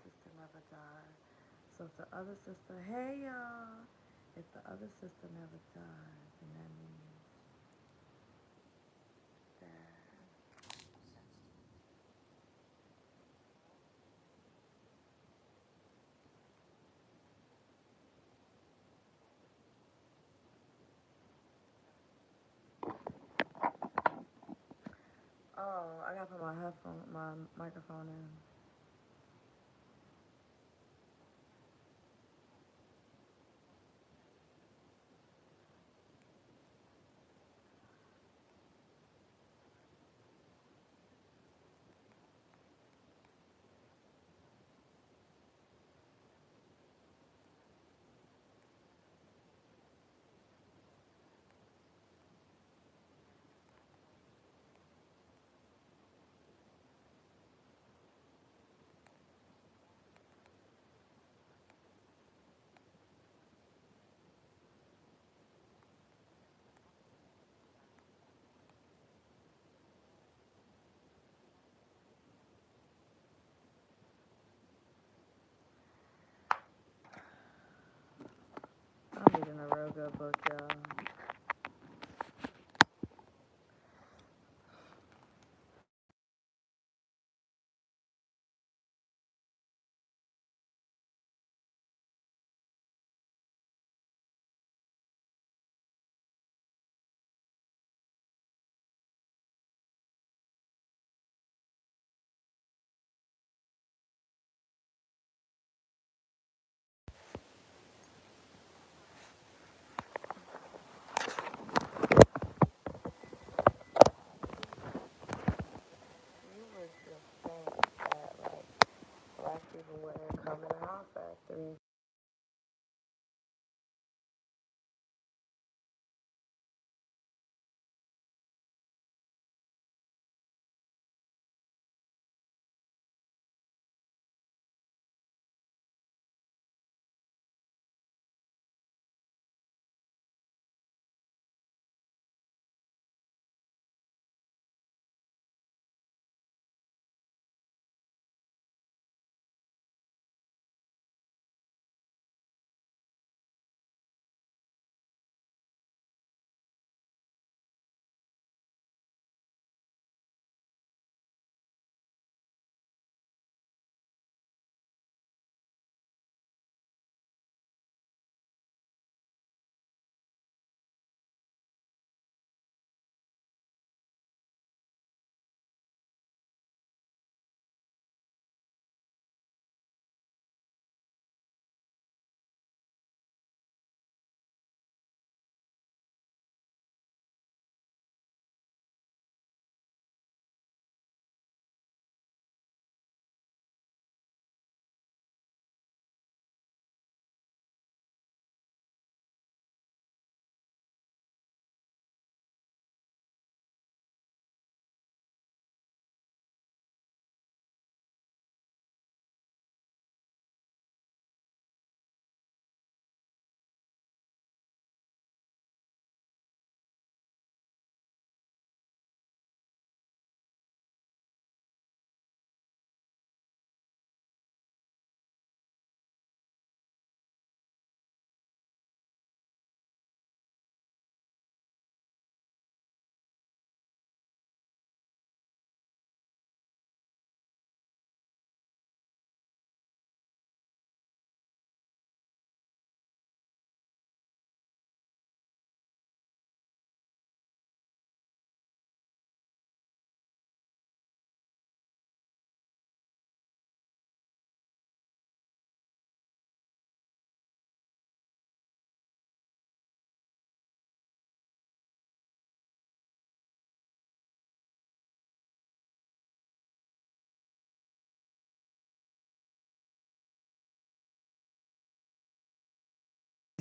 sister never died. So if the other sister, hey y'all, if the other sister never died, then that means that. Oh, I gotta put my microphone in. I'm reading a real good book, y'all. You would just think that like black people wouldn't come in the house at 3.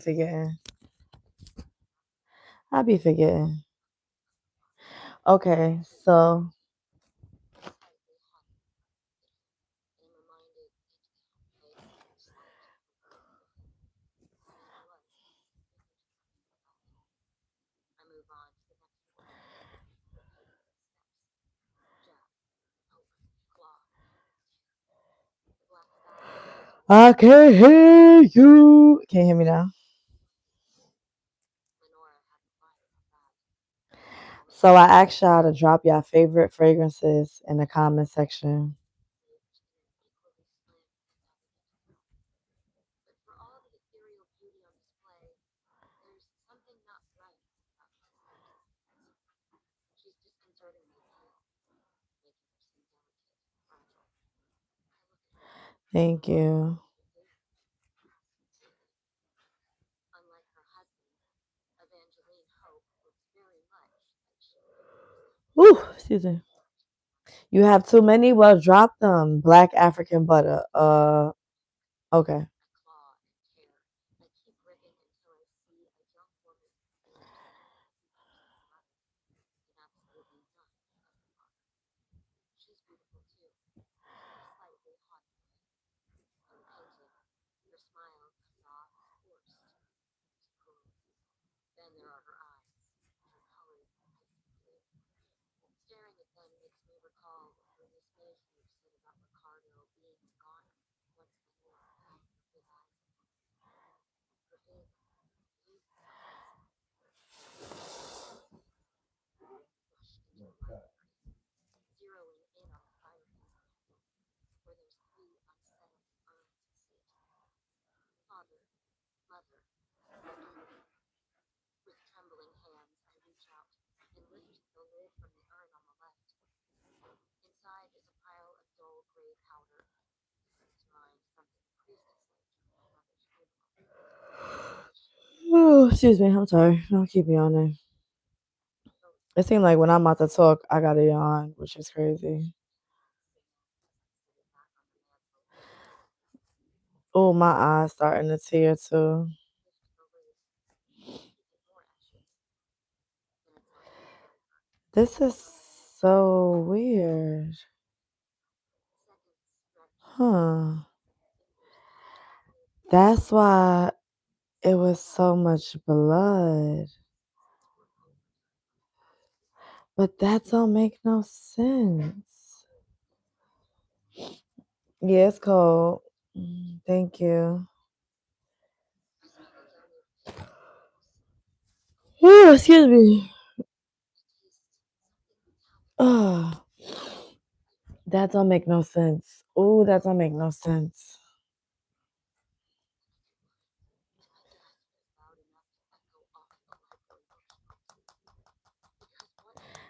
Forgetting. I be forgetting. Okay, so I can't hear you. Can you hear me now? So I asked y'all to drop y'all favorite fragrances in the comment section. Thank you. Woo, excuse me. You have too many? Well, drop them. Black African butter. Okay. Oh, excuse me. I'm sorry. Don't keep yawning. It seems like when I'm about to talk, I gotta yawn, which is crazy. Oh, my eyes starting to tear too. This is so weird. Huh. That's why it was so much blood. But that don't make no sense. Yeah, it's cold. Thank you. Oh, excuse me. Oh, that don't make no sense. Oh, that don't make no sense.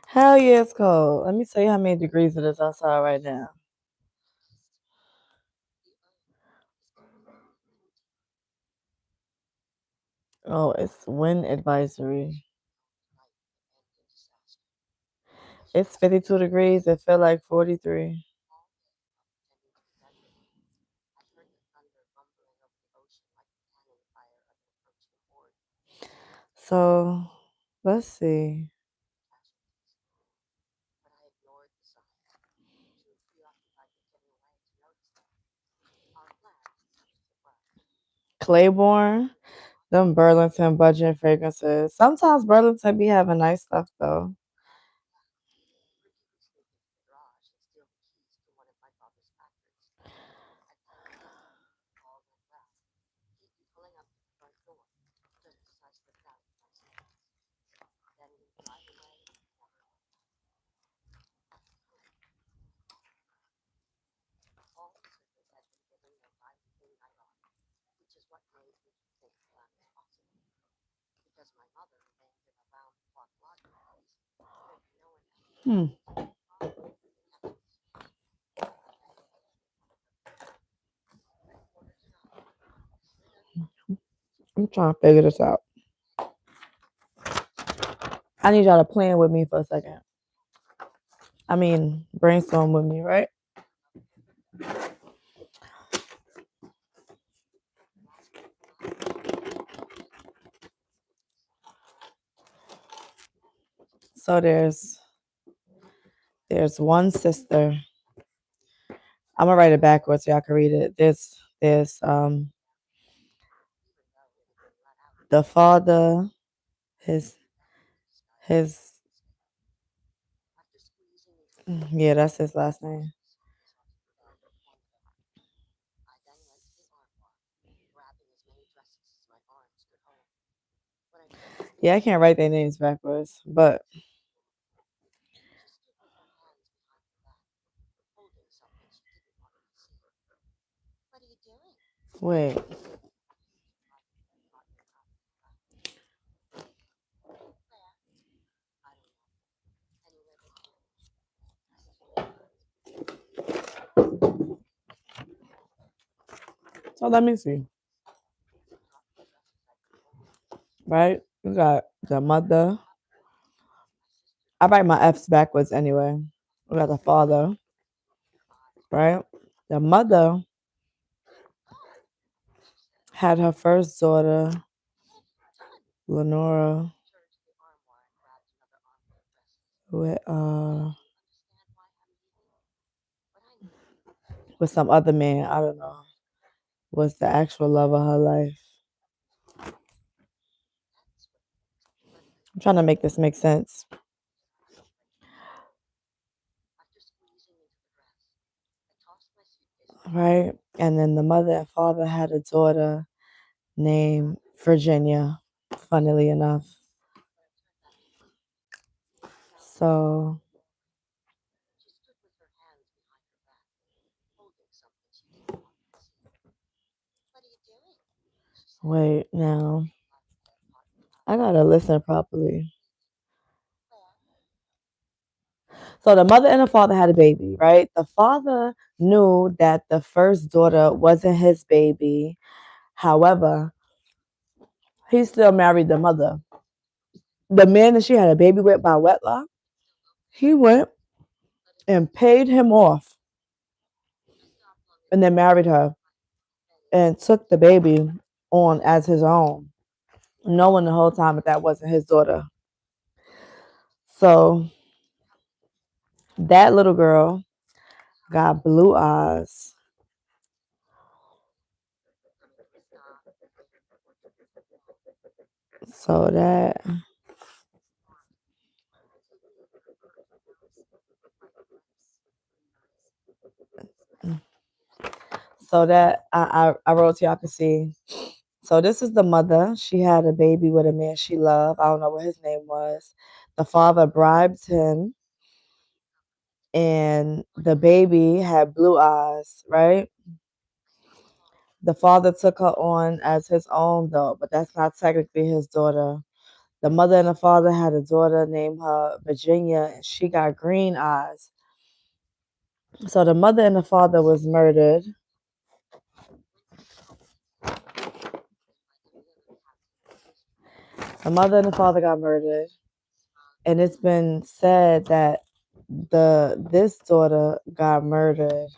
Hell yeah, it's cold. Let me tell you how many degrees it is outside right now. Oh, it's wind advisory. It's 52 degrees. It felt like 43. So let's see. Claiborne, them Burlington budget fragrances. Sometimes Burlington be having nice stuff though. Hmm. I'm trying to figure this out. I need y'all to plan with me for a second. I mean, brainstorm with me, right? So there's one sister. I'm gonna write it backwards so y'all can read it. There's the father, his his yeah, that's his last name. Yeah, I can't write their names backwards, but wait. So let me see. Right? We got the mother. I write my F's backwards anyway. We got the father, right? The mother had her first daughter, Lenora, with with some other man. I don't know. Was the actual love of her life. I'm trying to make this make sense. Right? And then the mother and father had a daughter named Virginia, funnily enough. So wait, now I gotta listen properly. So the mother and the father had a baby, right? The father knew that the first daughter wasn't his baby. However, he still married the mother. The man that she had a baby with by wedlock, he went and paid him off and then married her and took the baby on as his own, knowing the whole time that that wasn't his daughter. So that little girl got blue eyes. So that I wrote so y'all can see. So this is the mother. She had a baby with a man she loved. I don't know what his name was. The father bribed him, and the baby had blue eyes, right? The father took her on as his own, though, but that's not technically his daughter. The mother and the father had a daughter named her Virginia, and she got green eyes. So the mother and the father was murdered. The mother and the father got murdered, and it's been said that this daughter got murdered,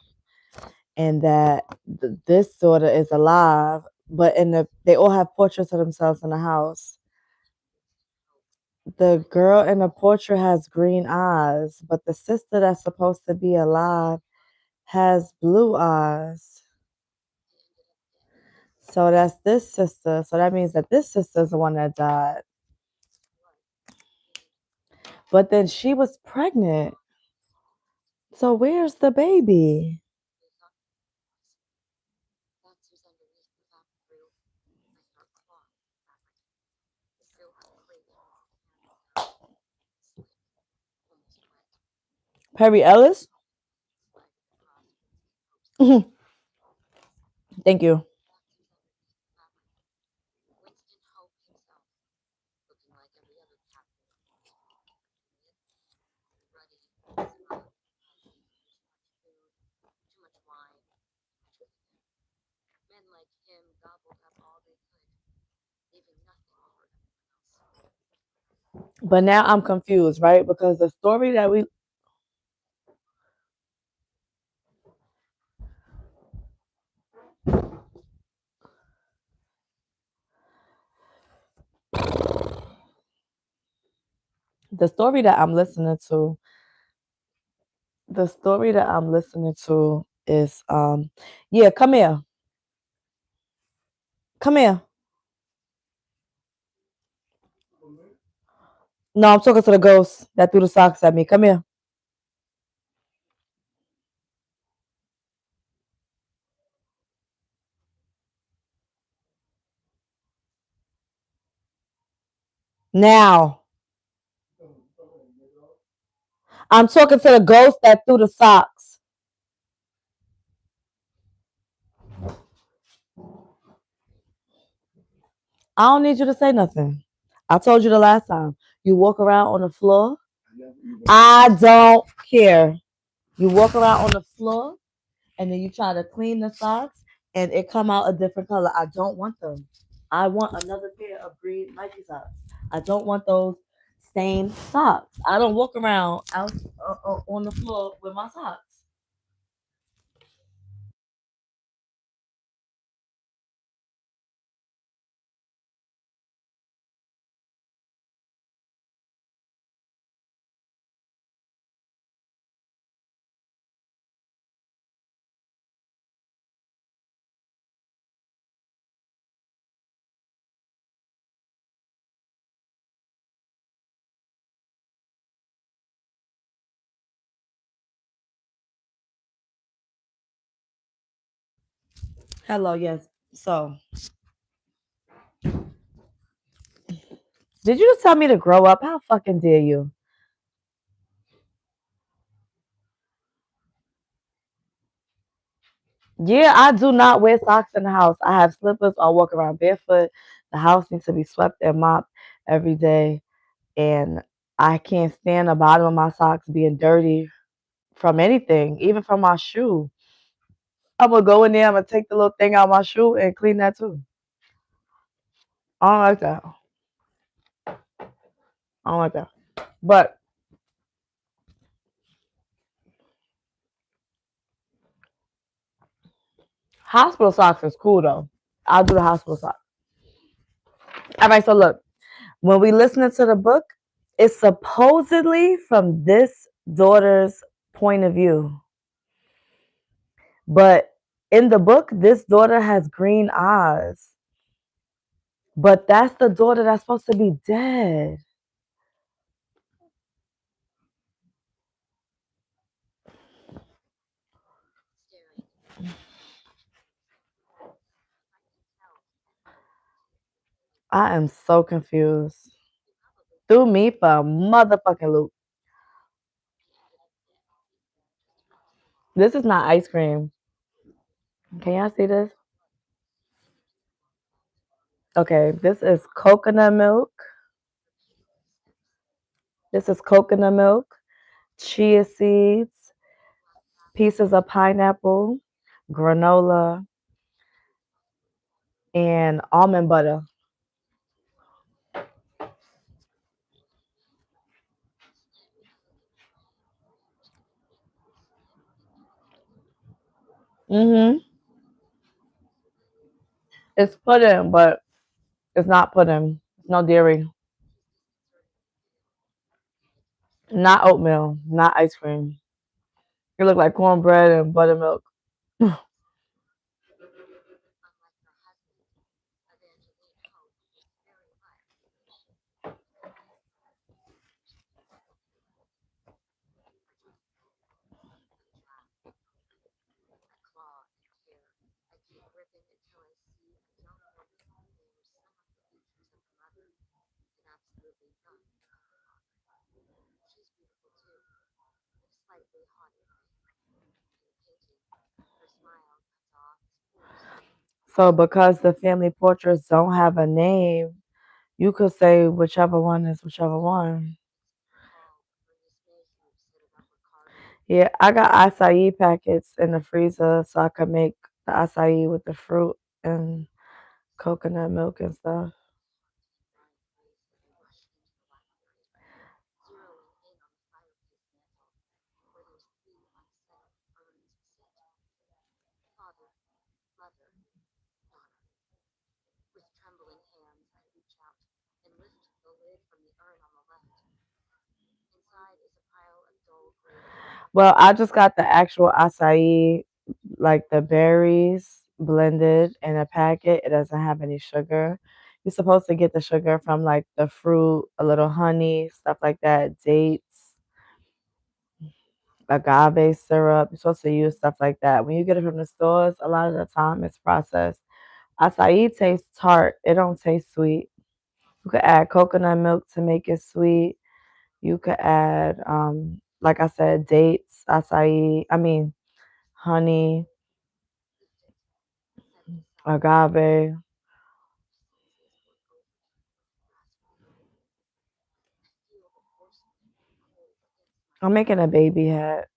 and that this daughter is alive. But they all have portraits of themselves in the house. The girl in the portrait has green eyes, but the sister that's supposed to be alive has blue eyes. So that's this sister. So that means that this sister is the one that died. But then she was pregnant. So where's the baby? Perry Ellis? Thank you. But now I'm confused, right? Because the story that I'm listening to, the story that I'm listening to is yeah, come here. Come here. No, I'm talking to the ghost that threw the socks at me. Come here. Now, I'm talking to the ghost that threw the socks. I don't need you to say nothing. I told you the last time. You walk around on the floor. I don't care. You walk around on the floor and then you try to clean the socks and it come out a different color. I don't want them. I want another pair of green Nike socks. I don't want those stained socks. I don't walk around out on the floor with my socks. Hello, yes. So, did you just tell me to grow up? How fucking dare you? Yeah, I do not wear socks in the house. I have slippers. I walk around barefoot. The house needs to be swept and mopped every day. And I can't stand the bottom of my socks being dirty from anything, even from my shoe. I'm gonna go in there, I'm gonna take the little thing out of my shoe and clean that too. I don't like that. I don't like that. But hospital socks is cool though. I'll do the hospital socks. All right, so look, when we listening to the book, it's supposedly from this daughter's point of view. But in the book, this daughter has green eyes. But that's the daughter that's supposed to be dead. I am so confused. Threw me for a motherfucking loop. This is not ice cream. Can y'all see this? Okay, this is coconut milk. This is coconut milk, chia seeds, pieces of pineapple, granola, and almond butter. Mm-hmm. It's pudding, but it's not pudding. No dairy. Not oatmeal. Not ice cream. It look like cornbread and buttermilk. So because the family portraits don't have a name, you could say whichever one is whichever one. Yeah, I got acai packets in the freezer so I could make the acai with the fruit and coconut milk and stuff. Well, I just got the actual acai, like the berries blended in a packet. It doesn't have any sugar. You're supposed to get the sugar from like the fruit, a little honey, stuff like that, dates, agave syrup. You're supposed to use stuff like that. When you get it from the stores, a lot of the time it's processed. Acai tastes tart. It don't taste sweet. You could add coconut milk to make it sweet. You could add, like I said, dates, acai. I mean, honey, agave. I'm making a baby hat.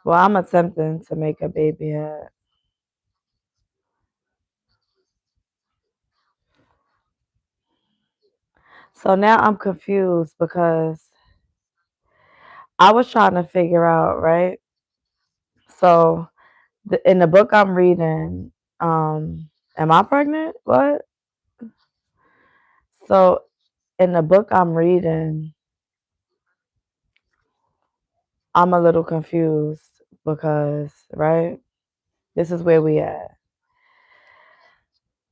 Well, I'm attempting to make a baby hat. So now I'm confused because I was trying to figure out, right? So in the book I'm reading, am I pregnant? What? So in the book I'm reading, I'm a little confused because, right? This is where we at.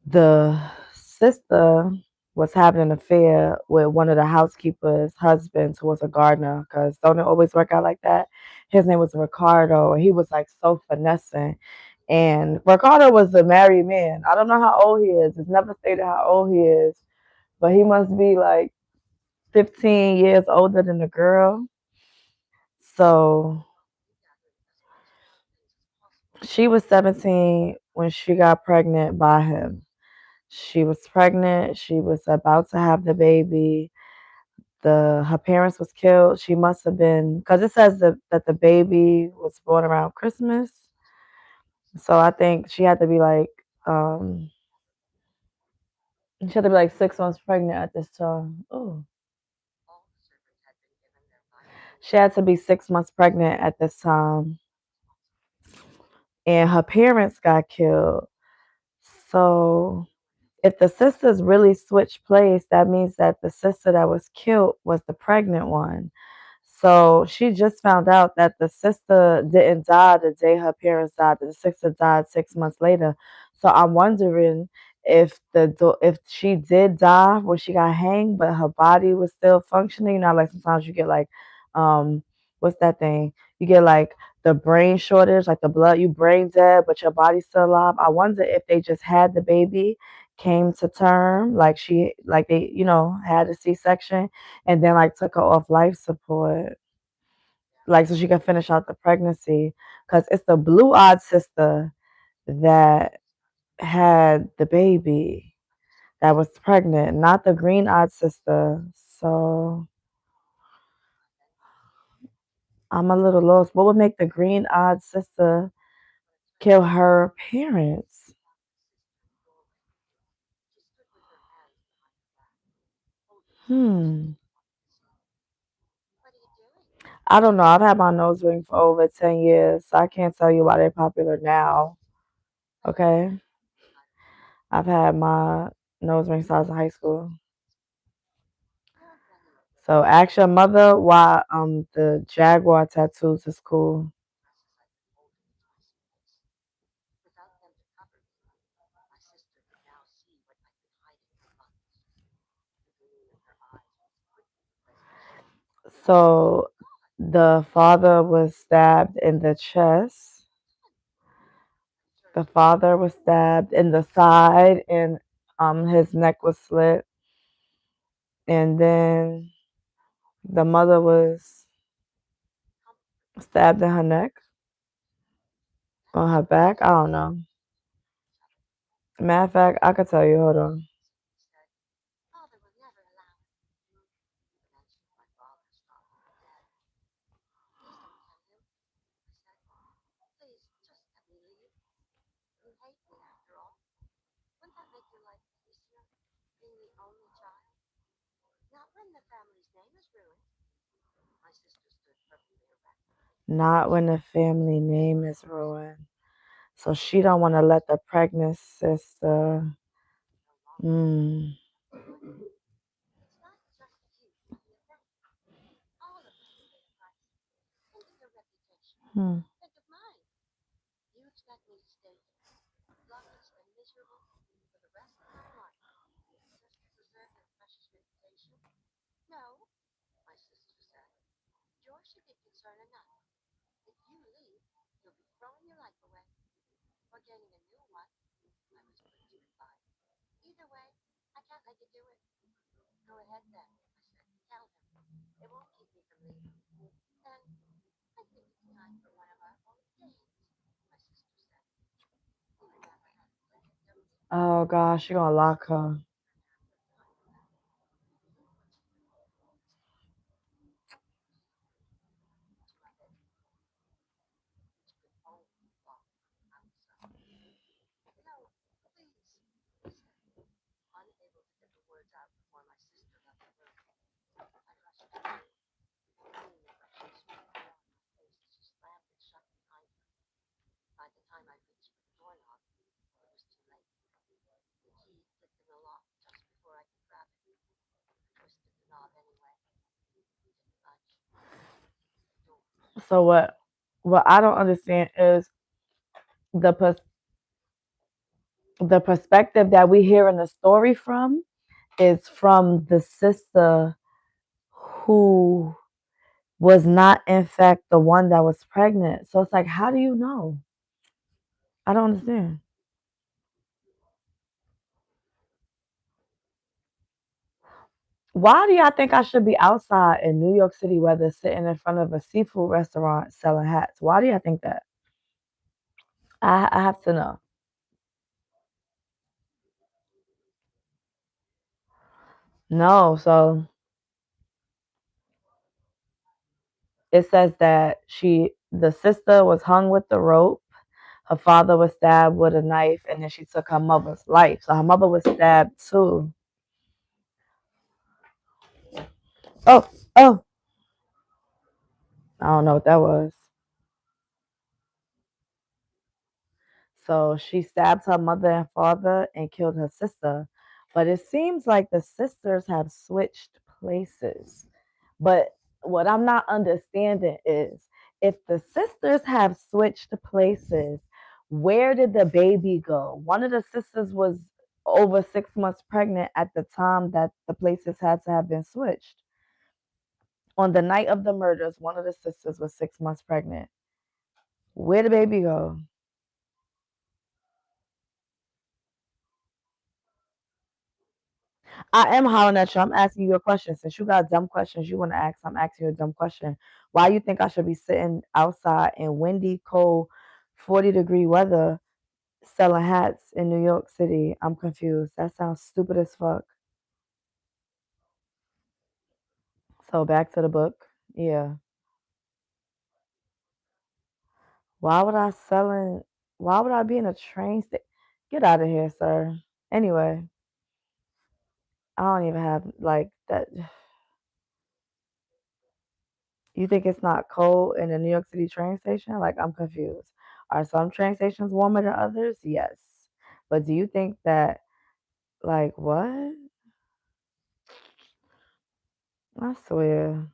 The sister was having an affair with one of the housekeeper's husbands who was a gardener, because don't it always work out like that? His name was Ricardo, and he was like so finessing. And Ricardo was a married man. I don't know how old he is. It's never stated how old he is, but he must be like 15 years older than the girl. So she was 17 when she got pregnant by him. She was pregnant. She was about to have the baby. Her parents was killed. She must have been, because it says that the baby was born around Christmas. So I think she had to be like 6 months pregnant at this time. Oh, she had to be 6 months pregnant at this time, and her parents got killed. So if the sisters really switched place, that means that the sister that was killed was the pregnant one. So she just found out that the sister didn't die the day her parents died. That the sister died 6 months later. So I'm wondering if she did die when she got hanged, but her body was still functioning. You know, like sometimes you get like, what's that thing? You get like the brain shortage, like the blood, you brain dead, but your body's still alive. I wonder if they just had the baby, came to term, like they, had a C-section, and then like took her off life support, like so she could finish out the pregnancy. Because it's the blue-eyed sister that had the baby that was pregnant, not the green-eyed sister. So I'm a little lost. What would make the green-eyed sister kill her parents? Hmm. I don't know. I've had my nose ring for over 10 years, so I can't tell you why they're popular now. Okay. I've had my nose ring since I was in high school. So ask your mother why the jaguar tattoos is cool. So the father was stabbed in the chest. The father was stabbed in the side, and his neck was slit. And then the mother was stabbed in her neck, on her back. I don't know. Matter of fact, I could tell you. Hold on. Not when the family name is ruined. So she don't want to let the pregnant sister. Mm, hmm. Oh gosh, you're gonna lock her. So what I don't understand is the pers- the perspective that we hear in the story from is from the sister who was not in fact the one that was pregnant. So it's like, how do you know? I don't understand. Why do y'all think I should be outside in New York City weather sitting in front of a seafood restaurant selling hats? Why do y'all think that? I have to know. No, so it says that the sister was hung with the rope. Her father was stabbed with a knife, and then she took her mother's life. So her mother was stabbed too. Oh, oh, I don't know what that was. So she stabbed her mother and father and killed her sister. But it seems like the sisters have switched places. But what I'm not understanding is if the sisters have switched places, where did the baby go? One of the sisters was over 6 months pregnant at the time that the places had to have been switched. On the night of the murders, one of the sisters was 6 months pregnant. Where did the baby go? I am hollering at you. I'm asking you a question. Since you got dumb questions you want to ask, I'm asking you a dumb question. Why you think I should be sitting outside in windy, cold, 40-degree weather selling hats in New York City? I'm confused. That sounds stupid as fuck. So back to the book. Yeah. Why would I selling? Why would I be in a train station? Get out of here, sir. Anyway, I don't even have like that. You think it's not cold in a New York City train station? Like, I'm confused. Are some train stations warmer than others? Yes. But do you think that, like, what? I swear.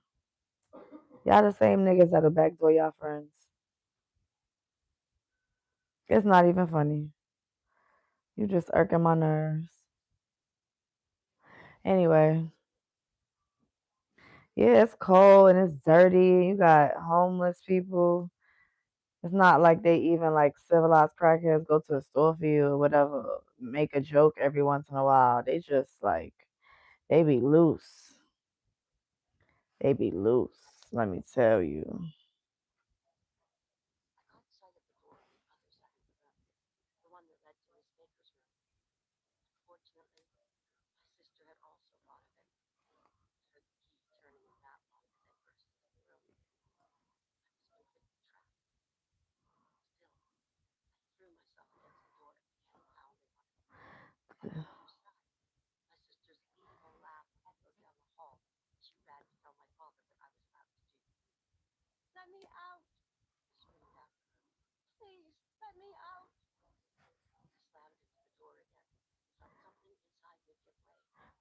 Y'all the same niggas that'll backdoor y'all friends. It's not even funny. You just irking my nerves. Anyway, yeah, it's cold and it's dirty. You got homeless people. It's not like they even like civilized crackheads go to a store for you or whatever, make a joke every once in a while. They just like they be loose. They be loose. Let me tell you.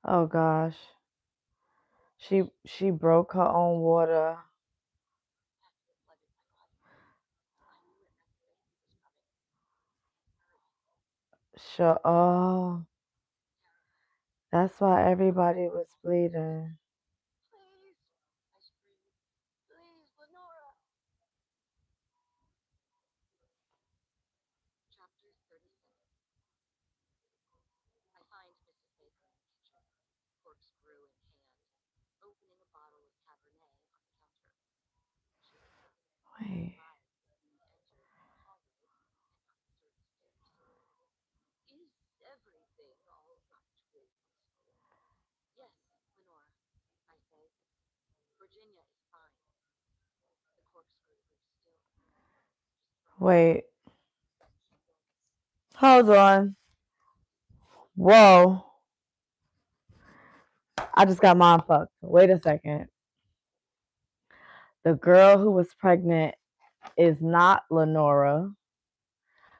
Oh gosh. She broke her own water. Sure. Oh, that's why everybody was bleeding. Wait, hold on. Whoa, I just got mine fucked. Wait a second. The girl who was pregnant is not Lenora,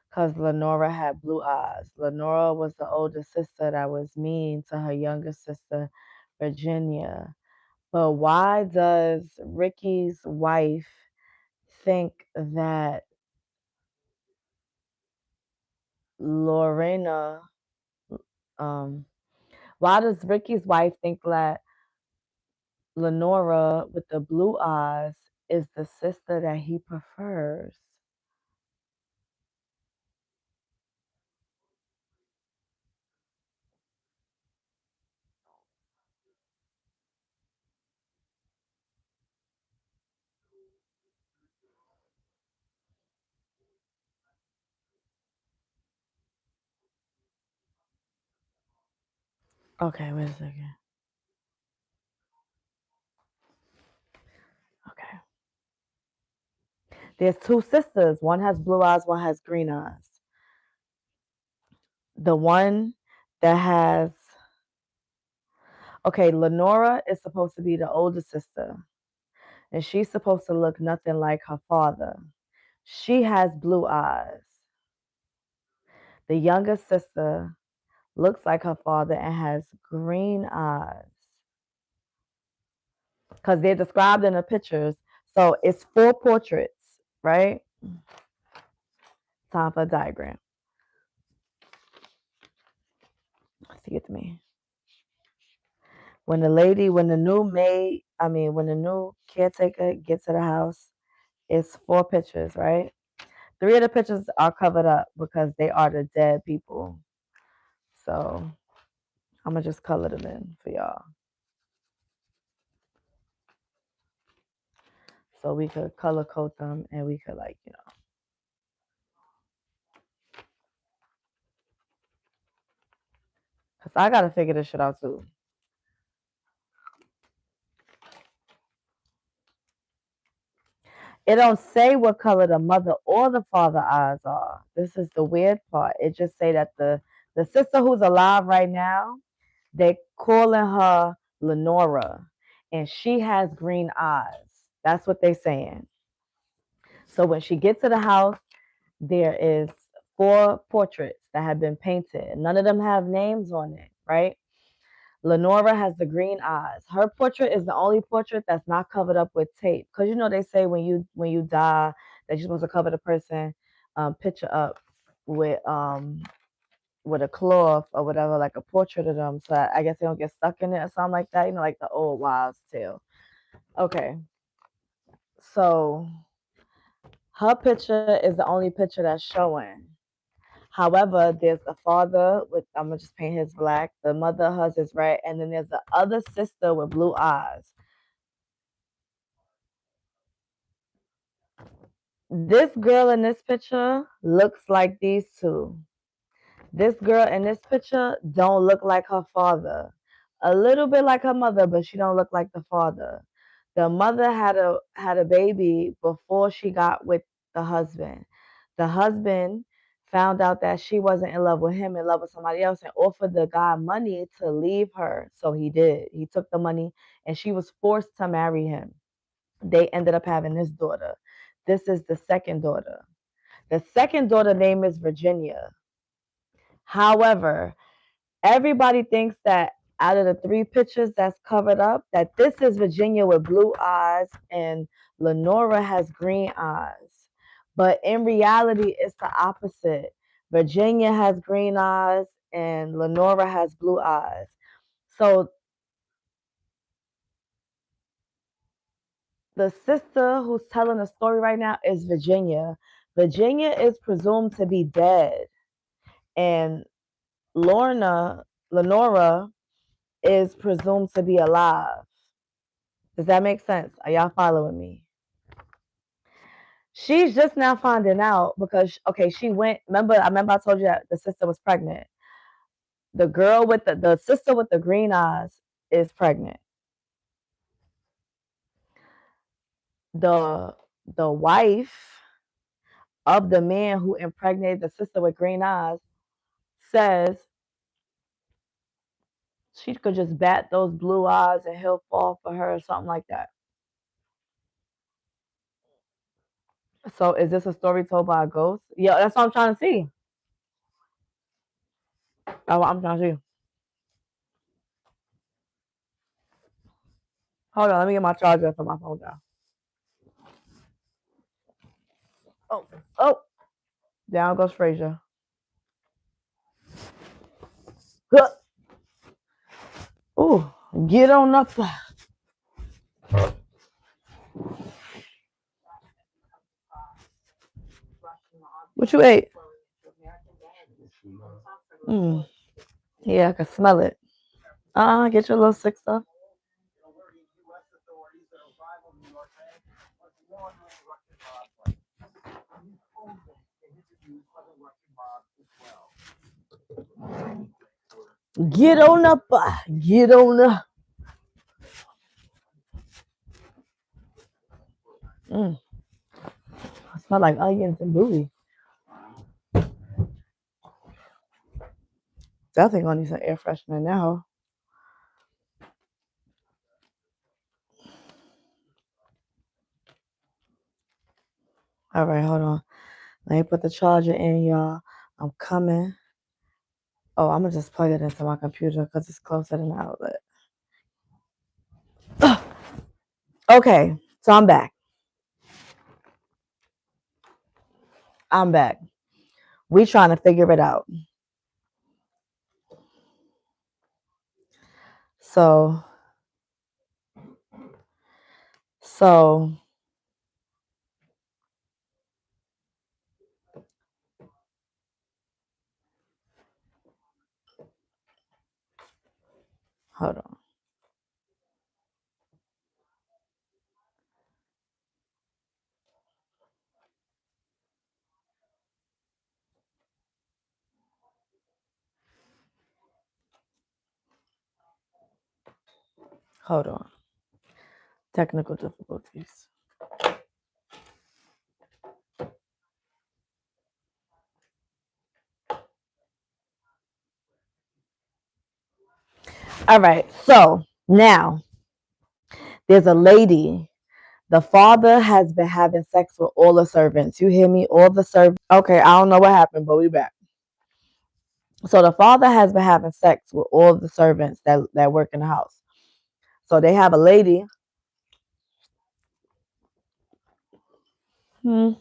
because Lenora had blue eyes. Lenora was the older sister that was mean to her younger sister, Virginia. But why does Ricky's wife think that Lorena, um, why does Ricky's wife think that Lenora with the blue eyes is the sister that he prefers? Okay, wait a second. Okay. There's two sisters. One has blue eyes, one has green eyes. The one that has, okay, Lenora is supposed to be the older sister, and she's supposed to look nothing like her father. She has blue eyes. The younger sister looks like her father and has green eyes because they're described in the pictures. So it's four portraits, right? Time for a diagram. Forget me. When the new maid, when the new caretaker gets to the house, it's four pictures, right? Three of the pictures are covered up because they are the dead people. So I'm gonna just color them in for y'all. So we could color code them and we could cause I gotta figure this shit out too. It don't say what color the mother or the father eyes are. This is the weird part. It just say that the sister who's alive right now, they calling her Lenora, and she has green eyes. That's what they saying. So when she gets to the house, there is four portraits that have been painted. None of them have names on it, right? Lenora has the green eyes. Her portrait is the only portrait that's not covered up with tape. Cause you know they say when you die that you're supposed to cover the person picture up with with a cloth or whatever, like a portrait of them. So I guess they don't get stuck in it or something like that. You know, like the old wives' tale. Okay, so her picture is the only picture that's showing. However, there's the father with, I'm gonna just paint his black. The mother, hers is red, and then there's the other sister with blue eyes. This girl in this picture looks like these two. This girl in this picture don't look like her father. A little bit like her mother, but she don't look like the father. The mother had a baby before she got with the husband. The husband found out that she wasn't in love with him, in love with somebody else, and offered the guy money to leave her. So he did. He took the money and she was forced to marry him. They ended up having this daughter. This is the second daughter. The second daughter name is Virginia. However, everybody thinks that out of the three pictures that's covered up, that this is Virginia with blue eyes and Lenora has green eyes. But in reality, it's the opposite. Virginia has green eyes and Lenora has blue eyes. So the sister who's telling the story right now is Virginia. Virginia is presumed to be dead, and Lenora is presumed to be alive. Does that make sense? Are y'all following me? She's just now finding out because okay, she went. I remember I told you that the sister was pregnant. The girl with the sister with the green eyes is pregnant. the the wife of the man who impregnated the sister with green eyes says she could just bat those blue eyes and he'll fall for her or something like that. So is this a story told by a ghost? Yeah, that's what I'm trying to see. I'm trying to see. Hold on, let me get my charger for my phone down. Oh, oh, down goes Frazier. Huh. Ooh, get on up. What you ate? Mm. Yeah, I can smell it. Get your little sick stuff. Get on up. Get on up. Mm. I smell like onions and booty. Definitely gonna need some air freshener now. All right, hold on. Let me put the charger in, y'all. I'm coming. Oh, I'm gonna just plug it into my computer because it's closer than the outlet. Okay, so I'm back. I'm back. We trying to figure it out. So, so hold on. Hold on. Technical difficulties. All right. So now there's a lady. The father has been having sex with all the servants. You hear me? All the servants. Okay, I don't know what happened, but we back. So the father has been having sex with all the servants that work in the house. So they have a lady. Hmm.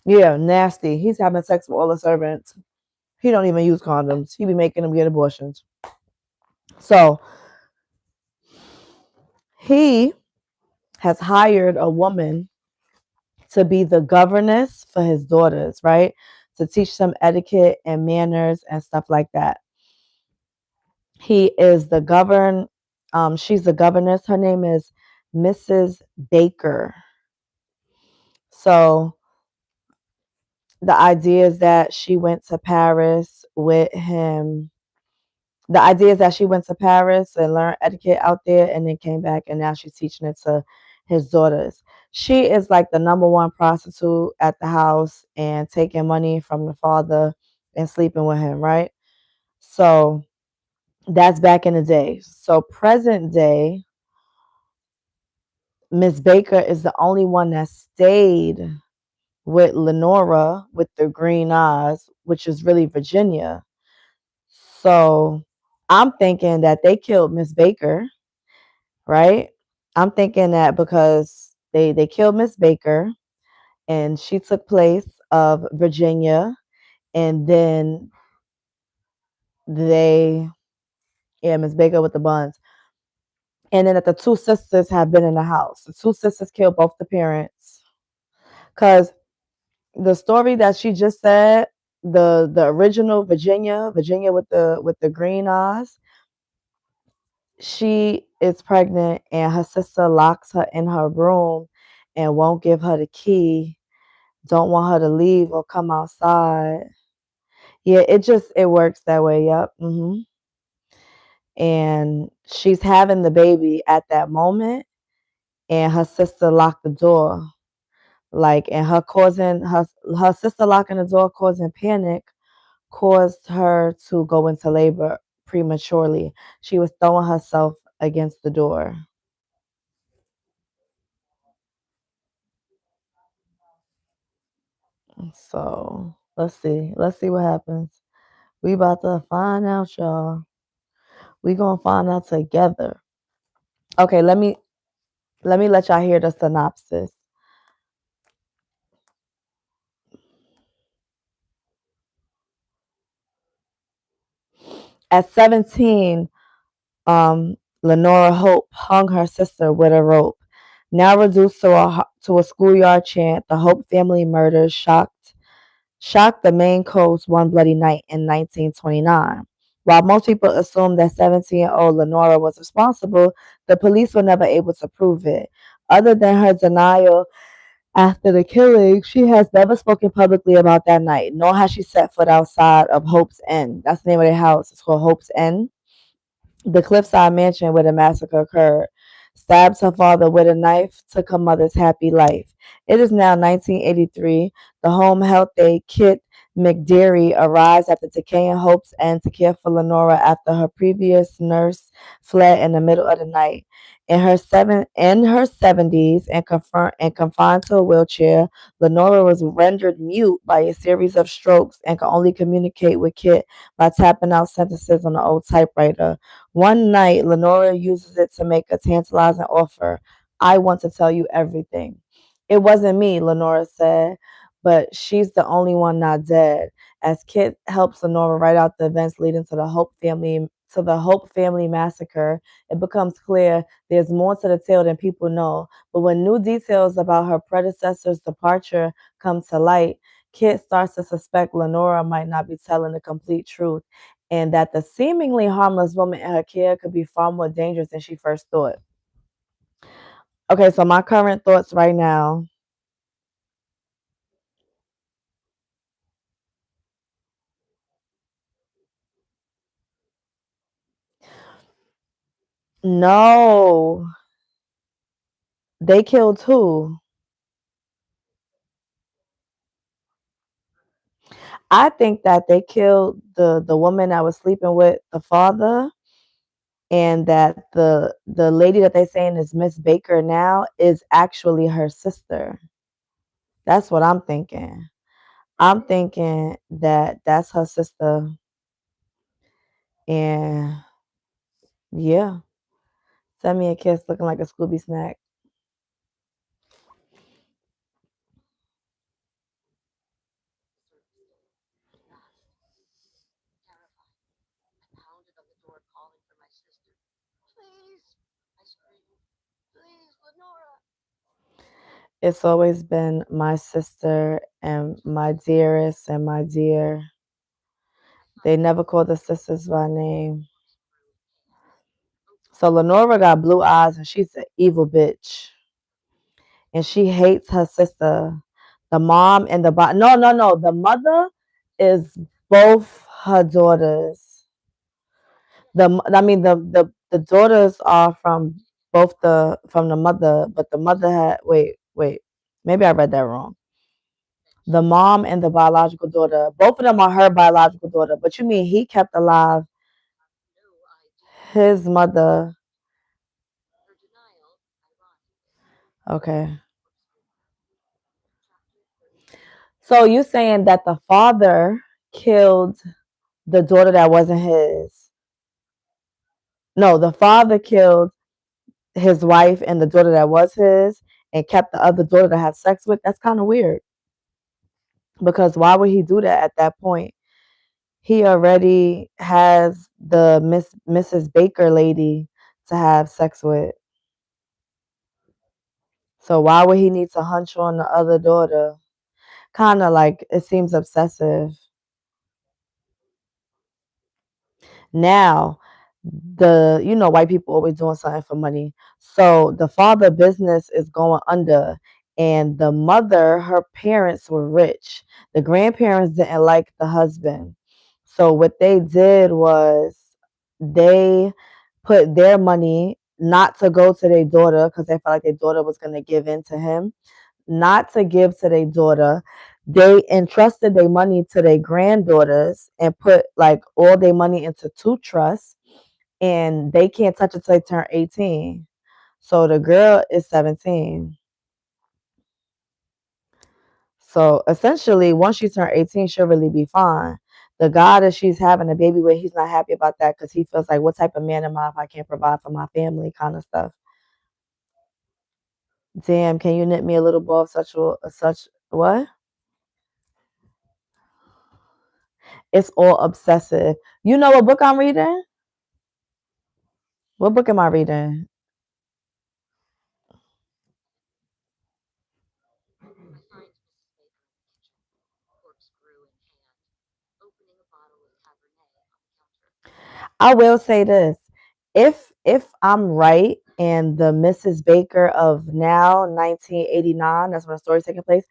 Yeah, nasty. He's having sex with all the servants. He don't even use condoms. He be making them get abortions. So he has hired a woman to be the governess for his daughters, right? To teach them etiquette and manners and stuff like that. He is the govern. She's the governess. Her name is Mrs. Baker. So the idea is that she went to Paris with him. The idea is that she went to Paris and learned etiquette out there and then came back and now she's teaching it to his daughters. She is like the number one prostitute at the house and taking money from the father and sleeping with him, right? So that's back in the day. So present day, Miss Baker is the only one that stayed with Lenora with the green eyes, which is really Virginia. So I'm thinking that they killed Miss Baker, right? I'm thinking that because they killed Miss Baker and she took place of Virginia, and then they yeah, Miss Baker with the buns. And then that the two sisters have been in the house. The two sisters killed both the parents. Cause the story that she just said, the original Virginia with the green eyes, she is pregnant and her sister locks her in her room and won't give her the key, don't want her to leave or come outside. Yeah, it works that way. Yep. and she's having the baby at that moment, and her sister locked the door. Like, and her sister locking the door causing panic caused her to go into labor prematurely. She was throwing herself against the door. So let's see. Let's see what happens. We about to find out, y'all. We gonna find out together. Okay, let me let y'all hear the synopsis. At 17, Lenora Hope hung her sister with a rope. Now reduced to a schoolyard chant, the Hope family murders shocked the Maine coast one bloody night in 1929. While most people assumed that 17-year-old Lenora was responsible, the police were never able to prove it. Other than her denial after the killing, she has never spoken publicly about that night, nor has she set foot outside of Hope's End. That's the name of their house. It's called Hope's End, the cliffside mansion where the massacre occurred. Stabs her father with a knife, took her mother's happy life. It is now 1983. The home health aide Kit McDeary arrives at the decaying Hope's End to care for Lenora after her previous nurse fled in the middle of the night. In her 70s and confined to a wheelchair, Lenora was rendered mute by a series of strokes and could only communicate with Kit by tapping out sentences on an old typewriter. One night, Lenora uses it to make a tantalizing offer. I want to tell you everything. It wasn't me, Lenora said, but she's the only one not dead. As Kit helps Lenora write out the events leading to the Hope family massacre, it becomes clear there's more to the tale than people know. But when new details about her predecessor's departure come to light, Kit starts to suspect Lenora might not be telling the complete truth, and that the seemingly harmless woman in her care could be far more dangerous than she first thought. Okay, so my current thoughts right now. No, they killed who? I think that they killed the woman I was sleeping with, the father, and that the lady that they saying is Miss Baker now is actually her sister. That's what I'm thinking. I'm thinking that that's her sister, and yeah, send me a kiss looking like a Scooby snack. It's always been my sister and my dearest and my dear. They never called the sisters by name. So Lenora got blue eyes and she's an evil bitch. And she hates her sister. The mom and no. The mother is both her daughters. The daughters are from the mother, but the mother had wait. Maybe I read that wrong. The mom and the biological daughter, both of them are her biological daughter. But you mean he kept alive his mother? Okay. So you saying that the father killed the daughter that wasn't his? No, the father killed his wife and the daughter that was his and kept the other daughter to have sex with. That's kind of weird, because why would he do that at that point? He already has the Mrs. Baker lady to have sex with. So why would he need to hunch on the other daughter? Kind of like it seems obsessive. Now, white people always doing something for money. So the father business is going under, and the mother, her parents were rich. The grandparents didn't like the husband. So what they did was they put their money not to go to their daughter because they felt like their daughter was going to give in to him, not to give to their daughter. They entrusted their money to their granddaughters and put like all their money into two trusts, and they can't touch it till they turn 18. So the girl is 17. So essentially, once she turns 18, she'll really be fine. The guy that she's having a baby with, he's not happy about that because he feels like, what type of man am I if I can't provide for my family, kind of stuff. Damn, can you knit me a little ball of such what? It's all obsessive. You know what book I'm reading? What book am I reading? I will say this. If I'm right and the Mrs. Baker of now 1989, that's when the story's taking place,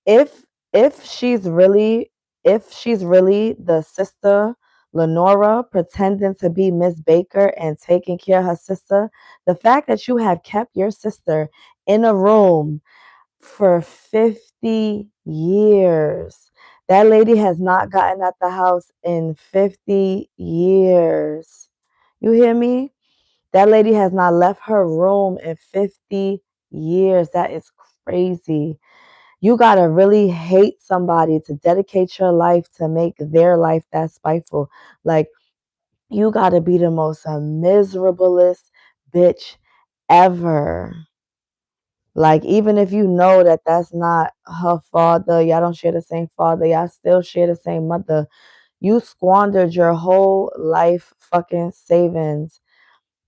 if if she's really if she's really the sister Lenora pretending to be Miss Baker and taking care of her sister, the fact that you have kept your sister in a room for 50 years. That lady has not gotten at the house in 50 years. You hear me? That lady has not left her room in 50 years. That is crazy. You got to really hate somebody to dedicate your life to make their life that spiteful. Like, you got to be the most miserablest bitch ever. Like, even if you know that that's not her father, y'all don't share the same father, y'all still share the same mother. You squandered your whole life fucking savings,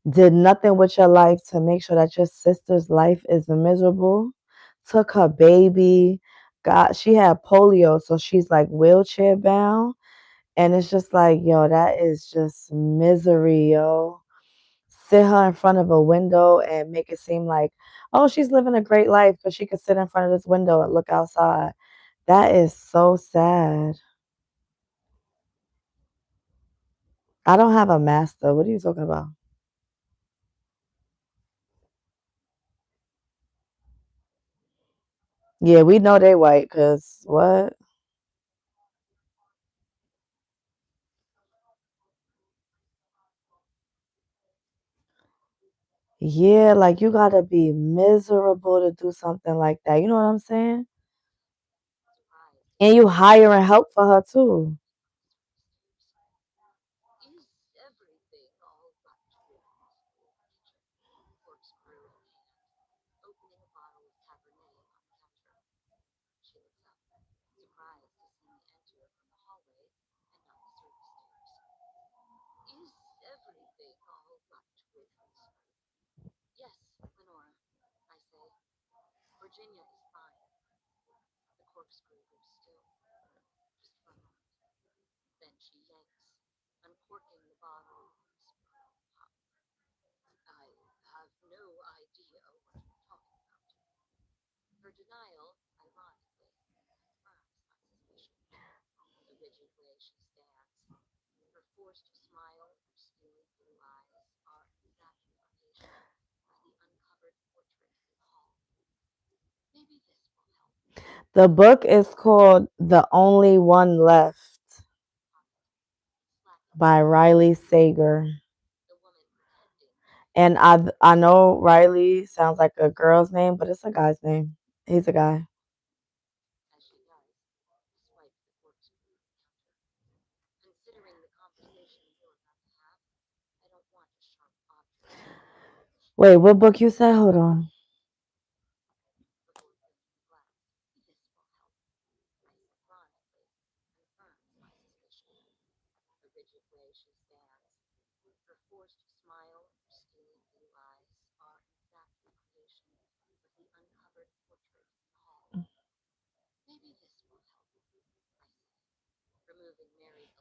did nothing with your life to make sure that your sister's life is miserable, took her baby, got, she had polio, so she's like wheelchair bound. And it's just like, yo, that is just misery, yo. Sit her in front of a window and make it seem like, oh, she's living a great life because she could sit in front of this window and look outside. That is so sad. I don't have a master. What are you talking about? Yeah, we know they white because what? Yeah, like you gotta be miserable to do something like that. You know what I'm saying? And you hiring help for her too. The book is called The Only One Left by Riley Sager. And I know Riley sounds like a girl's name, but it's a guy's name. He's a guy. Wait, what book you said? Hold on.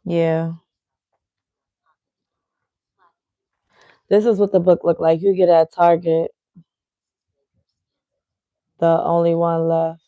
Yeah. This is what the book looked like. You get at Target. The Only One Left.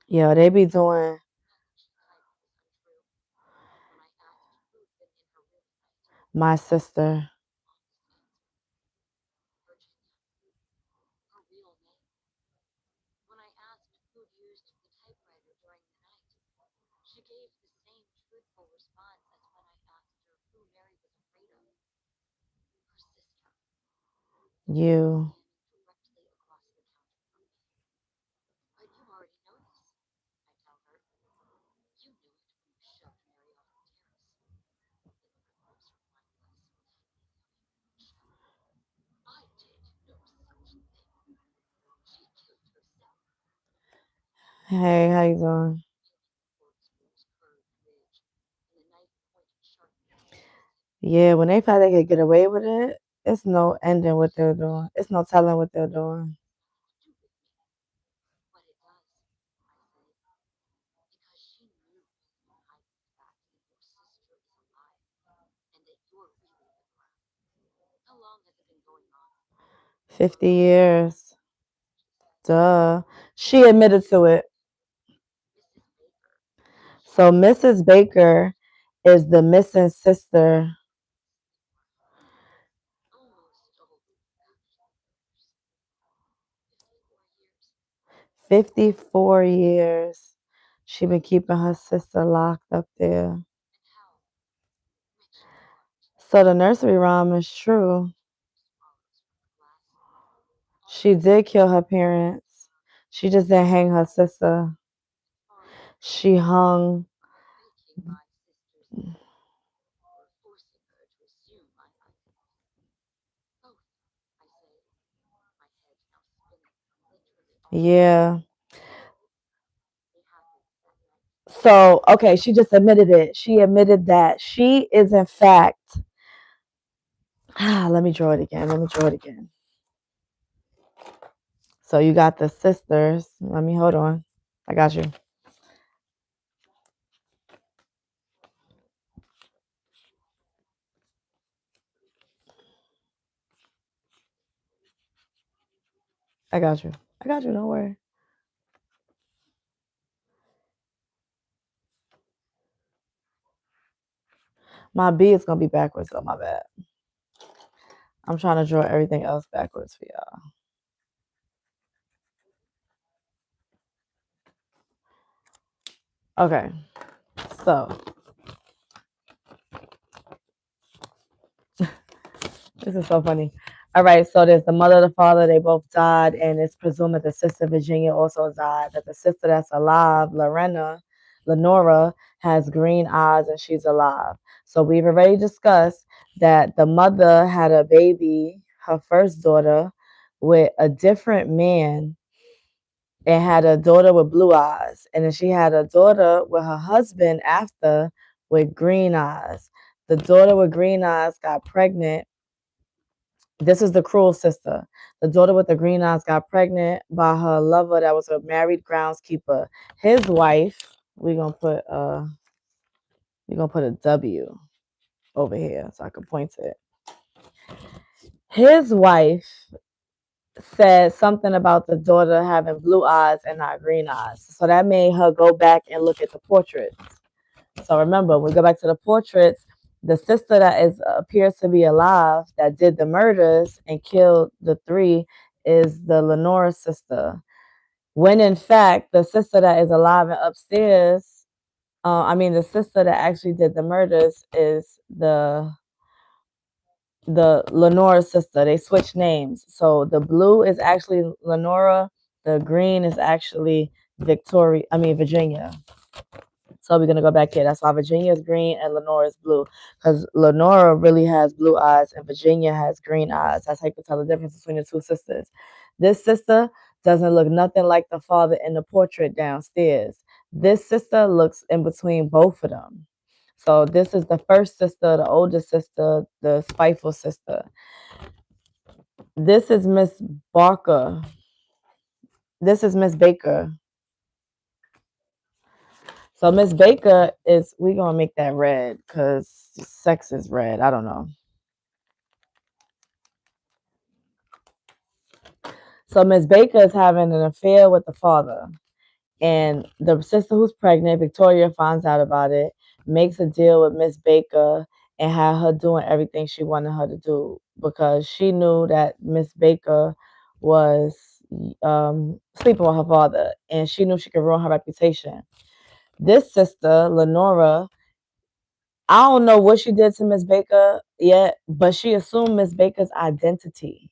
Yeah, they be doing my sister. You. Hey, how you doing? Yeah, when they thought they could get away with it, it's no ending what they're doing. It's no telling what they're doing. Wow. 50 years. Duh. She admitted to it. So Mrs. Baker is the missing sister. 54 years. She been keeping her sister locked up there. So the nursery rhyme is true. She did kill her parents. She just didn't hang her sister. She hung. Yeah. So, okay, she just admitted it. She admitted that she is, in fact, let me draw it again. Let me draw it again. So, you got the sisters. Let me hold on. I got you. I got you. I got you. Don't worry. My B is going to be backwards, so my bad. I'm trying to draw everything else backwards for y'all. Okay. So, this is so funny. All right, so there's the mother, the father, they both died, and it's presumed that the sister Virginia also died. That the sister that's alive, Lenora, has green eyes and she's alive. So we've already discussed that the mother had a baby, her first daughter, with a different man and had a daughter with blue eyes. And then she had a daughter with her husband after with green eyes. The daughter with green eyes got pregnant. This is the cruel sister. The daughter with the green eyes got pregnant by her lover that was a married groundskeeper. His wife, we're gonna put a W over here so I can point to it. His wife said something about the daughter having blue eyes and not green eyes. So that made her go back and look at the portraits. So remember, when we go back to the portraits, the sister that is appears to be alive that did the murders and killed the three is the Lenora sister. When in fact, the sister that is alive and upstairs, the sister that actually did the murders is the Lenora sister. They switch names. So the blue is actually Lenora, the green is actually Virginia. So we're gonna go back here. That's why Virginia is green and Lenora is blue. Because Lenora really has blue eyes and Virginia has green eyes. That's how you can tell the difference between the two sisters. This sister doesn't look nothing like the father in the portrait downstairs. This sister looks in between both of them. So this is the first sister, the oldest sister, the spiteful sister. This is Miss Barker. This is Miss Baker. So Miss Baker is we gonna make that red because sex is red. I don't know. So Miss Baker is having an affair with the father. And the sister who's pregnant, Victoria, finds out about it, makes a deal with Miss Baker and had her doing everything she wanted her to do because she knew that Miss Baker was sleeping with her father and she knew she could ruin her reputation. This sister, Lenora, I don't know what she did to Miss Baker yet, but she assumed Miss Baker's identity.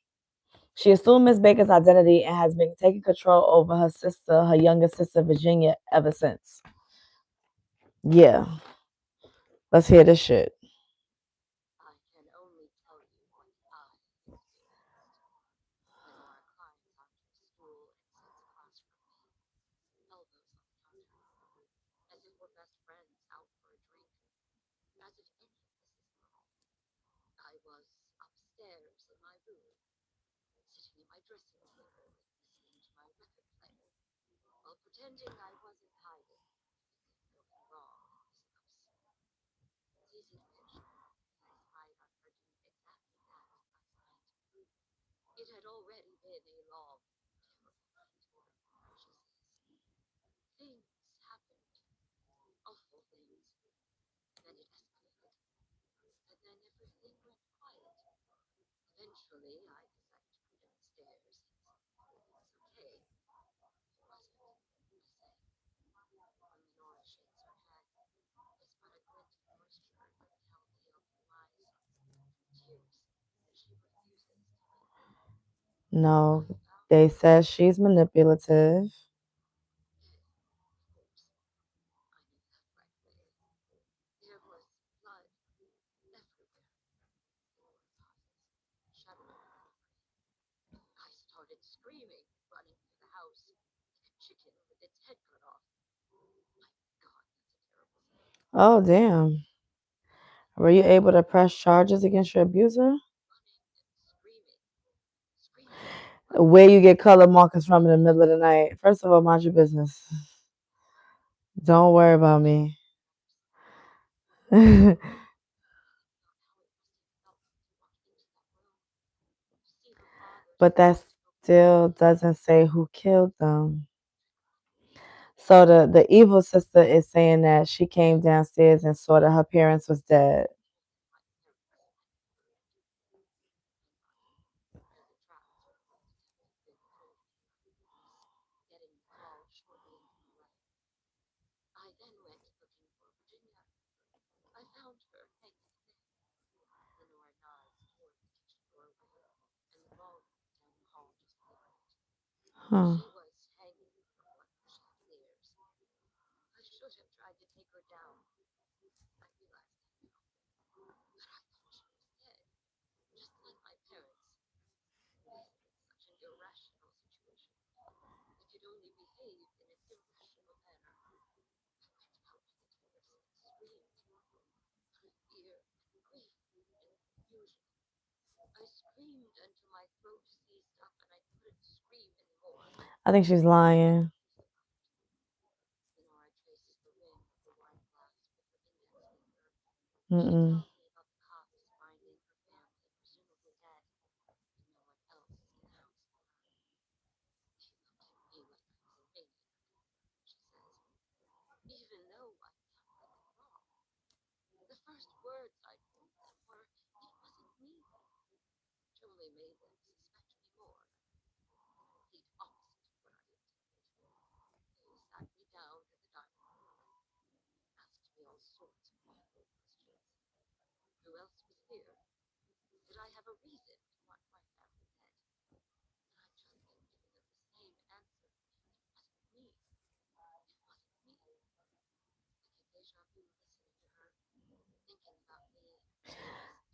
She assumed Miss Baker's identity and has been taking control over her sister, her younger sister, Virginia, ever since. Yeah, let's hear this shit. No, they said she's manipulative. Oh, damn. Were you able to press charges against your abuser? Where you get color markers from in the middle of the night? First of all, mind your business. Don't worry about me. But that still doesn't say who killed them. So the evil sister is saying that she came downstairs and saw that her parents was dead. Huh. I think she's lying. Mm-mm.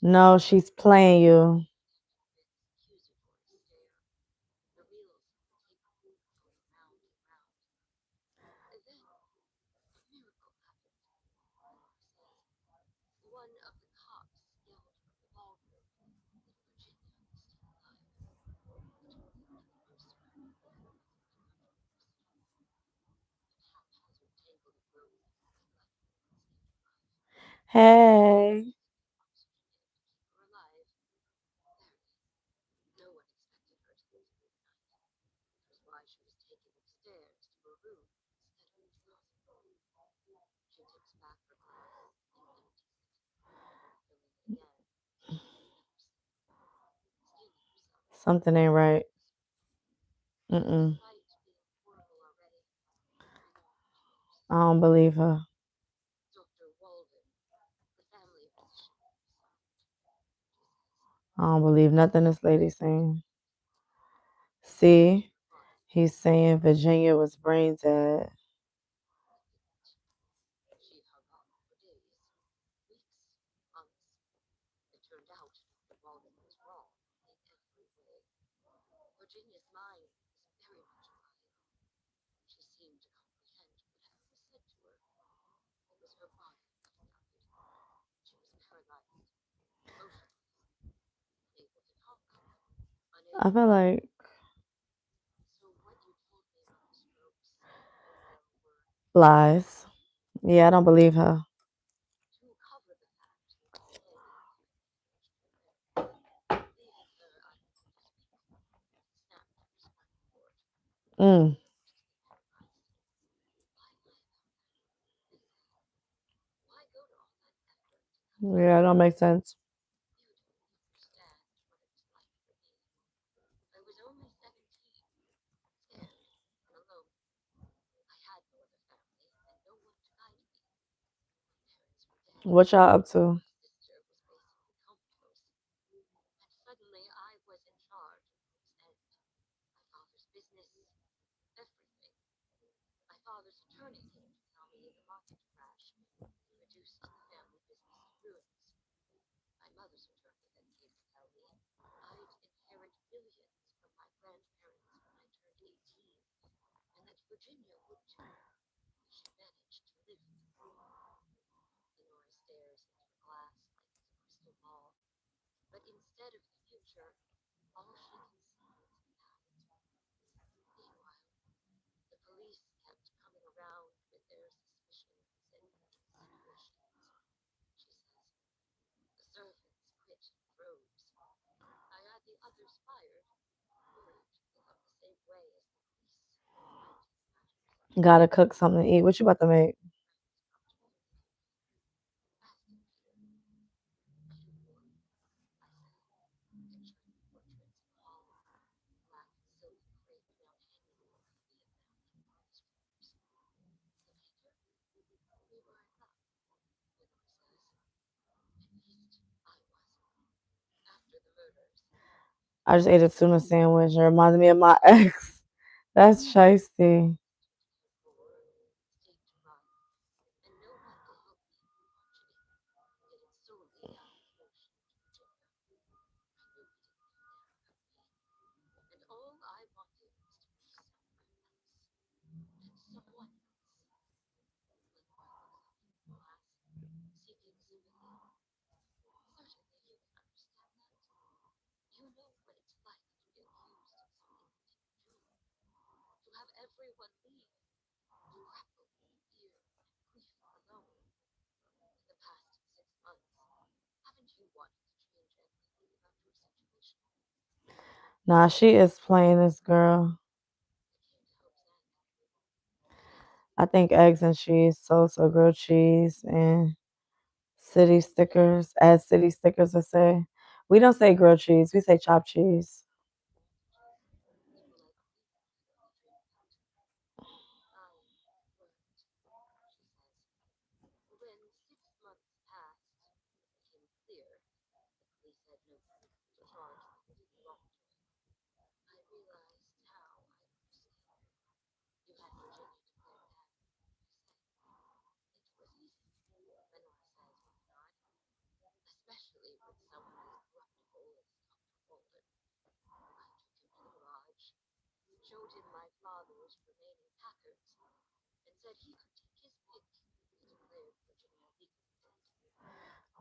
No, she's playing you. Hey. Something ain't right. Mm-mm. I don't believe her. I don't believe nothing this lady's saying. See, he's saying Virginia was brain dead. I feel like lies. Yeah, I don't believe her. Mm. Yeah, it don't make sense. What y'all up to? Gotta cook something to eat. What you about to make? I just ate a tuna sandwich. It reminded me of my ex. That's shiesty. Nah, she is playing this girl. I think eggs and cheese, so grilled cheese, and city stickers, as city stickers would say. We don't say grilled cheese, we say chopped cheese.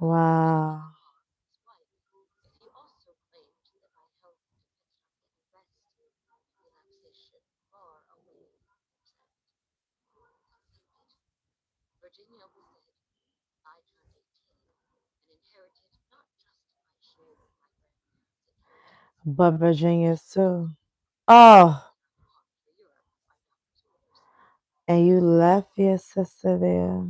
Wow. But Virginia's too. Oh, and you left your sister there.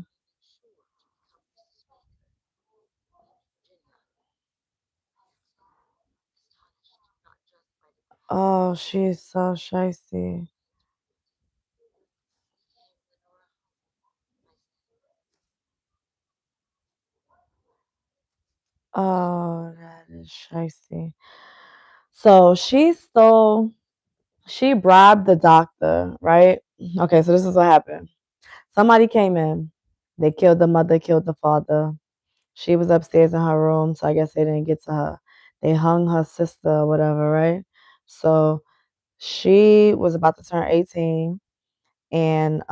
Oh, she's so shicey. Oh, that is shicey. So she bribed the doctor, right? Okay, so this is what happened. Somebody came in. They killed the mother, killed the father. She was upstairs in her room, so I guess they didn't get to her. They hung her sister or whatever, right? So she was about to turn 18 and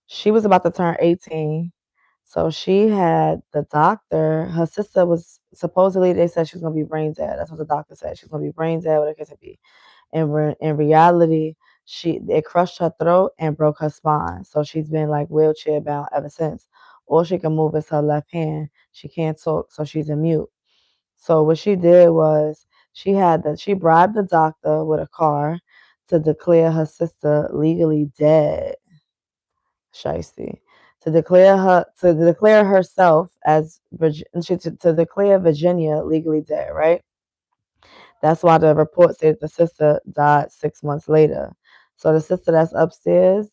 she was about to turn 18. So she had the doctor, her sister was supposedly, they said she was going to be brain dead. That's what the doctor said. She's going to be brain dead, whatever the case may be. In reality, it crushed her throat and broke her spine. So she's been like wheelchair bound ever since. All she can move is her left hand. She can't talk, so she's a mute. So what she did was she bribed the doctor with a car to declare her sister legally dead. Shiesty. To declare herself as to declare Virginia legally dead, right? That's why the report said the sister died 6 months later. So the sister that's upstairs,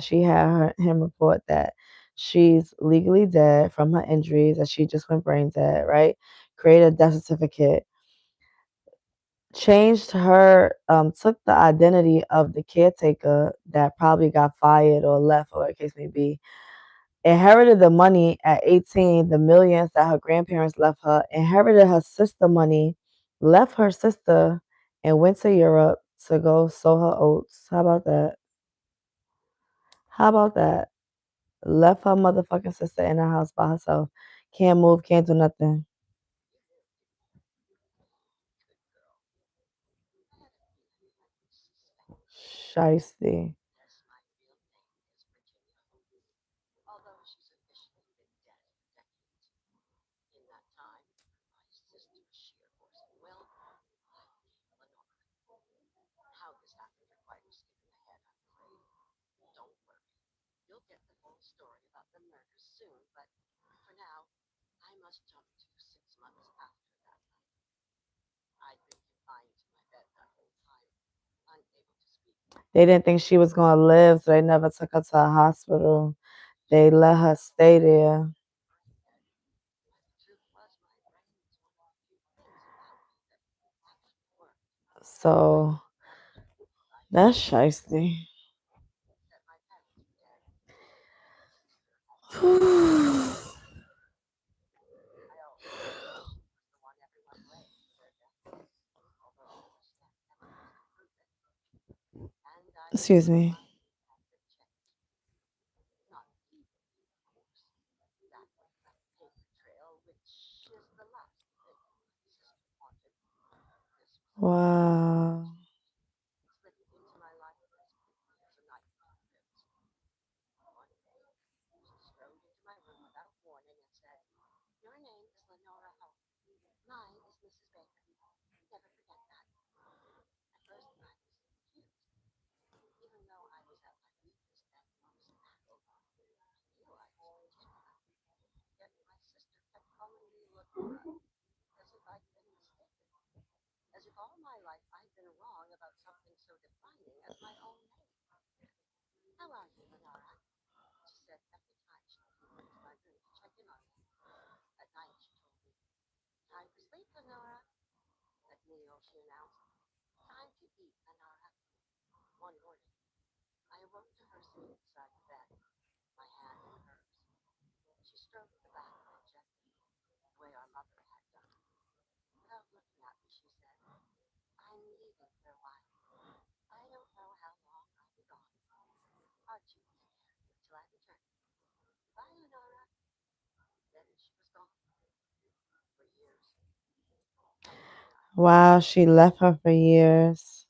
she had him report that she's legally dead from her injuries, that she just went brain dead, right? Created a death certificate, changed her, took the identity of the caretaker that probably got fired or left, or whatever the case may be, inherited the money at 18, the millions that her grandparents left her, inherited her sister money, left her sister, and went to Europe to go sow her oats. How about that? How about that? Left her motherfucking sister in the house by herself. Can't move, can't do nothing. Shiesty. They didn't think she was gonna live, so they never took her to a hospital. They let her stay there. So that's shiesty. Excuse me. Wow. Wow, she left her for years.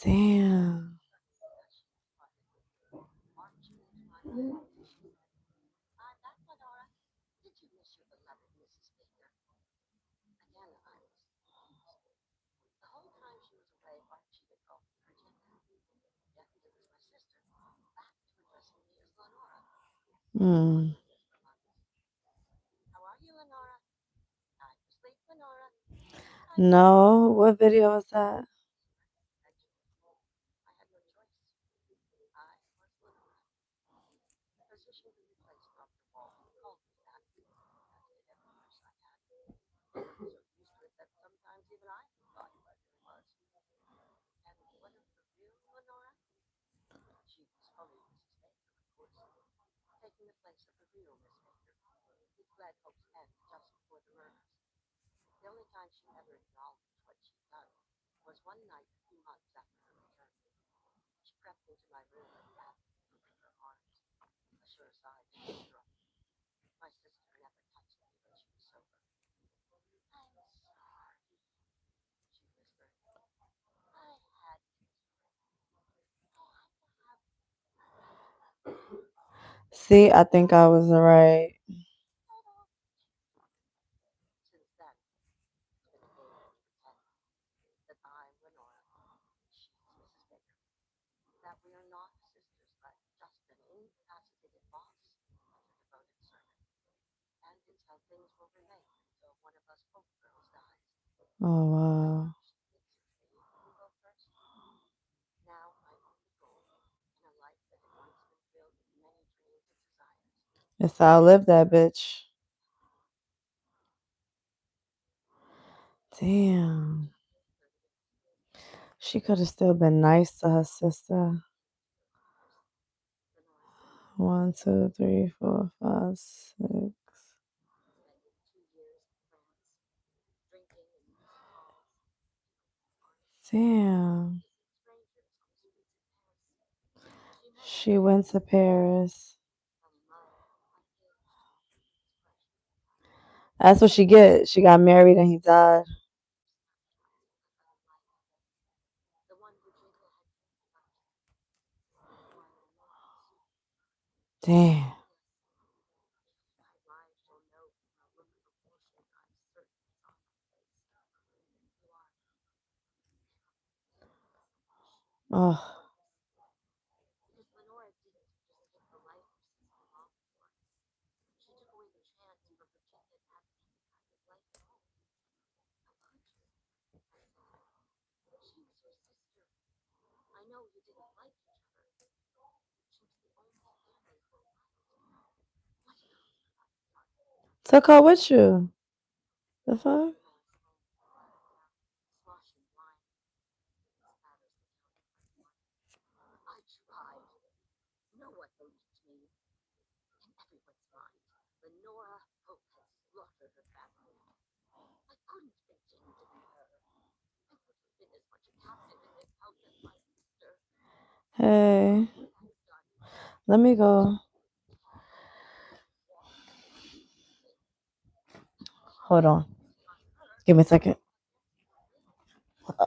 Damn. Mm. No, what video was that? See, I think I was right. Oh wow. Yes, I'll live that bitch. Damn. She could have still been nice to her sister. 1, 2, 3, 4, 5, 6. Damn. She went to Paris. That's what she get. She got married and he died. Damn. Oh. Took her with you. The fuck? Hey, let me go. Hold on. Give me a second.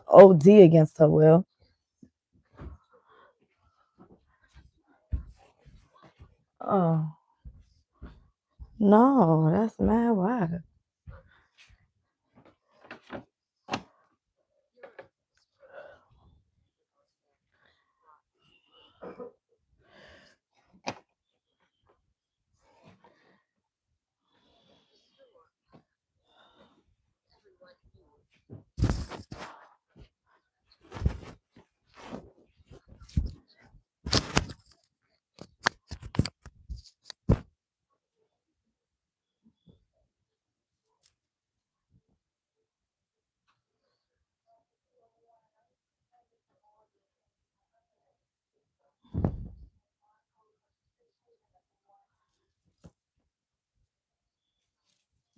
OD against her will. Oh. No, that's mad why.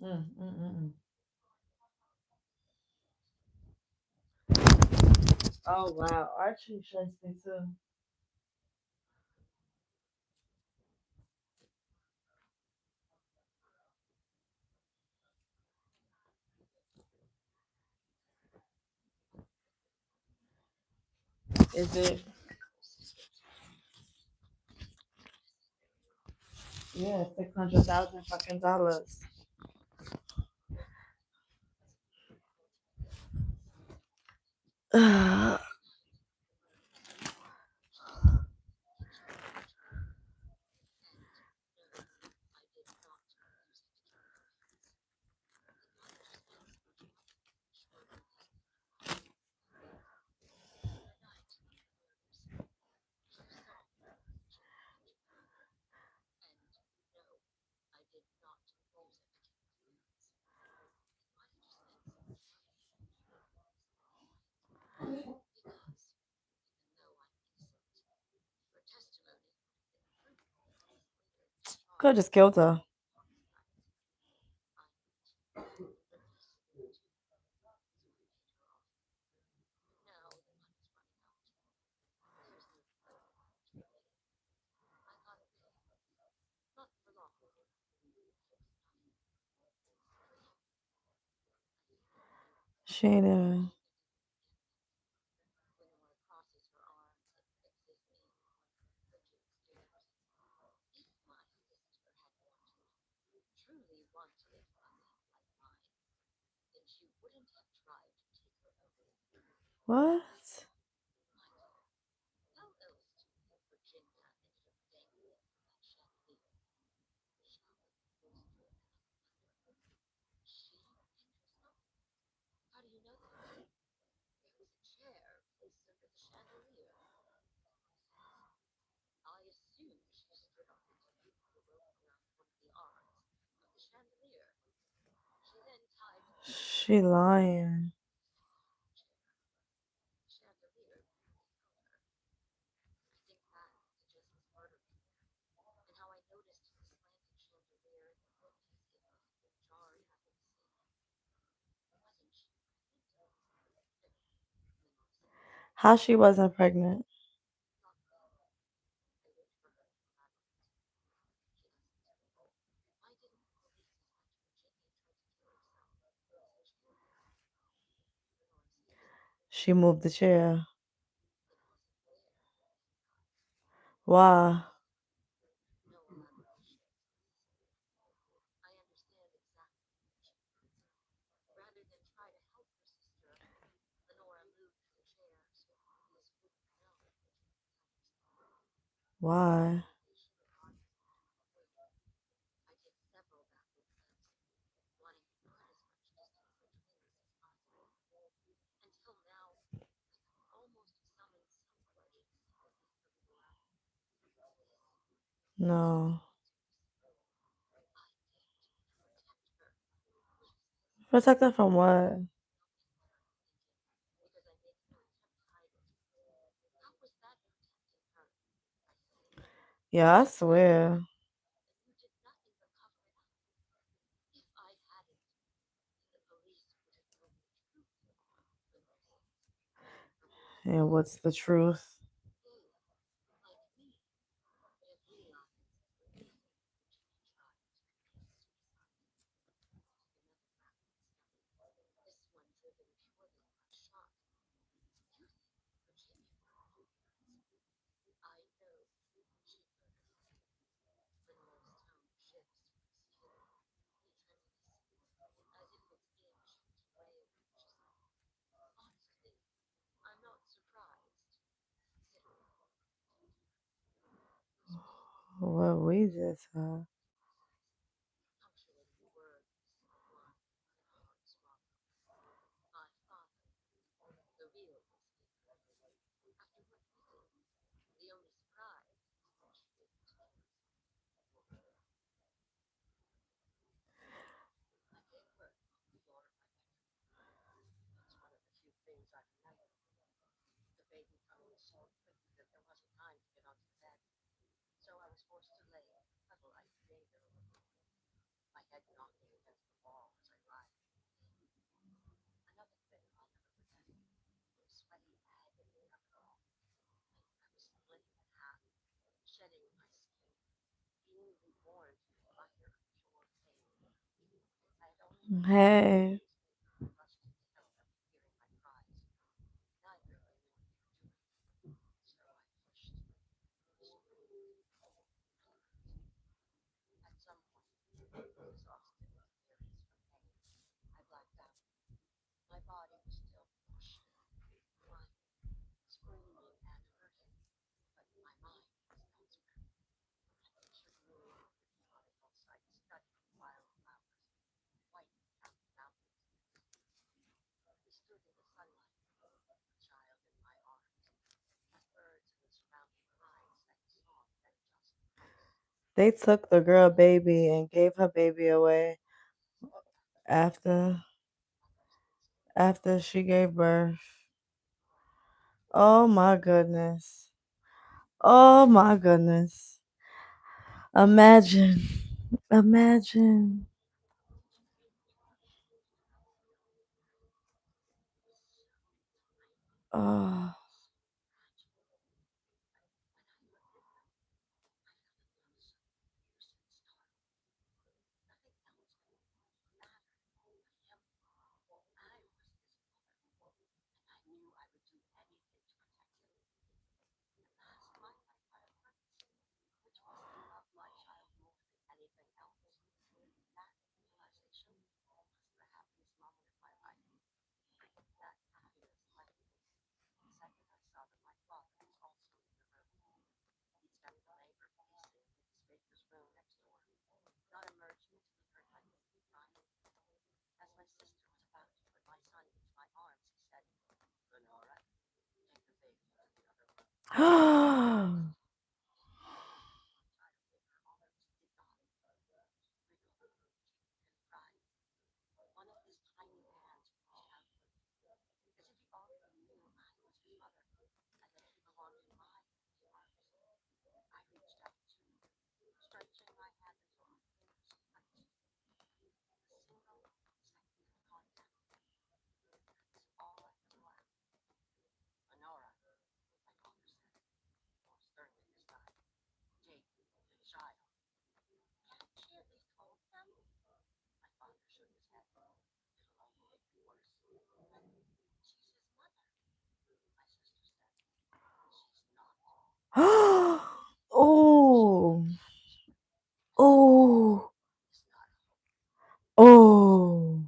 Mm, mm, mm, mm. Oh wow, Archie interesting too. Is it? Yeah, $600,000 fucking dollars. Could have just killed her. She ain't even. What? She lying. How she wasn't pregnant? She moved the chair. Why? Why? No. Protect her from what? Yeah, I swear. And what's the truth? What we just had. Hey. They took the girl baby and gave her baby away after after she gave birth. Oh my goodness. Oh my goodness. Imagine. Imagine. Oh. Oh. Oh. Oh.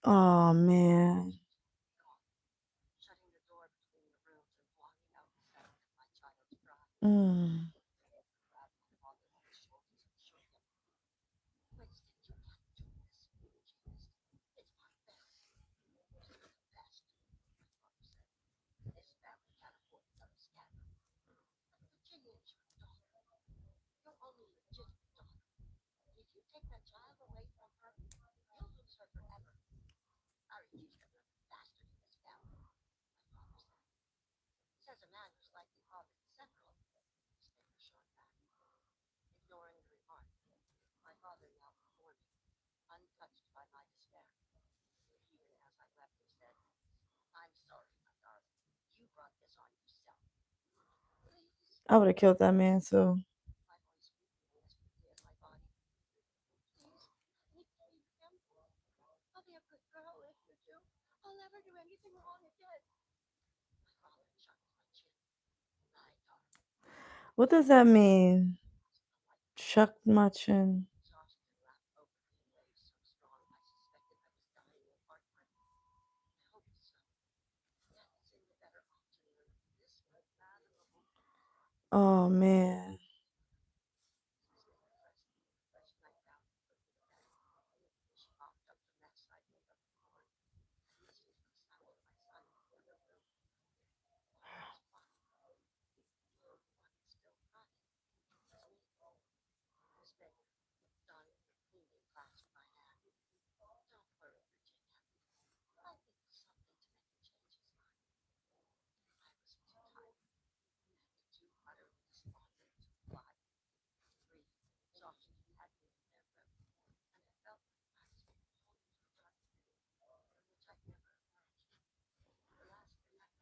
Oh man. Mm. I would have killed that man too. What does that mean? Chuck my chin. Oh man.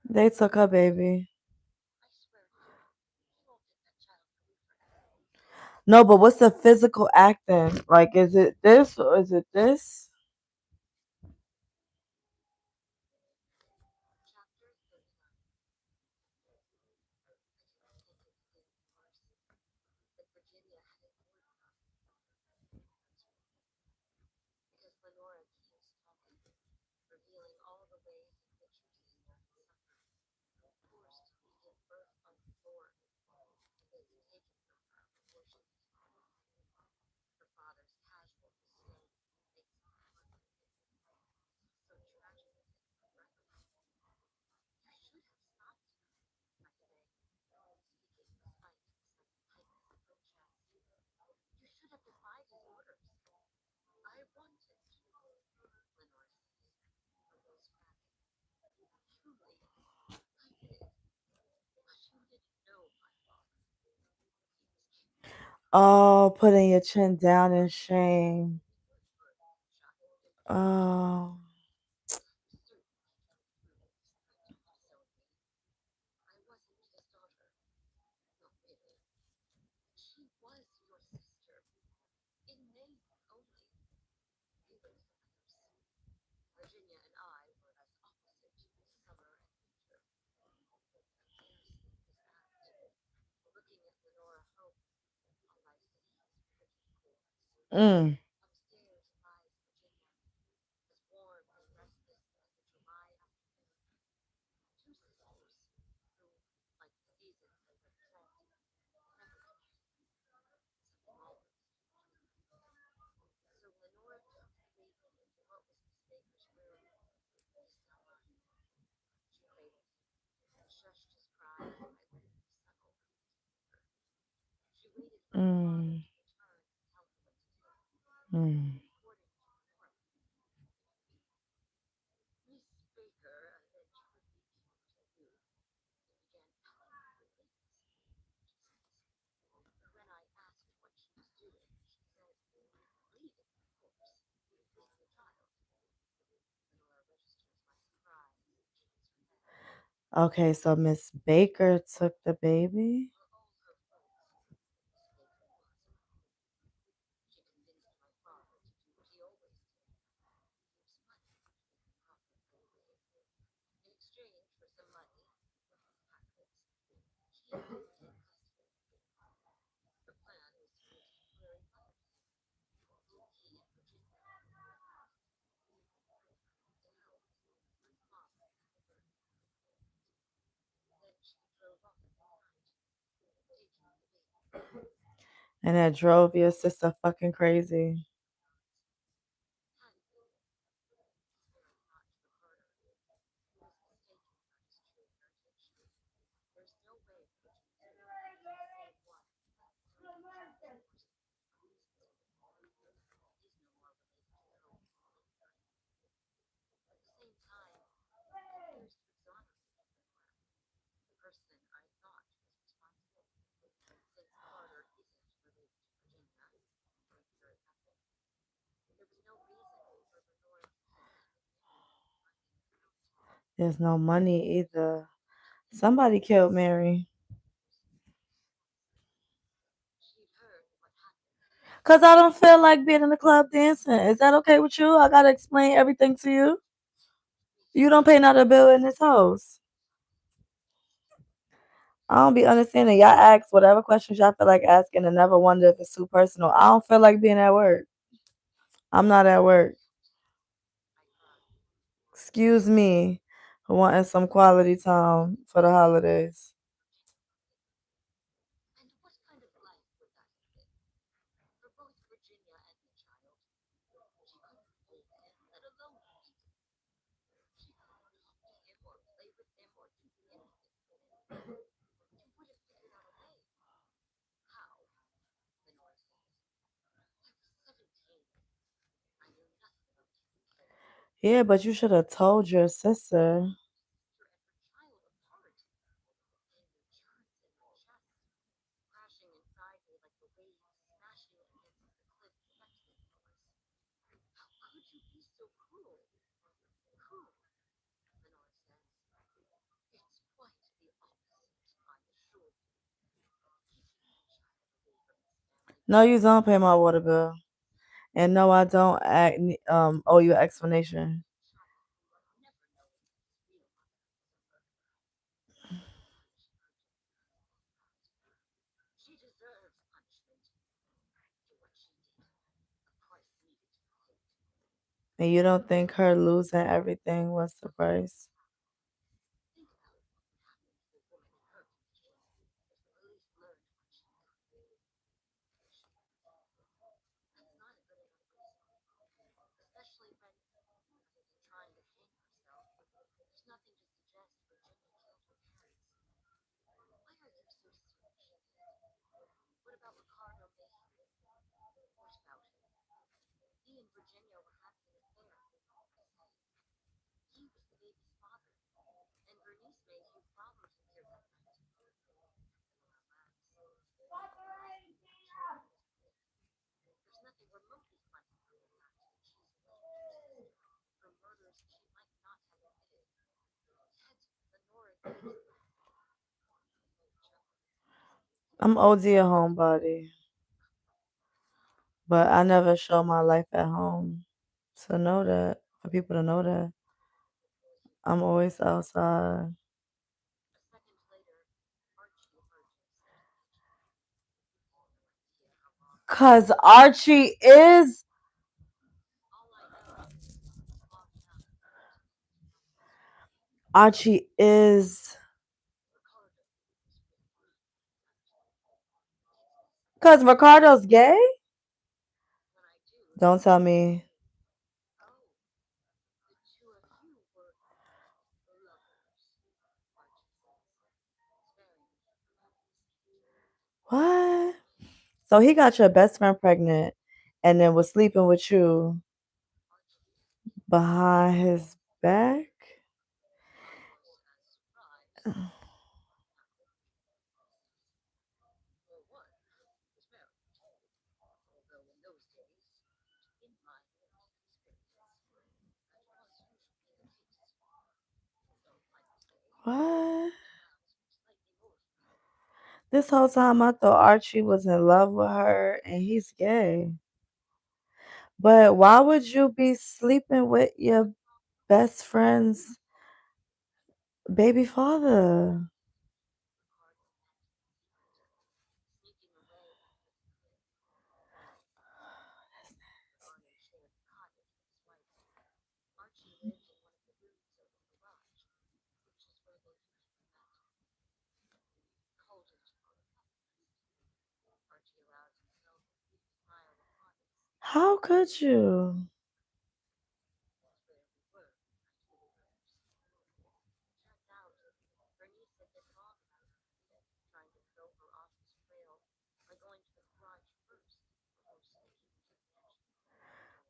They took her baby. No, but what's the physical acting? Like, is it this or is it this? Oh, putting your chin down in shame. Oh. Mm. Mm. Mm. Okay, so Miss Baker took the baby. And that drove your sister fucking crazy. There's no money either. Somebody killed Mary. Cause I don't feel like being in the club dancing. Is that okay with you? I gotta explain everything to you. You don't pay another bill in this house. I don't be understanding. Y'all ask whatever questions y'all feel like asking and never wonder if it's too personal. I don't feel like being at work. I'm not at work. Excuse me for wanting some quality time for the holidays. Yeah, but you should have told your sister. No, you don't pay my water bill. And no, I don't owe you an explanation. And you don't think her losing everything was the price? I'm OD a homebody, but I never show my life at home. To know that, for people to know that, I'm always outside. Cause Archie is cause Ricardo's gay? Don't tell me. What? So he got your best friend pregnant and then was sleeping with you behind his back? What? This whole time I thought Archie was in love with her and he's gay. But why would you be sleeping with your best friend's baby father? How could you?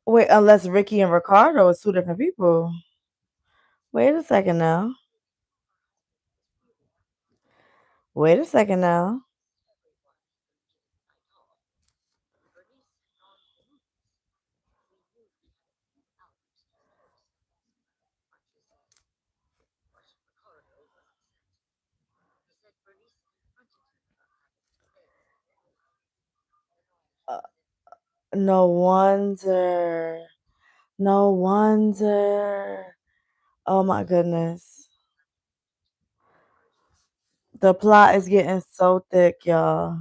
Wait, unless Ricky and Ricardo is two different people. Wait a second now. Wait a second now. Uh, no wonder. No wonder. Oh my goodness. The plot is getting so thick, y'all.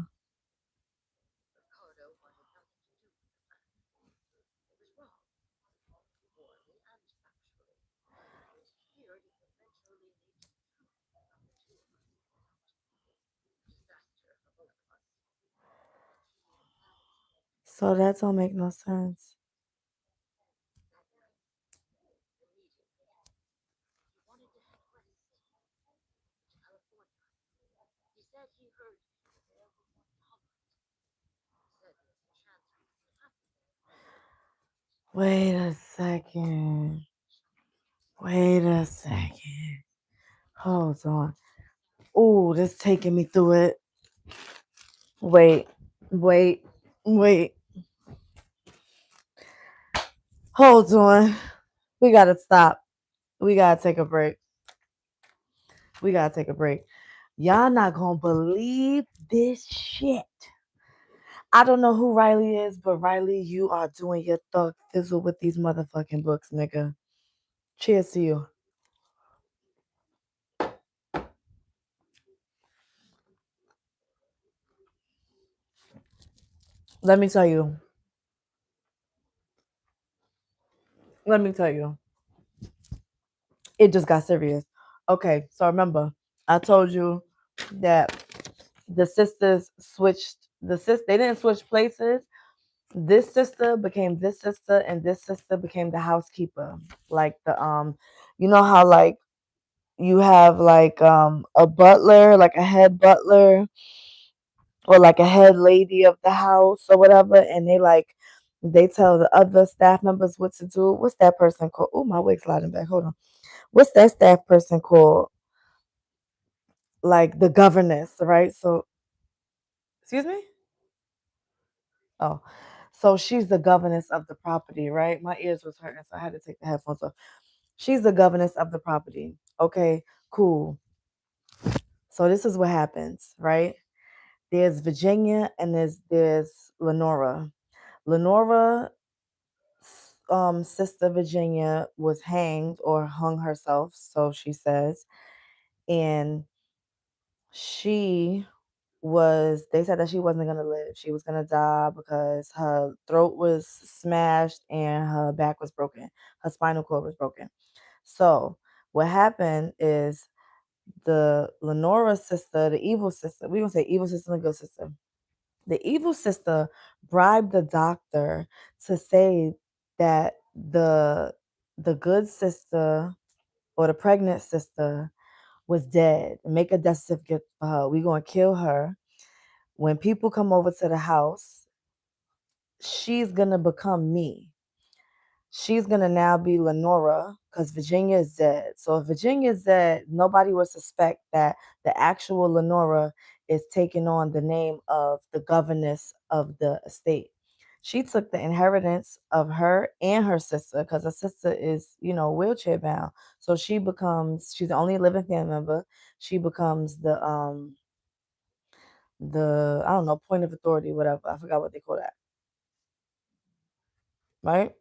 So that don't make no sense. Wait a second. Wait a second. Hold on. Ooh, this taking me through it. Wait, wait, wait. Hold on. We gotta stop. We gotta take a break. We gotta take a break. Y'all not gonna believe this shit. I don't know who Riley is, but Riley, you are doing your thug thizzle with these motherfucking books, nigga. Cheers to you. Let me tell you. Let me tell you. It just got serious. Okay, so remember, I told you that the sisters switched they didn't switch places. This sister became this sister and this sister became the housekeeper. Like the you know how like you have like a butler, like a head butler or like a head lady of the house or whatever, and they tell the other staff members what to do. What's that person called? Oh, my wig's sliding back. Hold on. What's that staff person called? Like the governess, right? So, excuse me? Oh, so she's the governess of the property, right? My ears was hurting, so I had to take the headphones off. She's the governess of the property. Okay, cool. So this is what happens, right? There's Virginia and there's Lenora. Lenora, sister Virginia was hanged or hung herself, so she says, and she they said that she wasn't gonna live. She was gonna die because her throat was smashed and her back was broken. Her spinal cord was broken. So what happened is the Lenora sister, the evil sister, we gonna say evil sister and good sister. The evil sister bribed the doctor to say that the good sister or the pregnant sister was dead. Make a death certificate for her. We gonna kill her. When people come over to the house, she's gonna become me. She's gonna now be Lenora because Virginia is dead. So if Virginia is dead, nobody would suspect that the actual Lenora is taking on the name of the governess of the estate. She took the inheritance of her and her sister because her sister is, wheelchair bound. So she's the only living family member. She becomes the I don't know, point of authority, whatever. I forgot what they call that. Right?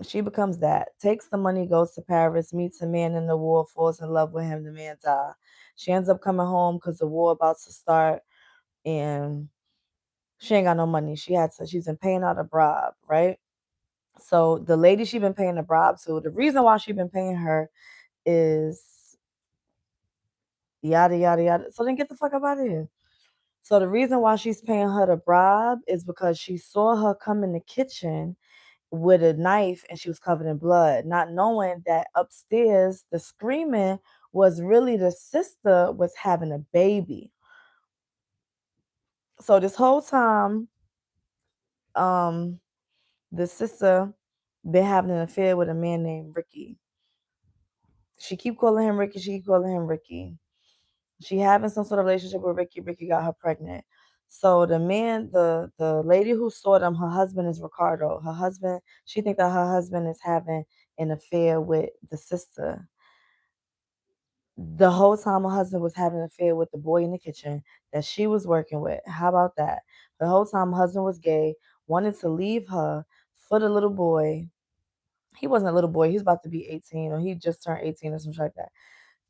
She becomes that. Takes the money, goes to Paris, meets a man in the war, falls in love with him, the man dies. She ends up coming home because the war about to start and she ain't got no money. She's been paying out a bribe, right? So the lady she been paying the bribe to, the reason why she been paying her is yada yada yada. So then get the fuck up out of here. So the reason why she's paying her the bribe is because she saw her come in the kitchen with a knife and she was covered in blood, not knowing that upstairs the screaming was really the sister was having a baby. So this whole time, um, the sister been having an affair with a man named Ricky. She keep calling him Ricky. She keep calling him Ricky. She having some sort of relationship with Ricky. Ricky got her pregnant. So the lady who saw them, her husband is Ricardo. Her husband, she think that her husband is having an affair with the sister. The whole time her husband was having an affair with the boy in the kitchen that she was working with. How about that? The whole time her husband was gay, wanted to leave her for the little boy. He wasn't a little boy, he was about to be 18 or he just turned 18 or something like that.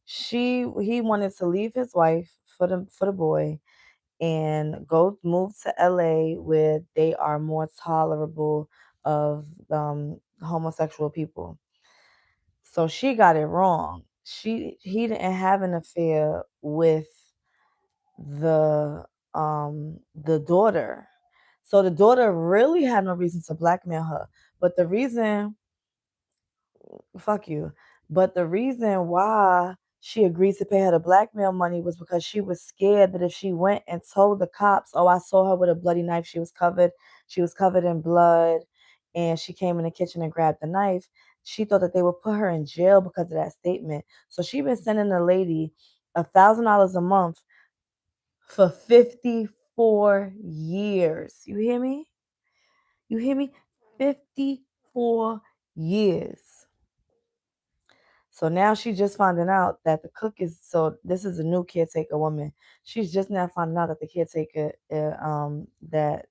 He wanted to leave his wife for the boy and go move to LA where they are more tolerable of homosexual people. So she got it wrong. He didn't have an affair with the daughter. So the daughter really had no reason to blackmail her. But the reason fuck you. But the reason why she agreed to pay her the blackmail money was because she was scared that if she went and told the cops, "Oh, I saw her with a bloody knife. She was covered in blood, and she came in the kitchen and grabbed the knife." She thought that they would put her in jail because of that statement. So she been sending the lady $1,000 a month for 54 years. You hear me? You hear me? 54 years. So now she just finding out that the cook is so this is a new caretaker woman. She's just now finding out that the caretaker that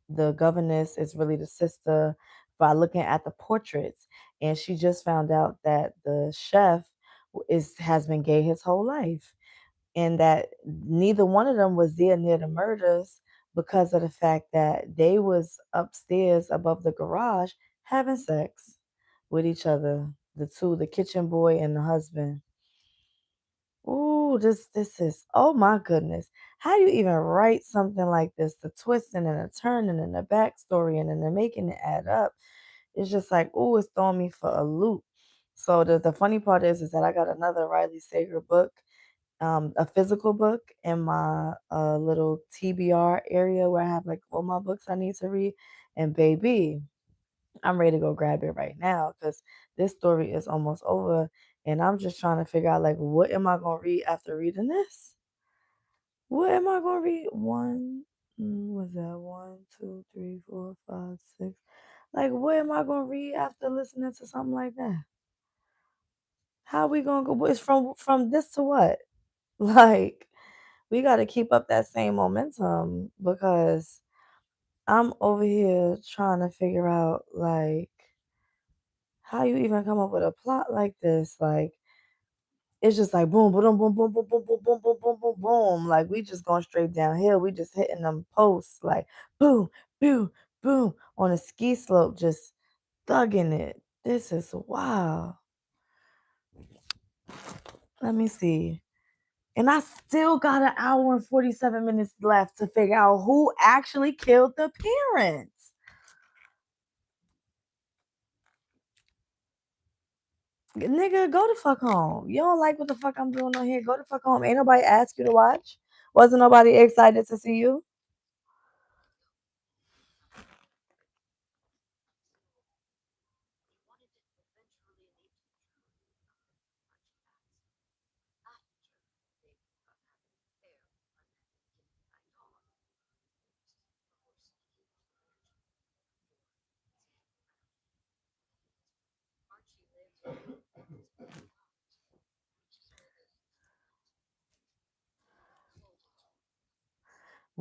the governess is really the sister by looking at the portraits. And she just found out that the chef is has been gay his whole life and that neither one of them was there near the murders because of the fact that they was upstairs above the garage having sex with each other, the two, the kitchen boy and the husband. Ooh, this is, oh my goodness. How do you even write something like this? The twisting and the turning and the backstory and then the making it add up. It's just like, ooh, it's throwing me for a loop. So the funny part is that I got another Riley Sager book, a physical book in my little TBR area where I have like all my books I need to read. And baby, I'm ready to go grab it right now because this story is almost over. And I'm just trying to figure out like what am I gonna read after reading this? What am I gonna read? Was that one, two, three, four, five, six? Like what am I gonna read after listening to something like that? How we gonna go? It's from this to what? Like we got to keep up that same momentum because I'm over here trying to figure out like how you even come up with a plot like this. Like it's just like boom, boom, boom, boom, boom, boom, boom, boom, boom, boom, boom, boom. Like we just going straight downhill. We just hitting them posts like boom, boom, boom on a ski slope, just thugging it. This is wow. Let me see. And I still got an hour and 47 minutes left to figure out who actually killed the parents. Nigga, go the fuck home. You don't like what the fuck I'm doing on here? Go the fuck home. Ain't nobody asked you to watch. Wasn't nobody excited to see you?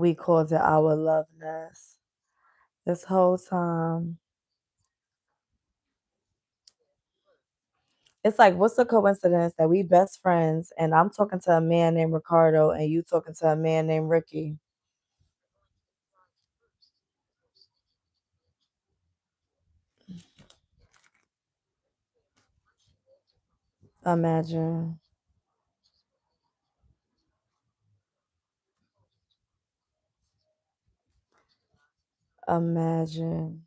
We called it our love nest. This whole time. It's like, what's the coincidence that we best friends and I'm talking to a man named Ricardo and you talking to a man named Ricky? Imagine. Imagine.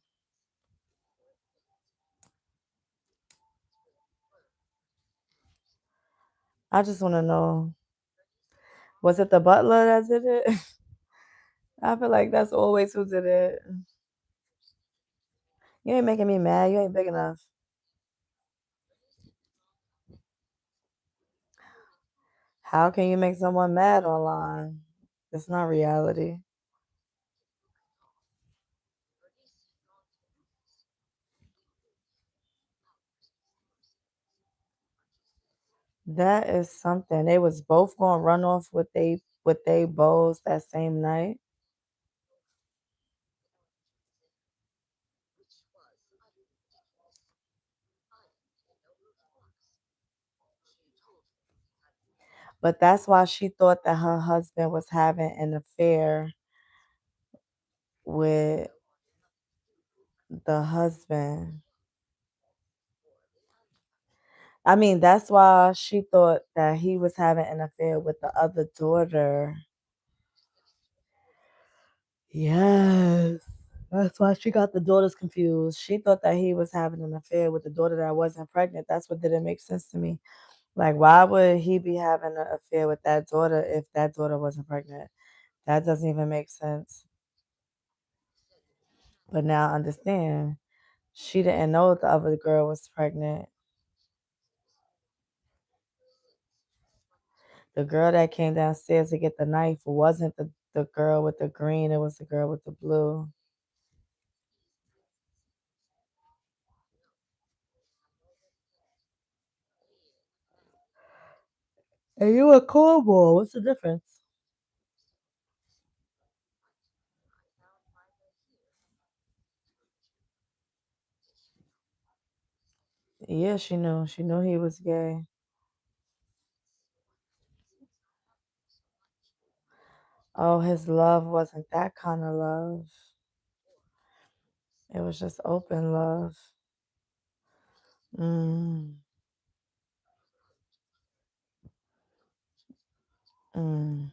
I just want to know, was it the butler that did it? I feel like that's always who did it. You ain't making me mad. You ain't big enough. How can you make someone mad online? It's not reality. That is something. They was both going to run off with they bows that same night. But that's why she thought that her husband was having an affair with the husband. I mean, that's why she thought that he was having an affair with the other daughter. Yes. That's why she got the daughters confused. She thought that he was having an affair with the daughter that wasn't pregnant. That's what didn't make sense to me. Like, why would he be having an affair with that daughter if that daughter wasn't pregnant? That doesn't even make sense. But now I understand. She didn't know the other girl was pregnant. The girl that came downstairs to get the knife wasn't the girl with the green, it was the girl with the blue. And you a cornball. What's the difference? Yeah, she knew. She knew he was gay. Oh, his love wasn't that kind of love. It was just open love. Mm, mm.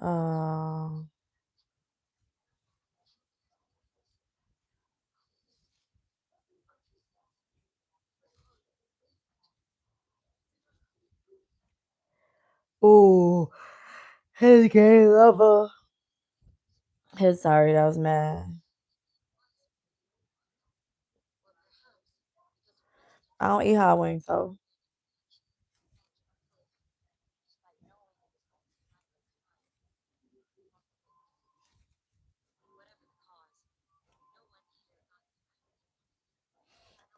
Oh, ooh, his gay lover. His sorry, that was mad. I don't eat hot wings, so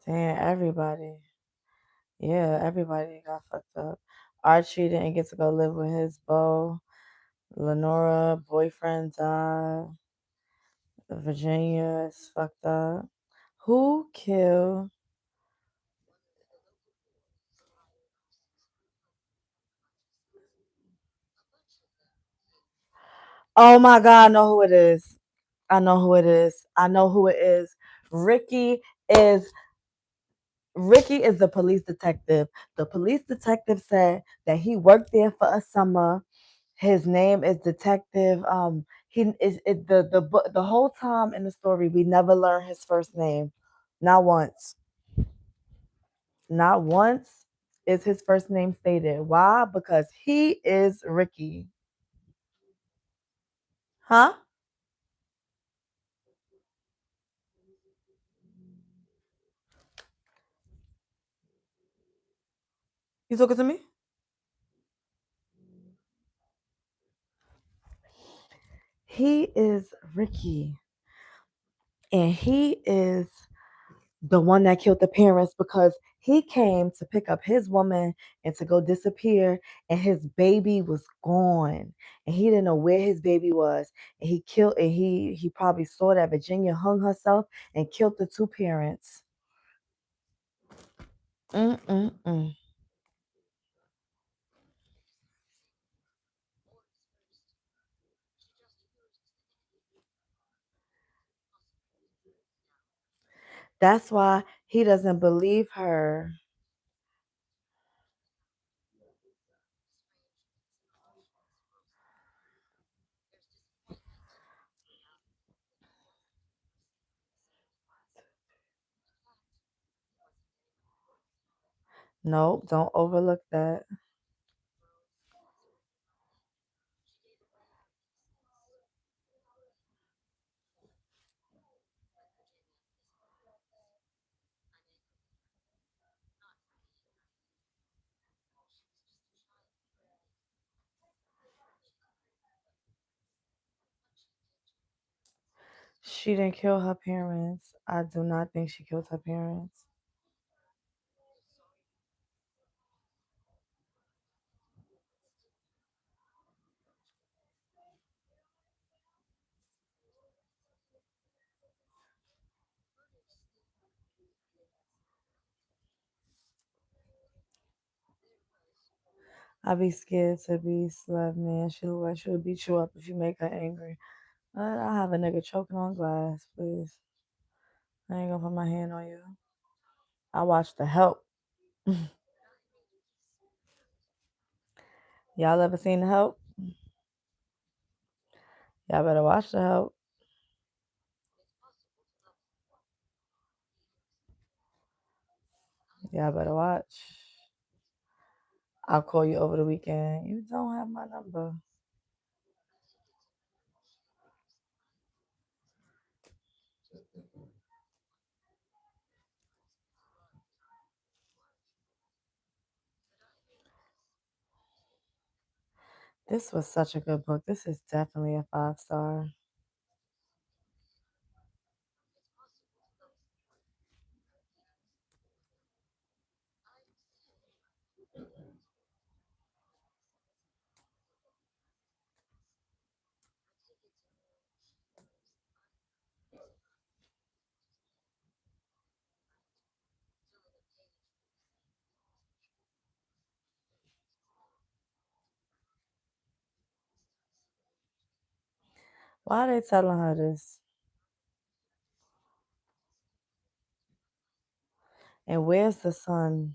damn, everybody. Yeah, everybody got fucked up. Archie didn't get to go live with his beau. Lenora, boyfriend died. Virginia is fucked up. Who killed? Oh my God, I know who it is. I know who it is. I know who it is. Ricky is Ricky is the police detective. The police detective said that he worked there for a summer. His name is Detective. He is the whole time in the story we never learn his first name, not once. Not once is his first name stated. Why? Because he is Ricky. Huh? You talking to me? He is Ricky, and he is the one that killed the parents because he came to pick up his woman and to go disappear, and his baby was gone, and he didn't know where his baby was, and he probably saw that Virginia hung herself and killed the two parents. Mm-mm-mm. That's why he doesn't believe her. Nope, don't overlook that. She didn't kill her parents. I do not think she killed her parents. I'd be scared to be slept, man. She look like she'll beat you up if you make her angry. I have a nigga choking on glass, please. I ain't gonna put my hand on you. I watched The Help. Y'all ever seen The Help? Y'all better watch The Help. Y'all better watch. I'll call you over the weekend. You don't have my number. This was such a good book. This is definitely a 5 star. Why are they telling her this? And where's the son?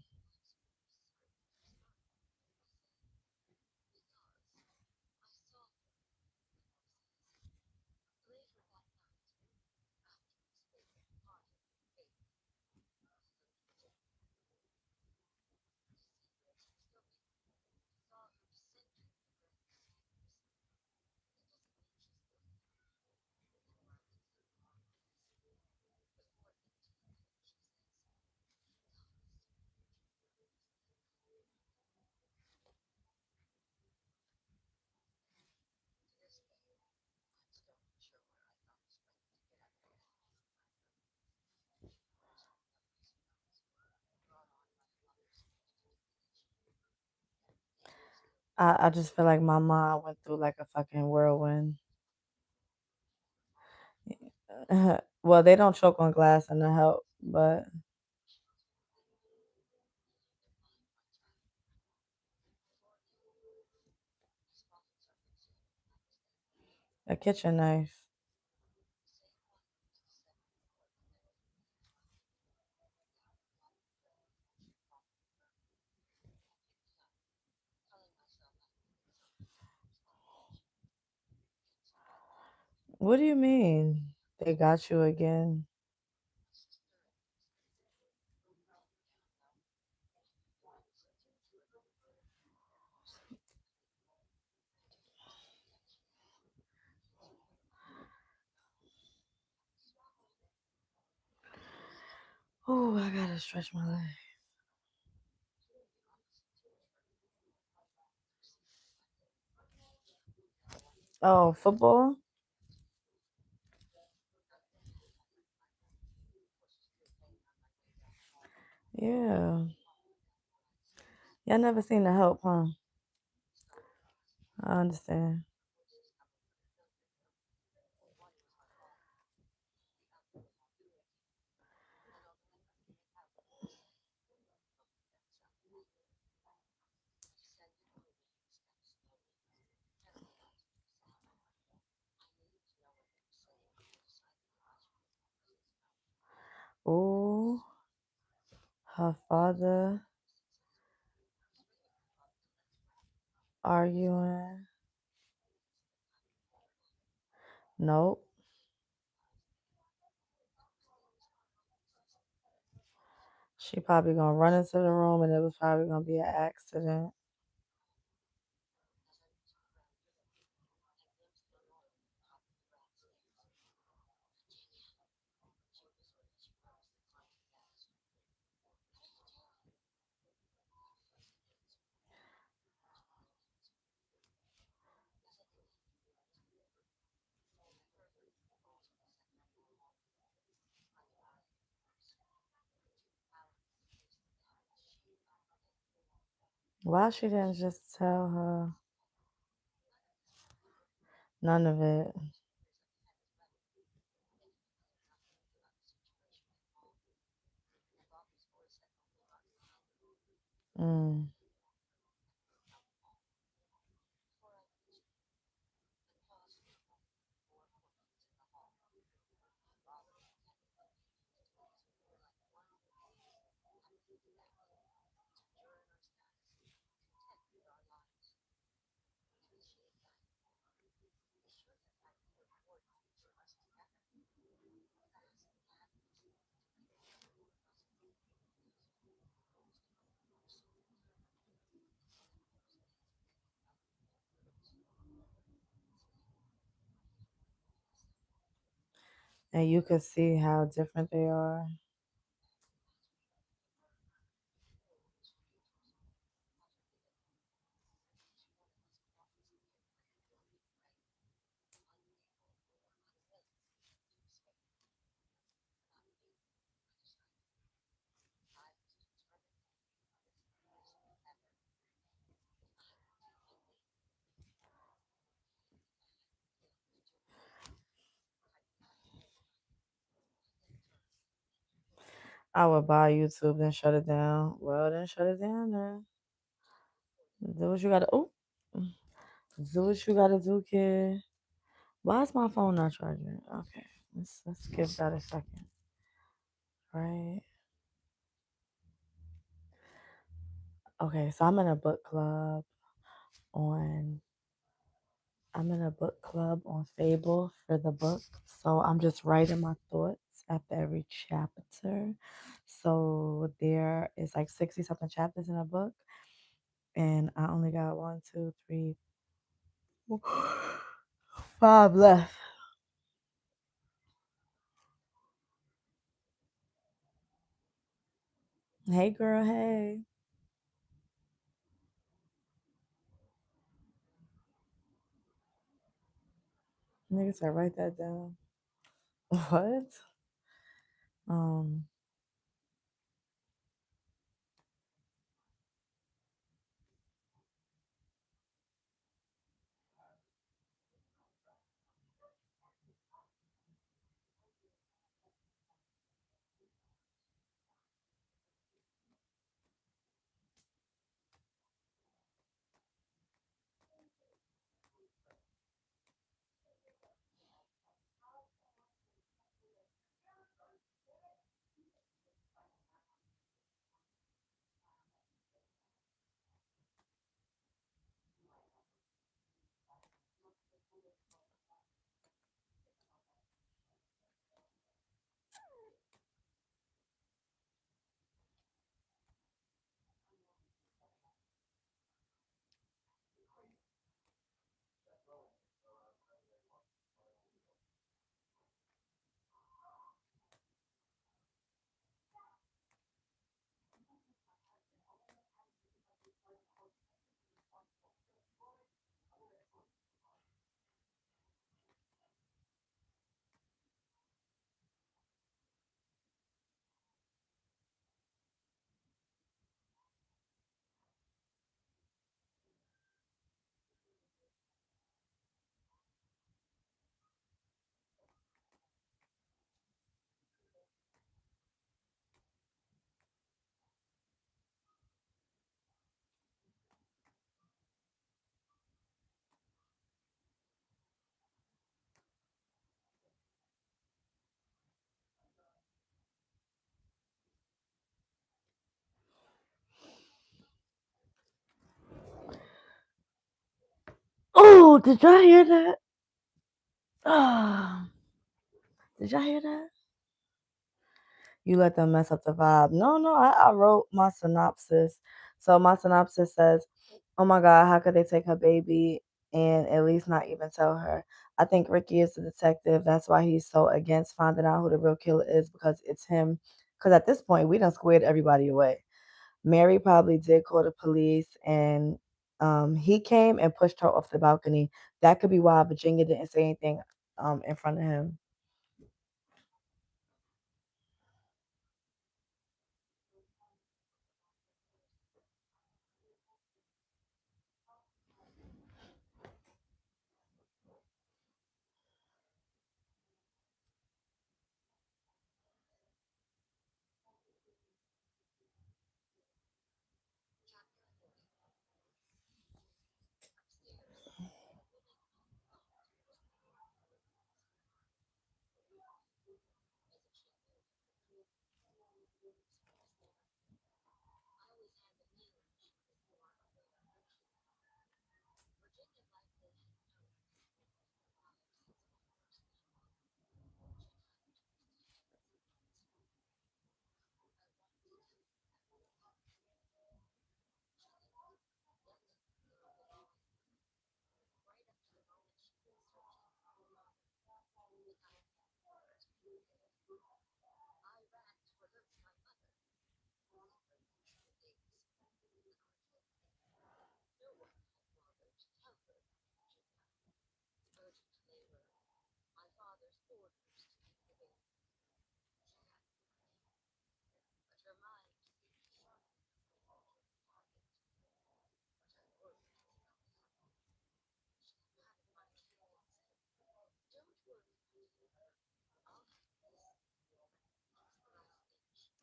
I just feel like my mom went through like a fucking whirlwind. Well, they don't choke on glass and the help, but a kitchen knife. What do you mean? They got you again? Oh, I gotta stretch my leg. Oh, football? Yeah. Y'all never seen the help, huh? I understand. Oh, her father arguing. Nope. She probably gonna run into the room and it was probably gonna be an accident. Why she didn't just tell her none of it? Mm. And you could see how different they are. I would buy YouTube, then shut it down. Well, then shut it down then. Do what you gotta. Oh, do what you gotta do, kid. Why is my phone not charging? Okay, let's give that a second. Right. Okay, so on I'm in a book club on Fable for the book. So I'm just writing my thoughts after every chapter. So there is like 60 something chapters in a book. And I only got one, two, three, four, five left. Hey girl, hey. Niggas said write that down. What? Um Oh, did y'all hear that? Ah, did y'all hear that? You let them mess up the vibe. No, no, I wrote my synopsis. So my synopsis says, "Oh my God, how could they take her baby and at least not even tell her?" I think Ricky is the detective. That's why he's so against finding out who the real killer is because it's him. Because at this point, we done squared everybody away. Mary probably did call the police, and he came and pushed her off the balcony. That could be why Virginia didn't say anything in front of him.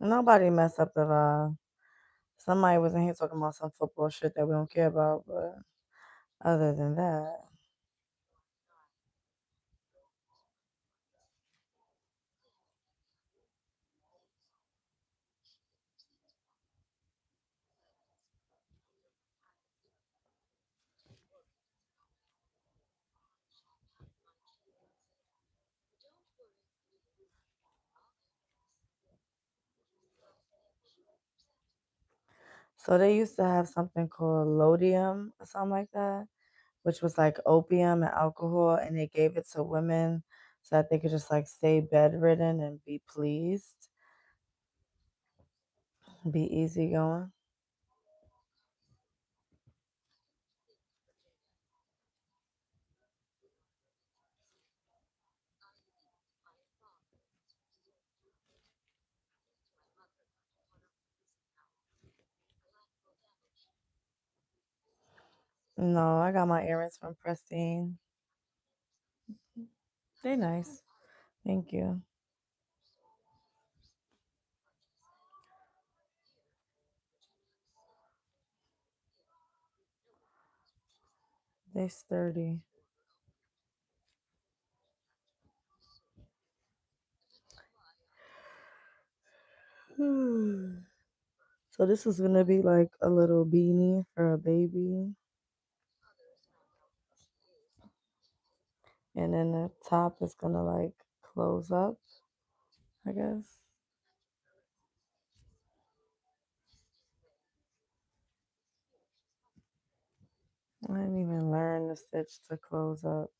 Nobody messed up the vibe. Somebody was in here talking about some football shit that we don't care about, but other than that, so they used to have something called Lodium or something like that, which was like opium and alcohol, and they gave it to women so that they could just like stay bedridden and be pleased, be easygoing. No, I got my earrings from Pristine. They nice. Thank you. They sturdy. So this is gonna be like a little beanie for a baby, and then the top is gonna like close up, I guess. I didn't even learn the stitch to close up.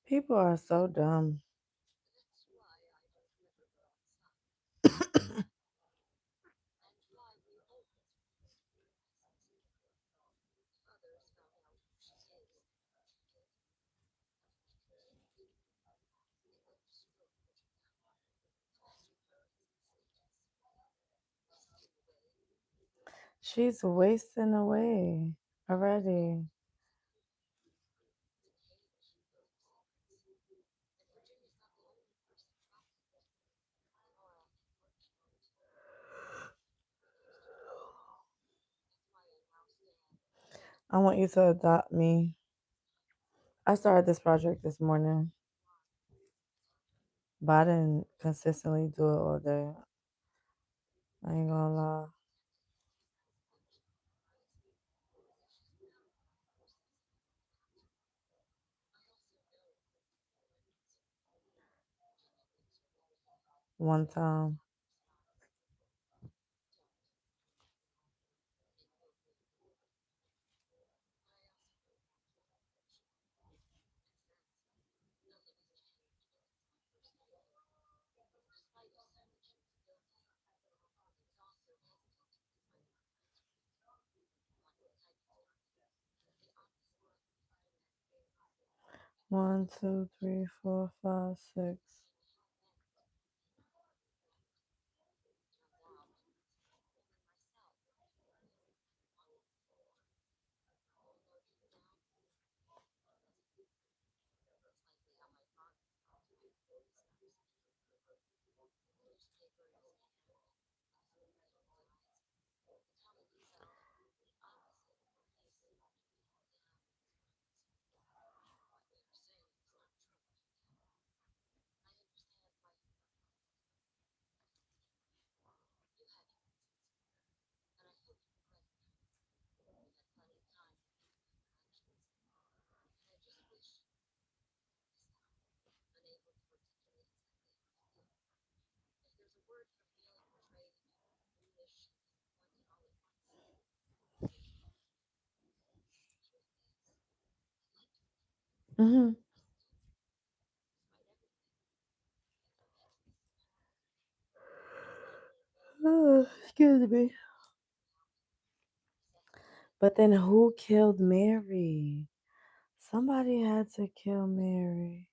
People are so dumb. She's wasting away already. I want you to adopt me. I started this project this morning, but I didn't consistently do it all day. I ain't gonna lie. One time. 1, 2, 3, 4, 5, 6. 嗯哼 Excuse me. But then who killed Mary? Somebody had to kill Mary.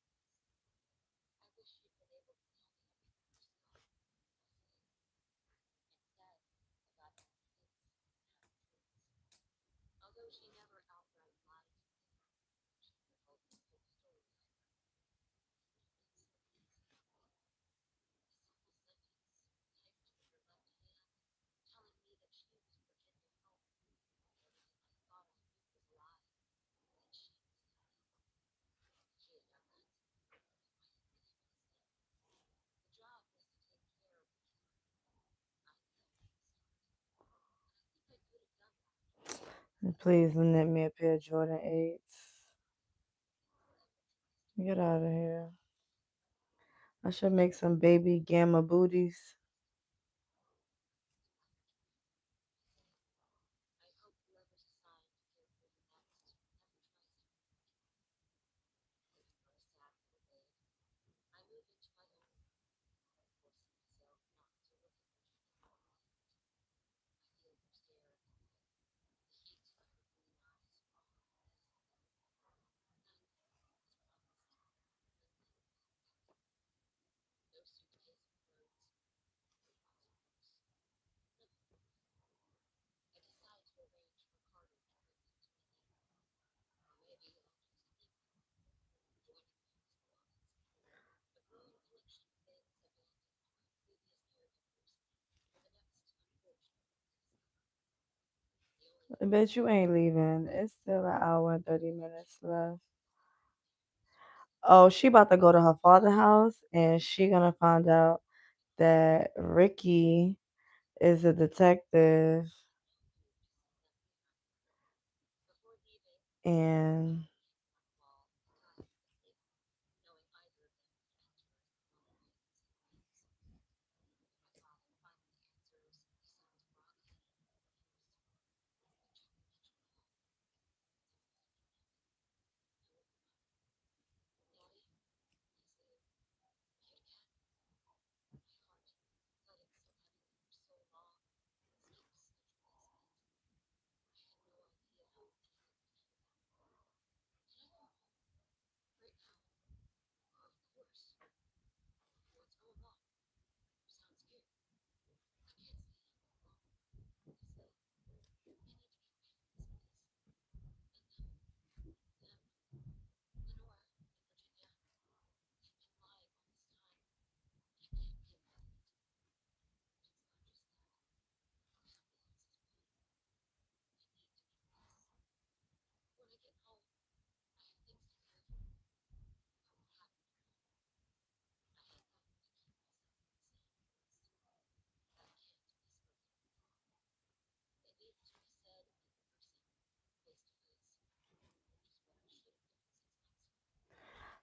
And please knit me a pair of Jordan 8s. Get out of here. I should make some baby gamma booties. I bet you ain't leaving. It's still an hour and 30 minutes left. Oh, she about to go to her father's house and she gonna find out that Ricky is a detective and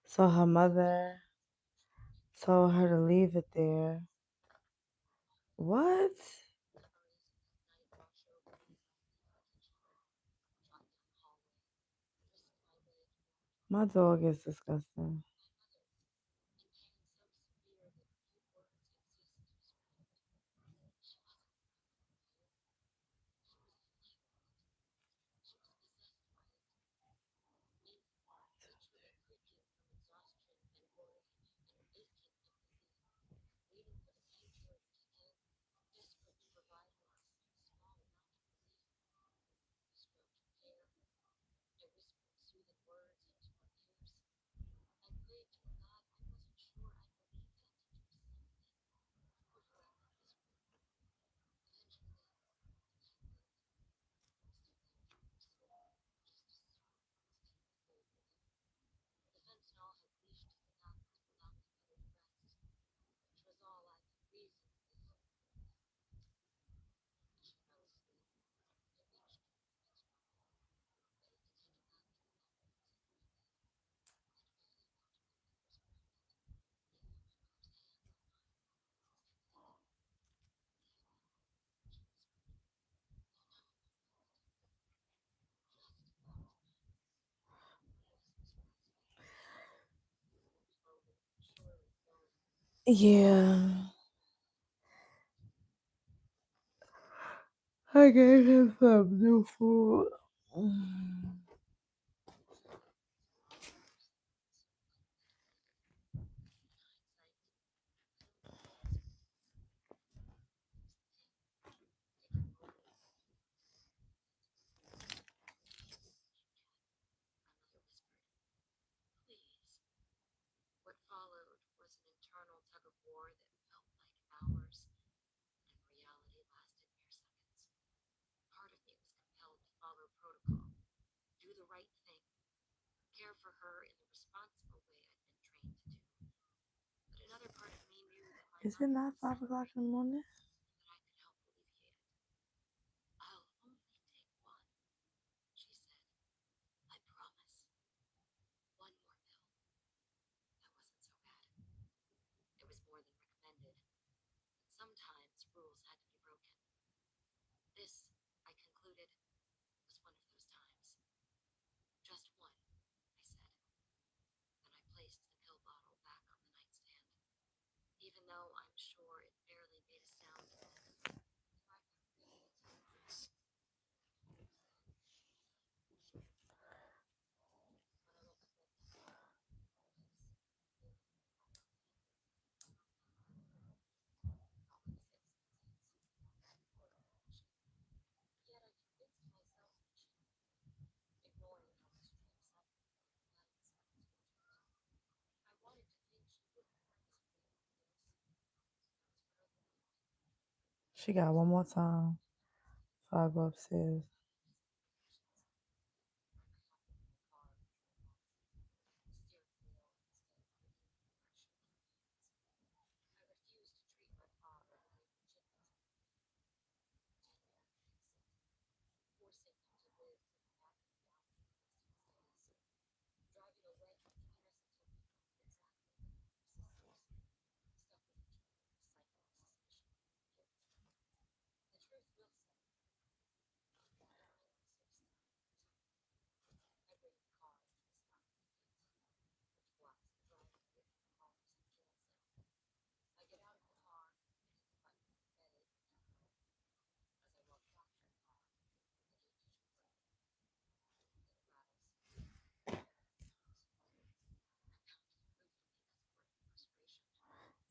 so her mother told her to leave it there. What? My dog is disgusting. Yeah. I gave him some new food. Is it not 5 o'clock in the morning? She got one more time before I go upstairs.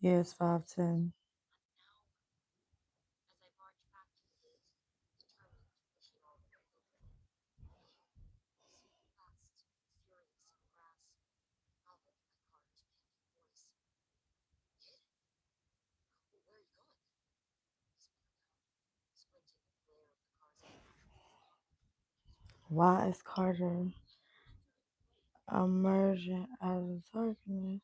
Yeah, it's 5:10. Why is Carter emerging out of the darkness?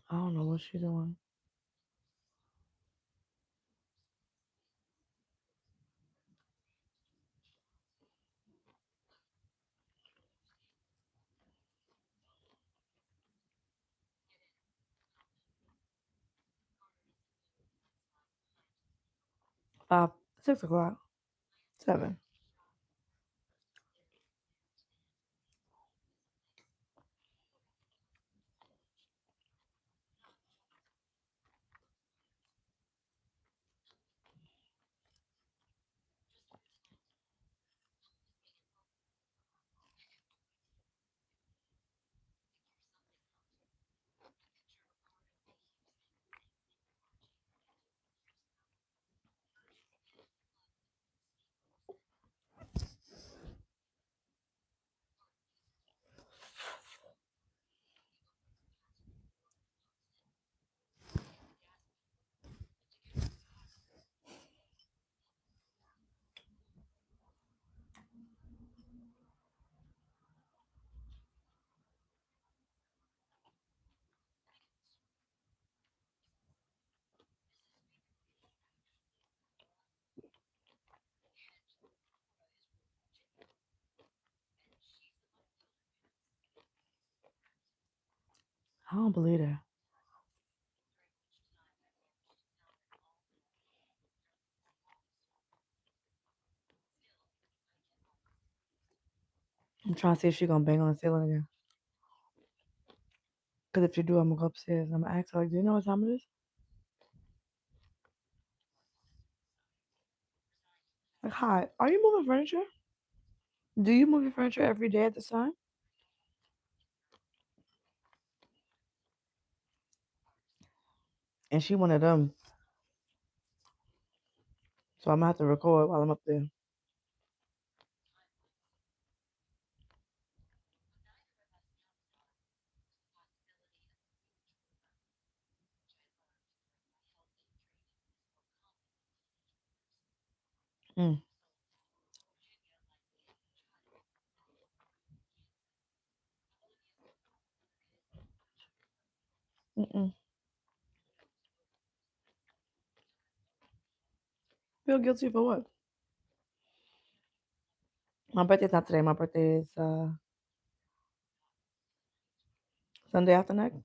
I don't know what she's doing. 5, 6 o'clock, 7. don't believe that. I'm trying to see if she's gonna bang on the ceiling again. Because if you do, I'm gonna go upstairs. I'm gonna ask her, like, do you know what time it is? Like, hi, are you moving furniture? Do you move your furniture every day at this time? And she one of them. So I'm gonna have to record while I'm up there. Mm. Mm-mm. Feel guilty for what? My birthday's not today. My birthday is Sunday after next.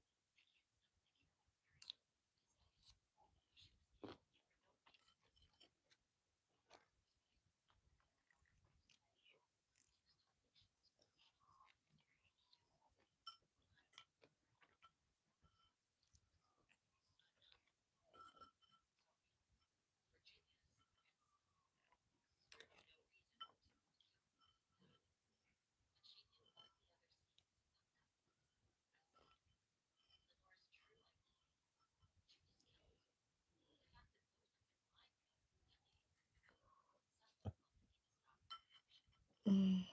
Mm.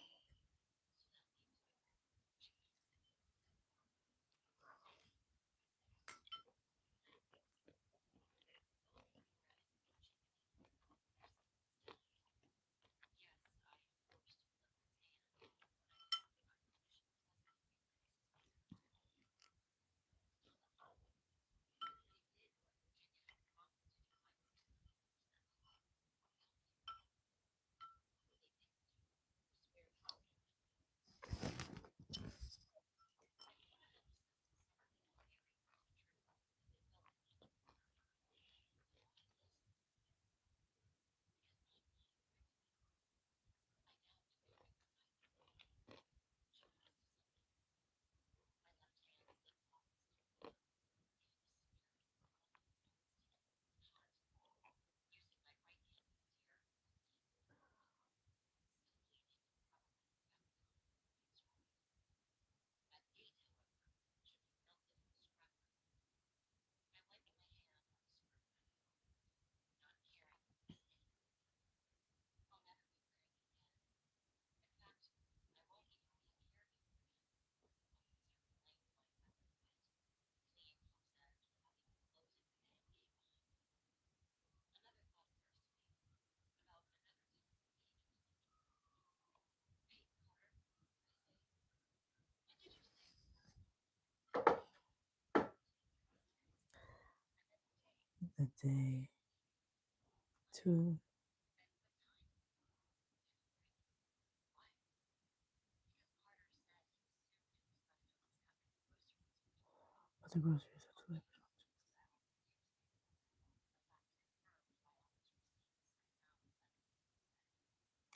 The day to put the groceries up to it.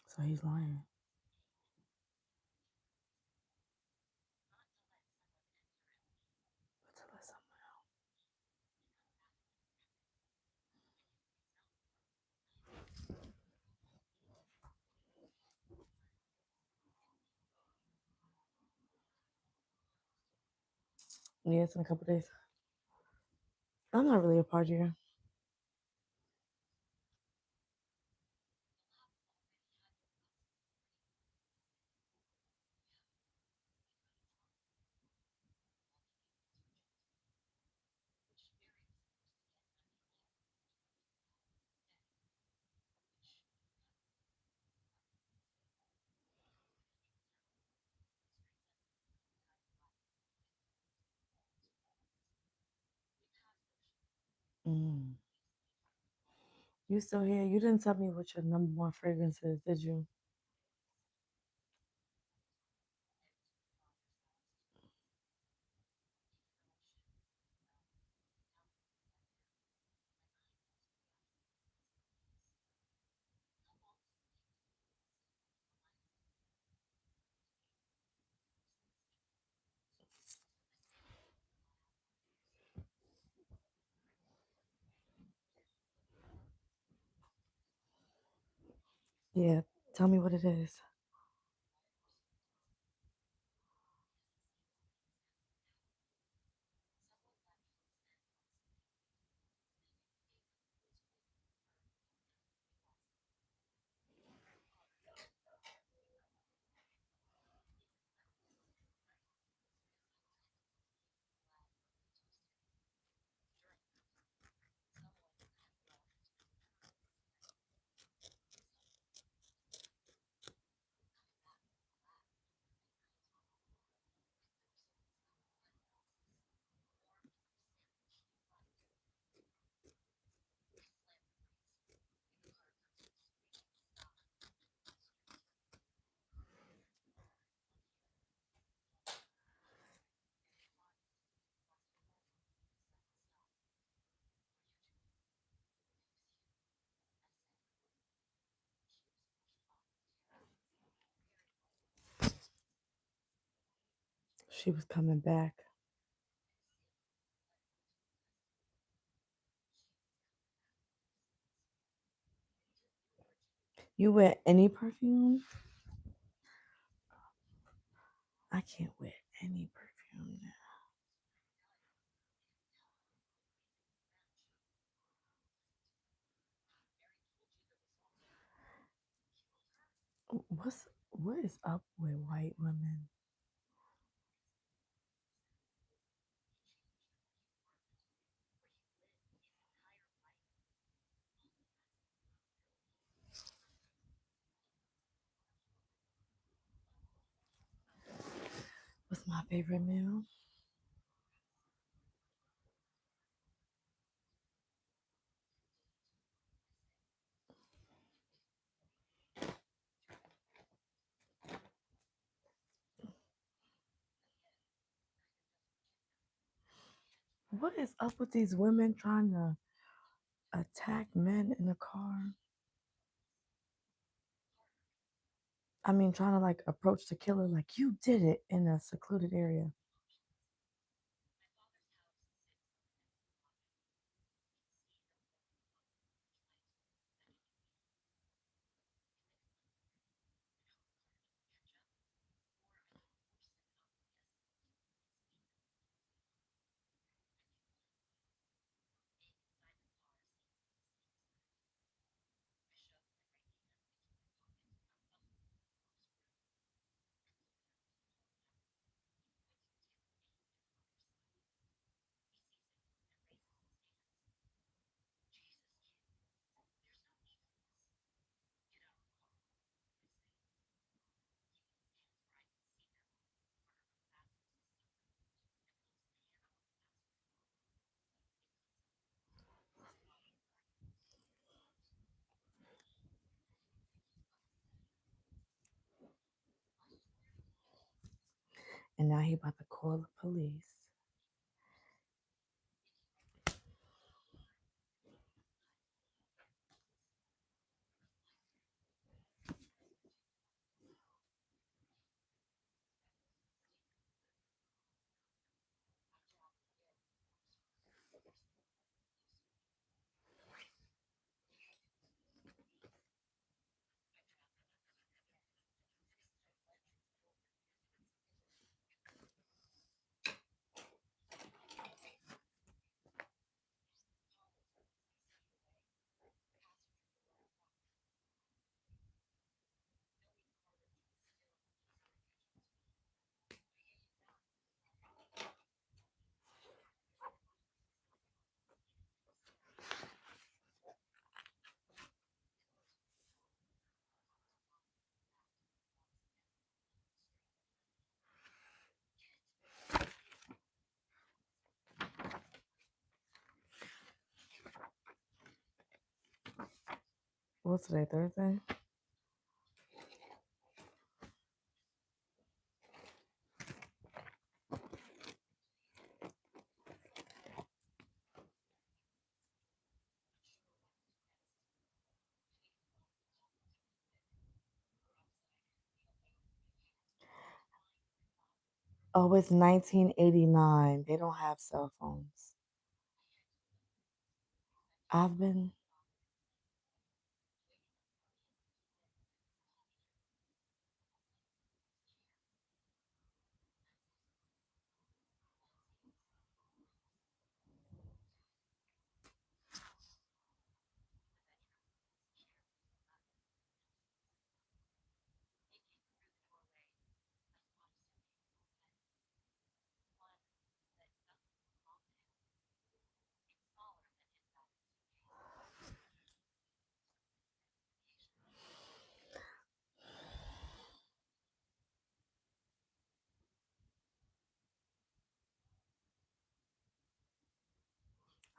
So he's lying. But to let someone yes, in a couple days. I'm not really a partier. Mm. You still here? You didn't tell me what your number one fragrance is, did you? Yeah, tell me what it is. She was coming back. You wear any perfume? I can't wear any perfume now. What is up with white women? What's my favorite meal? What is up with these women trying to attack men in the car? I mean, trying to like approach the killer like you did it in a secluded area. And now he about to call the police. What's today, Thursday? Oh, it's 1989. They don't have cell phones. I've been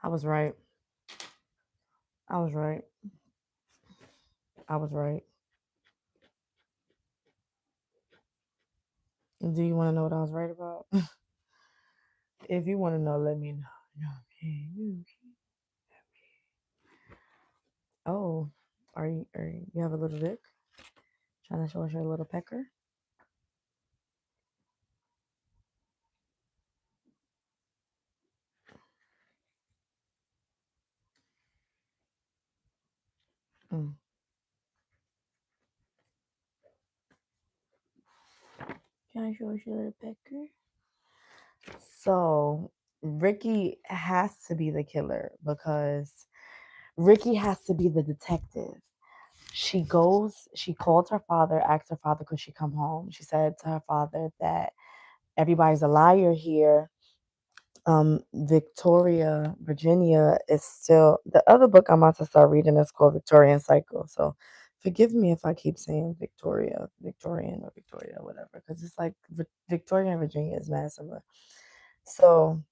I was right. I was right. I was right. Do you want to know what I was right about? If you want to know, let me know. Oh, you have a little dick? Trying to show us your little pecker? Mm. Can I show us your little pecker? So Ricky has to be the killer because Ricky has to be the detective. She called her father, asked her father could she come home. She said to her father that everybody's a liar here. Victoria, Virginia is still the other book I'm about to start reading is called Victorian Cycle. So forgive me if I keep saying Victoria, Victorian or Victoria, whatever, because it's like Victoria and Virginia is mad similar. So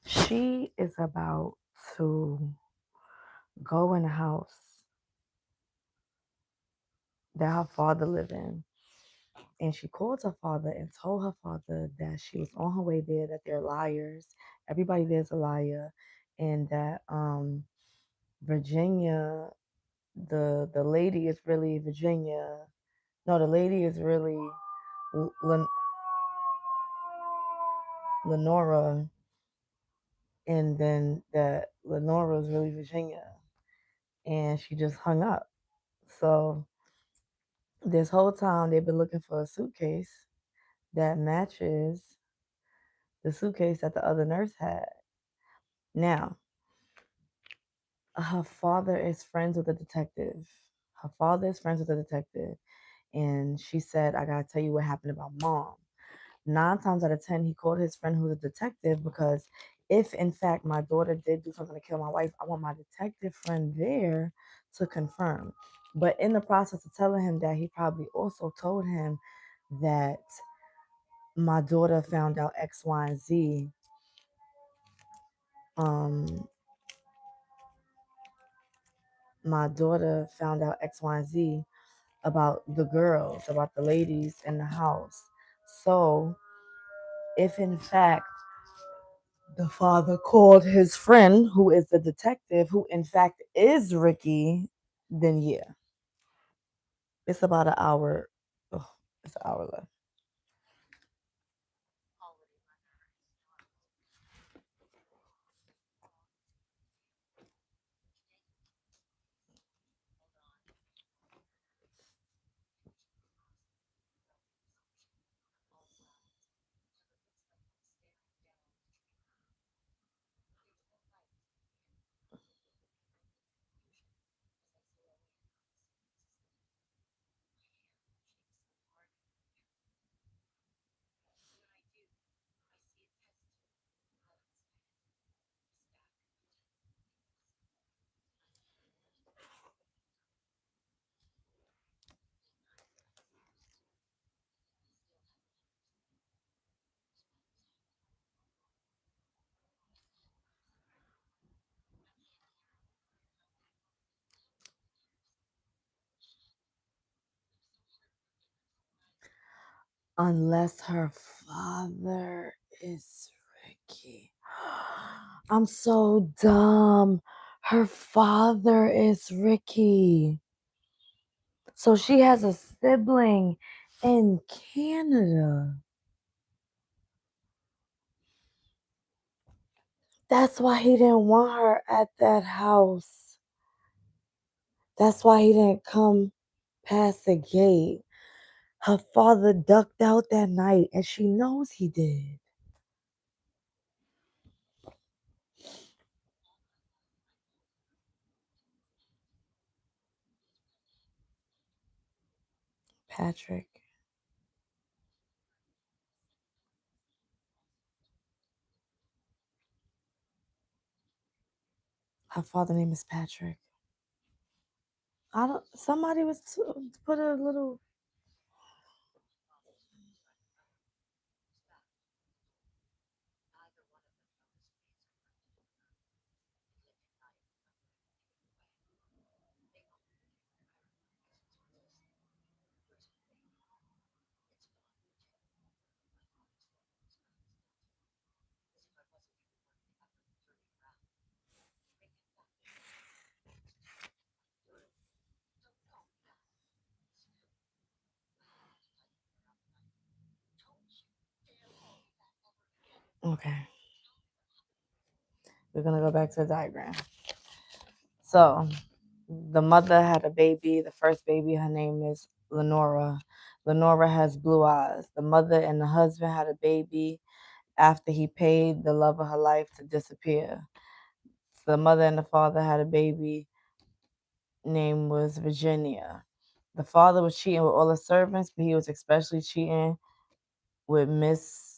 she is about to go in a house that her father lived in. And she called her father and told her father that she was on her way there, that they're liars. Everybody there's a liar. And that Virginia, the lady is really Virginia. No, the lady is really Lenora. And then that Lenora is really Virginia. And she just hung up. So this whole time they've been looking for a suitcase that matches the suitcase that the other nurse had. Now, her father is friends with a detective. Her father is friends with a detective. And she said, I gotta tell you what happened about mom. 9 times out of 10, he called his friend who's a detective because if in fact my daughter did do something to kill my wife, I want my detective friend there to confirm. But in the process of telling him that, he probably also told him that my daughter found out X, Y, and Z. Um, my daughter found out X, Y, and Z about the girls, about the ladies in the house. So, if in fact the father called his friend, who is the detective, who in fact is Ricky, then yeah, it's about an hour. Oh, it's an hour left. Unless her father is Ricky. I'm so dumb. Her father is Ricky. So she has a sibling in Canada. That's why he didn't want her at that house. That's why he didn't come past the gate. Her father ducked out that night, and she knows he did. Patrick. Her father name is Patrick. I don't. Somebody was put a little. Okay, we're gonna go back to the diagram. So the mother had a baby. The first baby, her name is Lenora. Lenora has blue eyes. The mother and the husband had a baby after he paid the love of her life to disappear. So the mother and the father had a baby. Name was Virginia. The father was cheating with all the servants, but he was especially cheating with Mrs.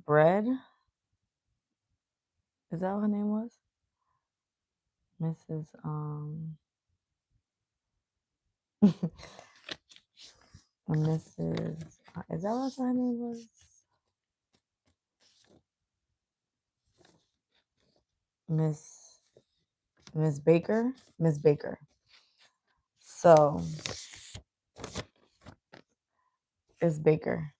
Bread. Is that what her name was? Mrs. Mrs. Is that what her name was? Miss Miss Baker? Miss Baker. So it's Baker.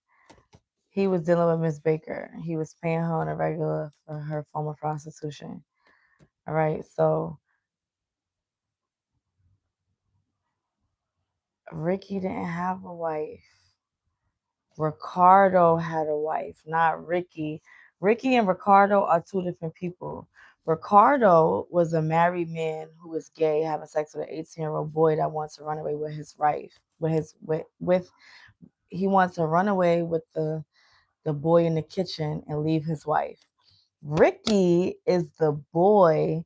He was dealing with Miss Baker. He was paying her on a regular for her form of prostitution. All right. So Ricky didn't have a wife. Ricardo had a wife, not Ricky. Ricky and Ricardo are two different people. Ricardo was a married man who was gay, having sex with an 18-year-old boy that wants to run away with his wife. With he wants to run away with the boy in the kitchen and leave his wife. Ricky is the boy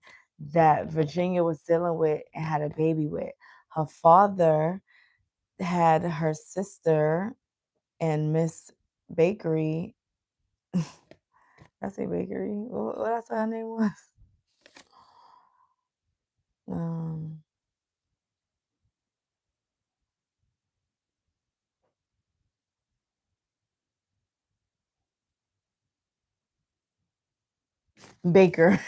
that Virginia was dealing with and had a baby with. Her father had her sister and Miss Bakery. I say Bakery. What I said her name was? Um, Baker.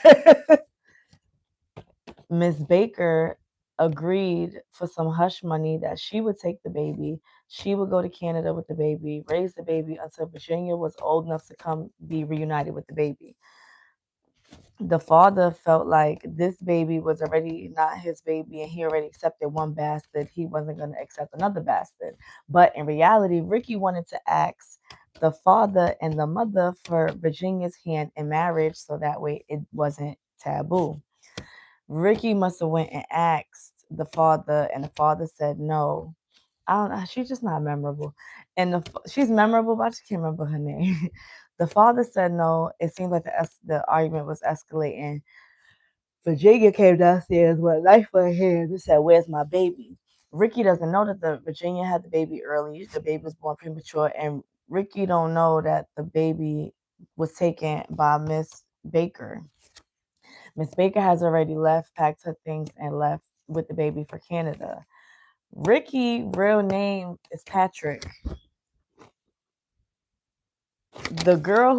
Miss Baker agreed for some hush money that she would take the baby. She would go to Canada with the baby, raise the baby until Virginia was old enough to come be reunited with the baby. The father felt like this baby was already not his baby and he already accepted one bastard. He wasn't going to accept another bastard. But in reality, Ricky wanted to ask the father and the mother for Virginia's hand in marriage so that way it wasn't taboo. Ricky must have went and asked the father and the father said no. I don't know. She's just not memorable. And she's memorable, but I just can't remember her name. The father said no. It seemed like the argument was escalating. Virginia came downstairs with a knife in her hand and said, "Where's my baby?" Ricky doesn't know that the Virginia had the baby early. The baby was born premature, and Ricky don't know that the baby was taken by Miss Baker. Miss Baker has already left, packed her things, and left with the baby for Canada. Ricky, real name is Patrick. The girl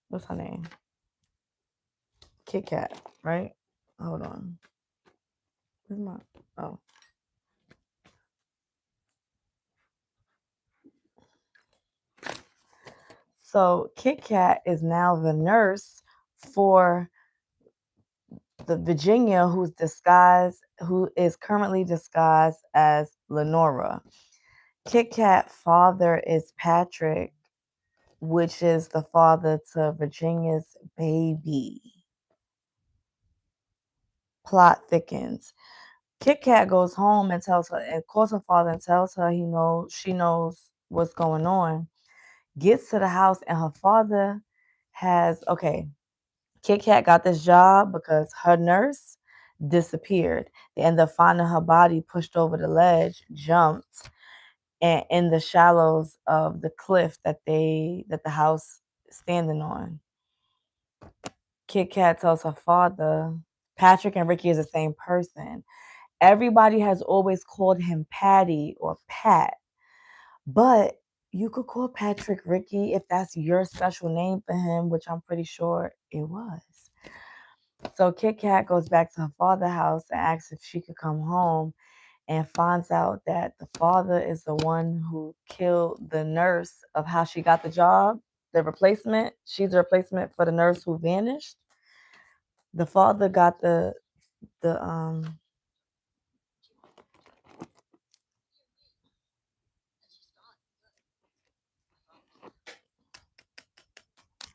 what's her name? Kit Kat, right? Hold on. Where's my oh. So Kit Kat is now the nurse for the Virginia who is currently disguised as Lenora. Kit Kat father is Patrick, which is the father to Virginia's baby. Plot thickens. Kit Kat goes home and tells her and calls her father and tells her she knows what's going on. Gets to the house and her father has Kit Kat got this job because her nurse disappeared. They ended up finding her body pushed over the ledge, jumped, and in the shallows of the cliff that the house is standing on. Kit Kat tells her father, Patrick and Ricky is the same person. Everybody has always called him Patty or Pat, but you could call Patrick Ricky if that's your special name for him, which I'm pretty sure it was. So Kit Kat goes back to her father's house and asks if she could come home and finds out that the father is the one who killed the nurse of how she got the job, the replacement. She's the replacement for the nurse who vanished. The father got the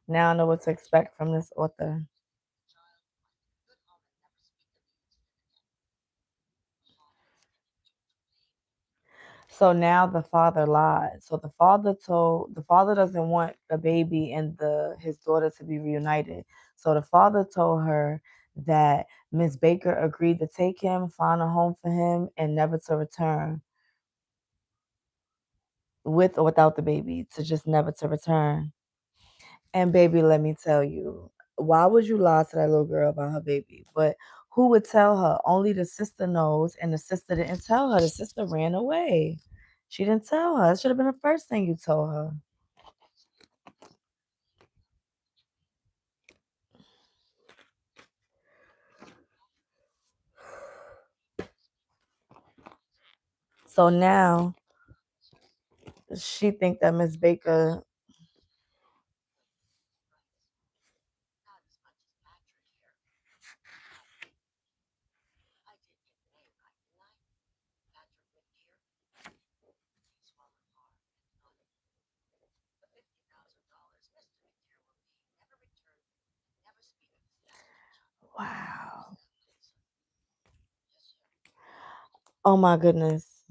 Now I know what to expect from this author. So now the father lied. So the father doesn't want the baby and the his daughter to be reunited. So the father told her that Miss Baker agreed to take him, find a home for him, and never to return with or without the baby, to just never to return. And baby, let me tell you, why would you lie to that little girl about her baby? But who would tell her? Only the sister knows, and the sister didn't tell her. The sister ran away. She didn't tell her. It should have been the first thing you told her. So now she think that Miss Baker. Wow. Oh my goodness.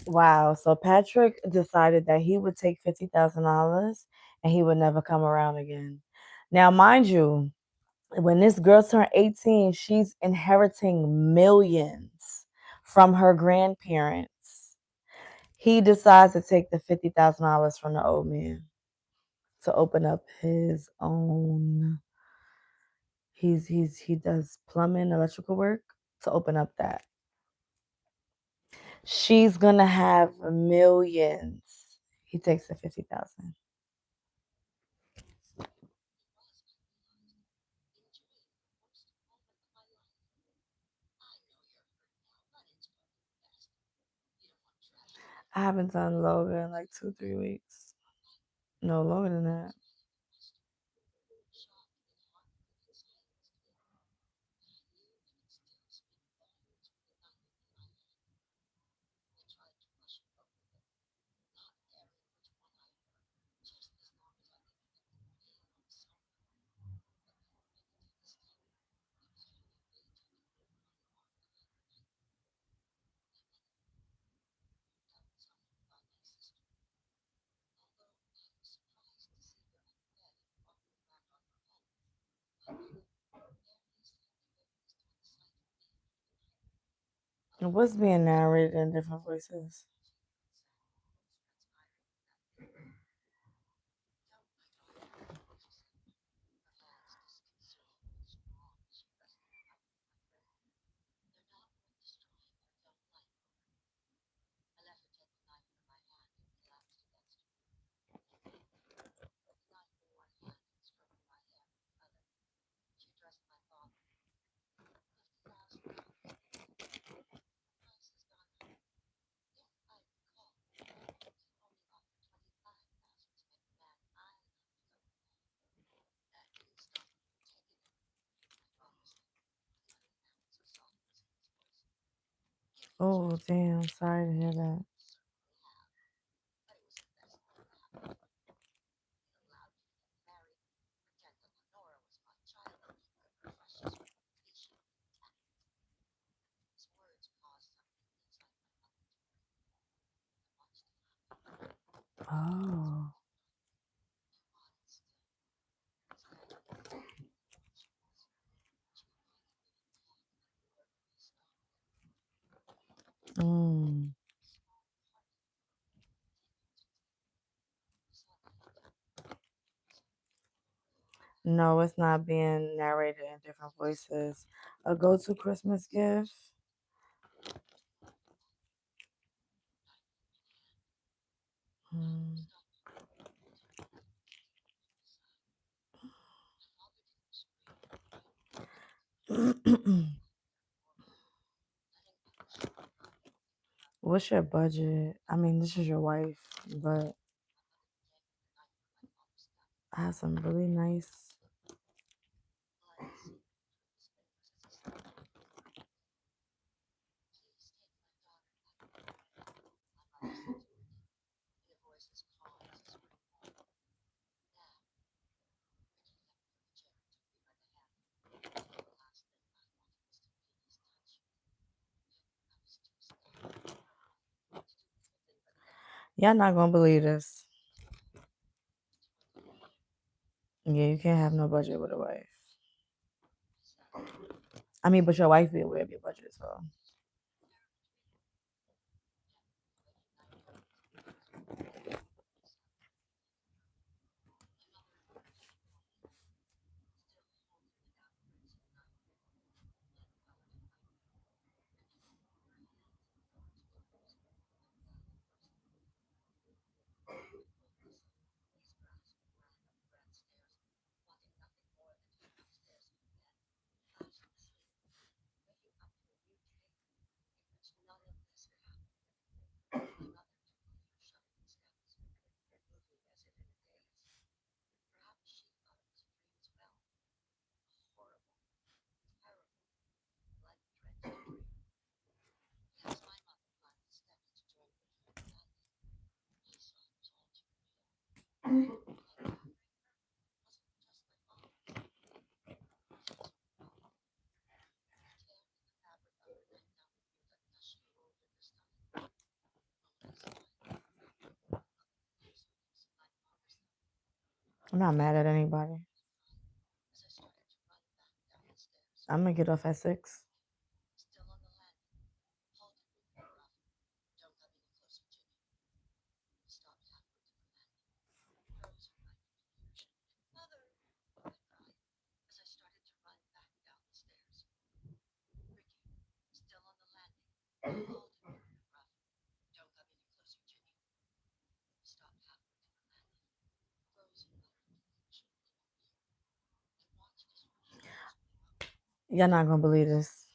Wow. So Patrick decided that he would take $50,000 and he would never come around again. Now, mind you, when this girl turned 18, she's inheriting millions from her grandparents. He decides to take the $50,000 from the old man to open up his own. He does plumbing, electrical work, to open up that. She's gonna have millions. He takes the 50,000. I haven't done Logan in like 2, 3 weeks. No, longer than that. What's being narrated in different voices? Oh, damn. Sorry to hear that. No, it's not being narrated in different voices. A go-to Christmas gift. Hmm. What's your budget? I mean, this is your wife, but I have some really nice. Y'all not gonna believe this. Yeah, you can't have no budget with a wife. I mean, but your wife be aware of your budget, so I'm not mad at anybody. I'm gonna get off at 6. Y'all not gonna believe this.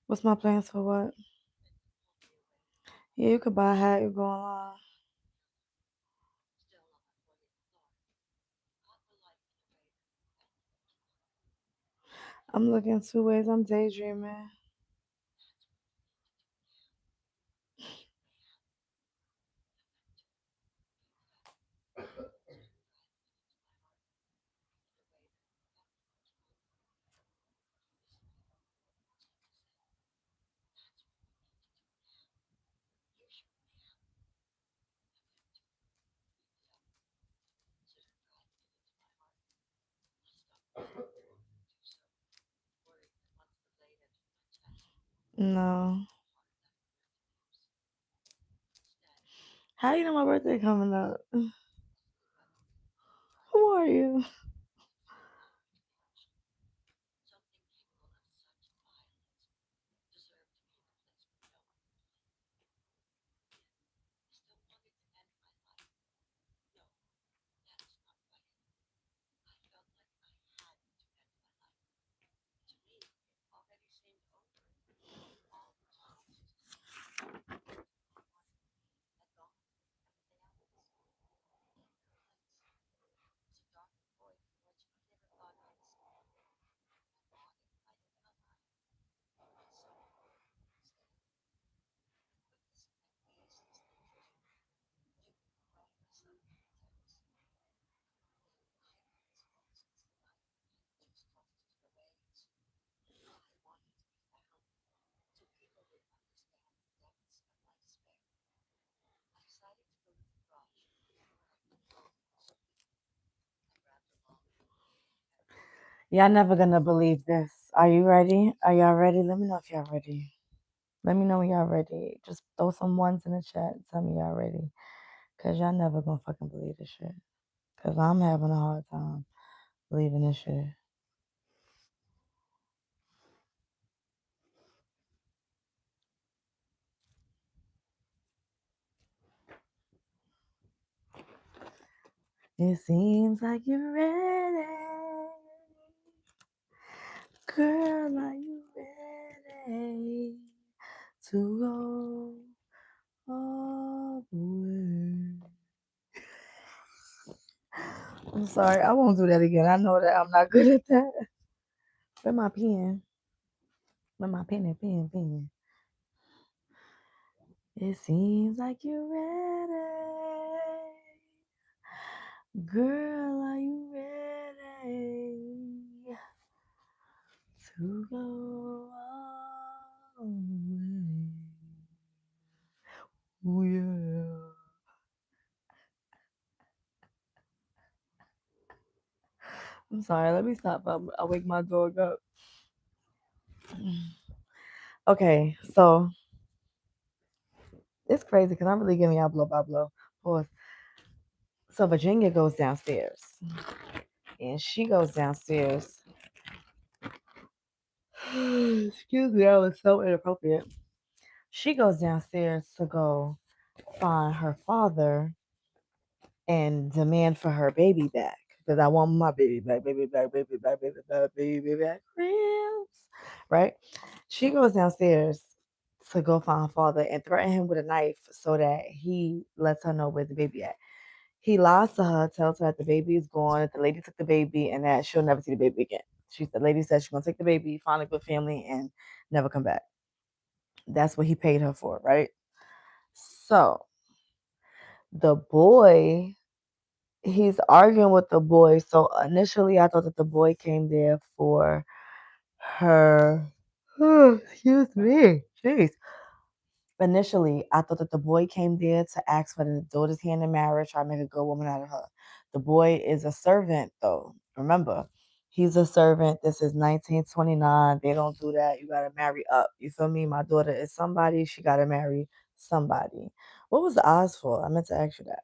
What's my plans for what? Yeah, you could buy a hat. You go online. I'm looking two ways. I'm daydreaming. No. How you know my birthday coming up? Who are you? Y'all never gonna believe this. Are you ready? Are y'all ready? Let me know if y'all ready. Let me know when y'all ready. Just throw some ones in the chat. Tell me y'all ready. Cause y'all never gonna fucking believe this shit. Cause I'm having a hard time believing this shit. It seems like you're ready. Girl, are you ready to go all the way? I'm sorry, I won't do that again. I know that I'm not good at that. Where my pen? Where my pen? It seems like you're ready. Girl, are you ready to go all the way? Oh, yeah. I'm sorry, let me stop. I'll wake my dog up. Okay, so it's crazy because I'm really giving y'all blow by blow. Pause. So Virginia goes downstairs, and she goes downstairs. Excuse me, that was so inappropriate. She goes downstairs to go find her father and demand for her baby back. Because I want my baby back, baby back, baby back, baby back, baby back, ribs. Right? She goes downstairs to go find her father and threaten him with a knife so that he lets her know where the baby at. He lies to her, tells her that the baby is gone, that the lady took the baby, and that she'll never see the baby again. The lady said she's gonna take the baby, find a good family, and never come back. That's what he paid her for, right? So the boy, he's arguing with the boy. So initially, I thought that the boy came there for her. Excuse me. Jeez. Initially, I thought that the boy came there to ask for the daughter's hand in marriage, try to make a good woman out of her. The boy is a servant, though. Remember, he's a servant. This is 1929. They don't do that. You gotta marry up. You feel me? My daughter is somebody. She gotta marry somebody. What was the odds for? I meant to ask you that.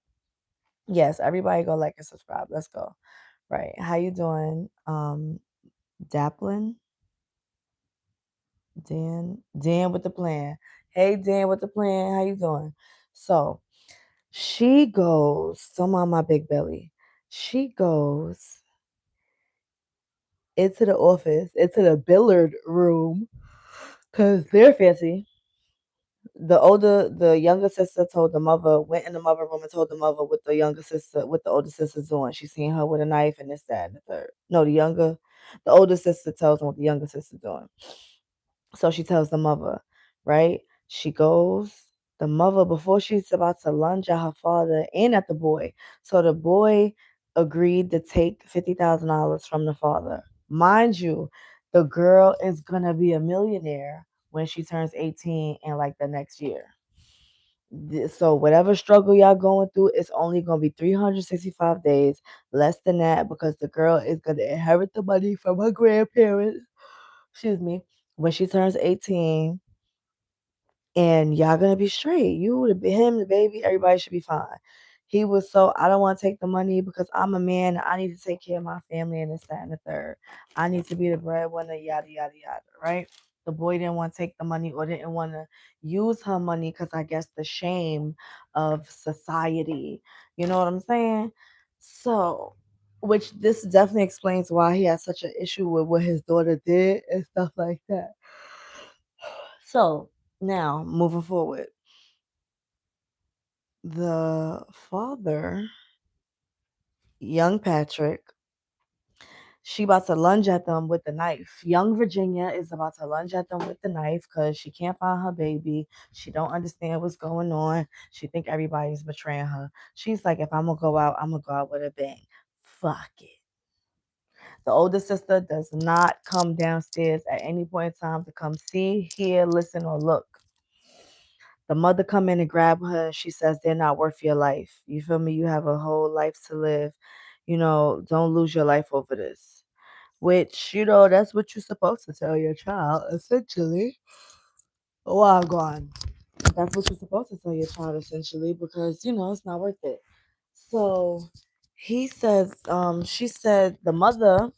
Yes, everybody go like and subscribe. Let's go. Right. How you doing? Daplin? Dan with the plan. Hey Dan with the plan. How you doing? So she goes, some on my big belly. She goes into the office, into the billiard room, Cause they're fancy. The younger sister told the mother, went in the mother room and told the mother what the older sister's doing. She seen her with a knife and this, that, and the third. No, the older sister tells them what the younger sister's doing. So she tells the mother, right? She goes, the mother, before she's about to lunge at her father and at the boy. So the boy agreed to take $50,000 from the father. Mind you, the girl is going to be a millionaire when she turns 18 in like the next year. So whatever struggle y'all going through, it's only going to be 365 days, less than that, because the girl is going to inherit the money from her grandparents. Excuse me. When she turns 18, and y'all gonna be straight. Him, the baby, everybody should be fine. He was so, I don't want to take the money because I'm a man. I need to take care of my family and this, that, and the third. I need to be the breadwinner, yada, yada, yada, right? The boy didn't want to take the money or didn't want to use her money because I guess the shame of society. You know what I'm saying? So, which this definitely explains why he has such an issue with what his daughter did and stuff like that. So, now, moving forward, the father, young Patrick, she about to lunge at them with the knife. Young Virginia is about to lunge at them with the knife because she can't find her baby. She don't understand what's going on. She think everybody's betraying her. She's like, if I'm gonna go out, I'm gonna go out with a bang. Fuck it. The older sister does not come downstairs at any point in time to come see, hear, listen, or look. The mother come in and grab her. She says they're not worth your life. You feel me? You have a whole life to live. Don't lose your life over this. Which, that's what you're supposed to tell your child, essentially. Oh, I'm gone. That's what you're supposed to tell your child, essentially, because, it's not worth it. So she said, the mother,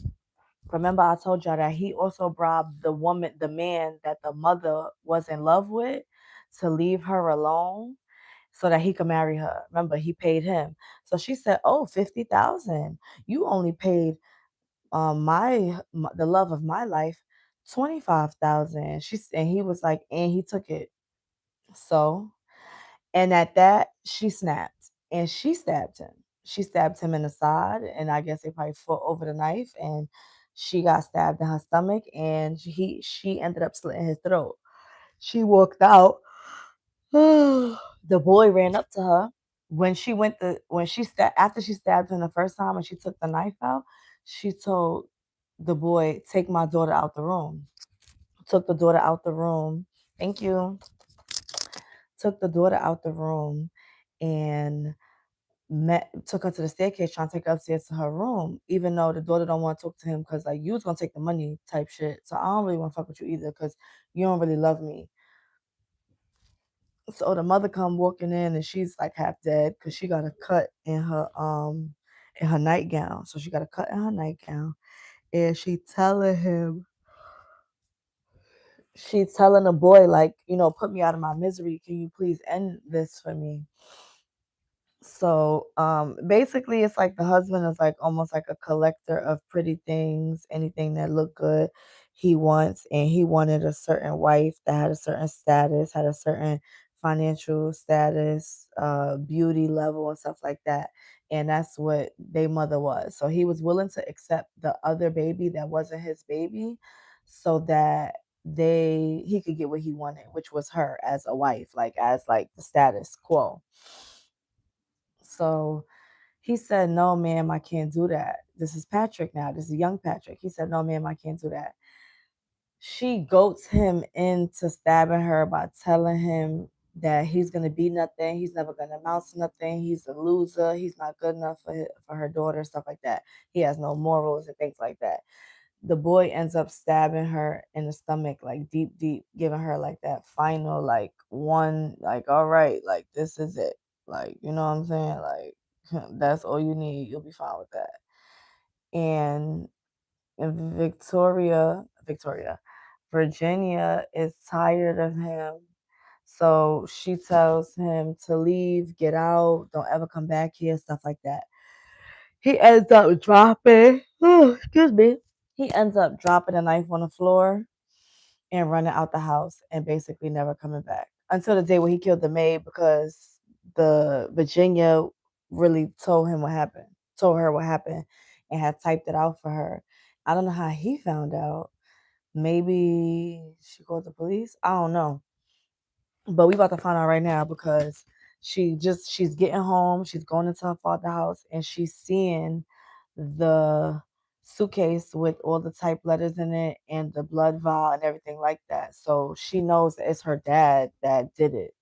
remember I told y'all that he also bribed the man that the mother was in love with to leave her alone so that he could marry her. Remember, he paid him. So she said, "Oh, 50,000. You only paid the love of my life 25,000." And he was like, and he took it. So, and at that, she snapped and she stabbed him. She stabbed him in the side, and I guess they probably fought over the knife, and she got stabbed in her stomach, and she ended up slitting his throat. She walked out. The boy ran up to her when she stabbed after she stabbed him the first time and she took the knife out. She told the boy, "Take my daughter out the room." Took the daughter out the room. Thank you. Took the daughter out the room and took her to the staircase, trying to take her upstairs to her room, even though the daughter don't want to talk to him because like you was gonna take the money type shit. So I don't really want to fuck with you either because you don't really love me. So the mother come walking in and she's like half dead because she got a cut in her nightgown. So she got a cut in her nightgown, and she's telling the boy like, put me out of my misery. Can you please end this for me? So basically it's like the husband is like almost like a collector of pretty things, anything that look good he wants, and he wanted a certain wife that had a certain status, had a certain financial status, beauty level and stuff like that. And that's what their mother was. So he was willing to accept the other baby that wasn't his baby so that he could get what he wanted, which was her as a wife, like as like the status quo. So he said, "No, ma'am, I can't do that." This is Patrick now. This is young Patrick. He said, "No, ma'am, I can't do that." She goats him into stabbing her by telling him that he's going to be nothing. He's never going to amount to nothing. He's a loser. He's not good enough for her daughter, stuff like that. He has no morals and things like that. The boy ends up stabbing her in the stomach, like deep, deep, giving her like that final, like one, like, all right, like this is it. Like, you know what I'm saying? Like, that's all you need. You'll be fine with that. And, Virginia is tired of him. So she tells him to leave, get out, don't ever come back here, stuff like that. He ends up dropping, excuse me, he ends up dropping a knife on the floor and running out the house and basically never coming back until the day where he killed the maid because the Virginia really told her what happened, and had typed it out for her. I don't know how he found out. Maybe she called the police. I don't know. But we about to find out right now because she's getting home, she's going into her father's house, and she's seeing the suitcase with all the typed letters in it and the blood vial and everything like that. So she knows that it's her dad that did it.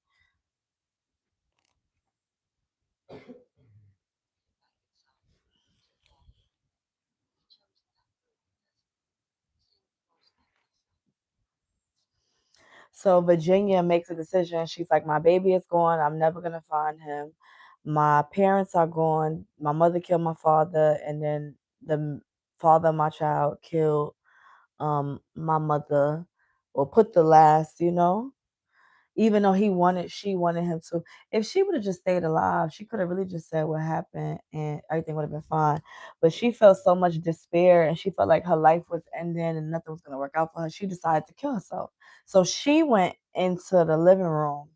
So Virginia makes a decision. She's like, my baby is gone. I'm never gonna find him. My parents are gone. My mother killed my father, and then the father of my child killed my mother, or put the last, even though she wanted him to. If she would have just stayed alive, she could have really just said what happened and everything would have been fine. But she felt so much despair and she felt like her life was ending and nothing was going to work out for her. She decided to kill herself. So she went into the living room,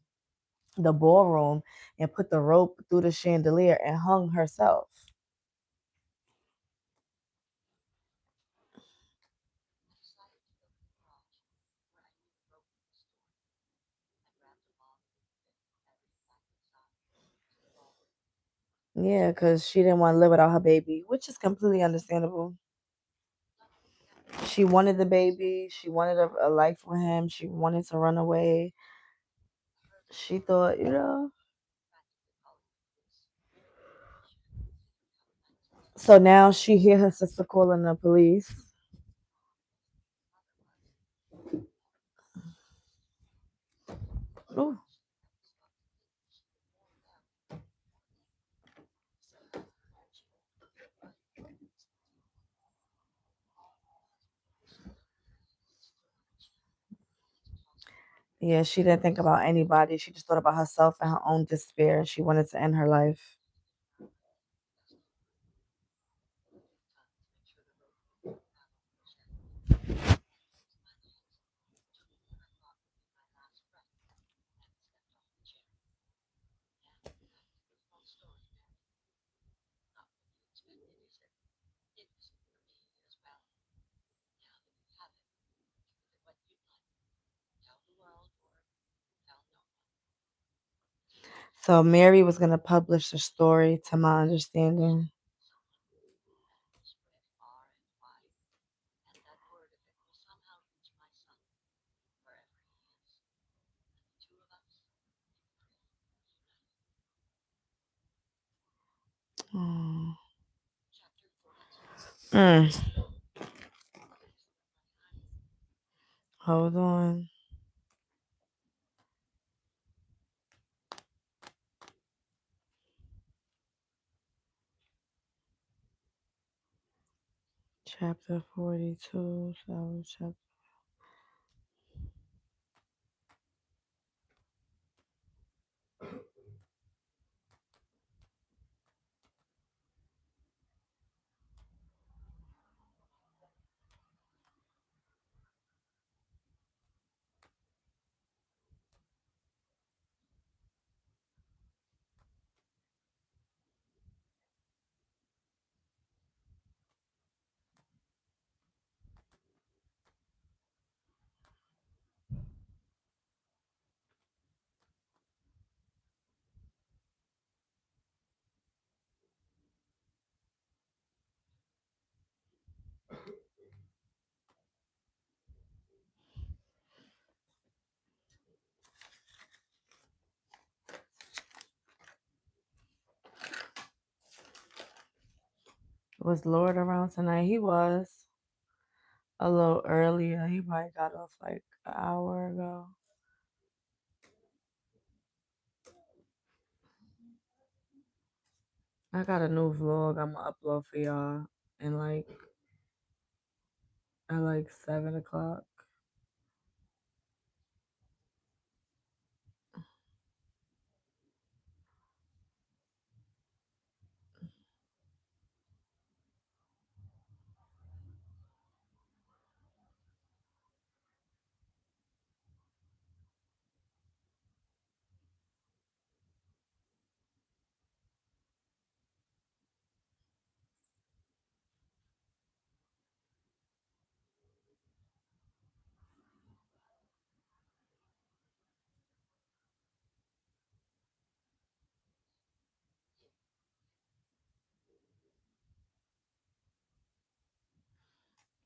the ballroom, and put the rope through the chandelier and hung herself. Yeah, because she didn't want to live without her baby, which is completely understandable. She wanted the baby. She wanted a life with him. She wanted to run away. She thought, So now she hear her sister calling the police. Ooh. Yeah, she didn't think about anybody. She just thought about herself and her own despair. She wanted to end her life. So Mary was going to publish the story, to my understanding. Oh. Mm. Hold on. Chapter 42. So chapter. Was Lord around tonight? He was a little earlier. He probably got off like an hour ago. I got a new vlog I'm gonna upload for y'all in like at like 7 o'clock.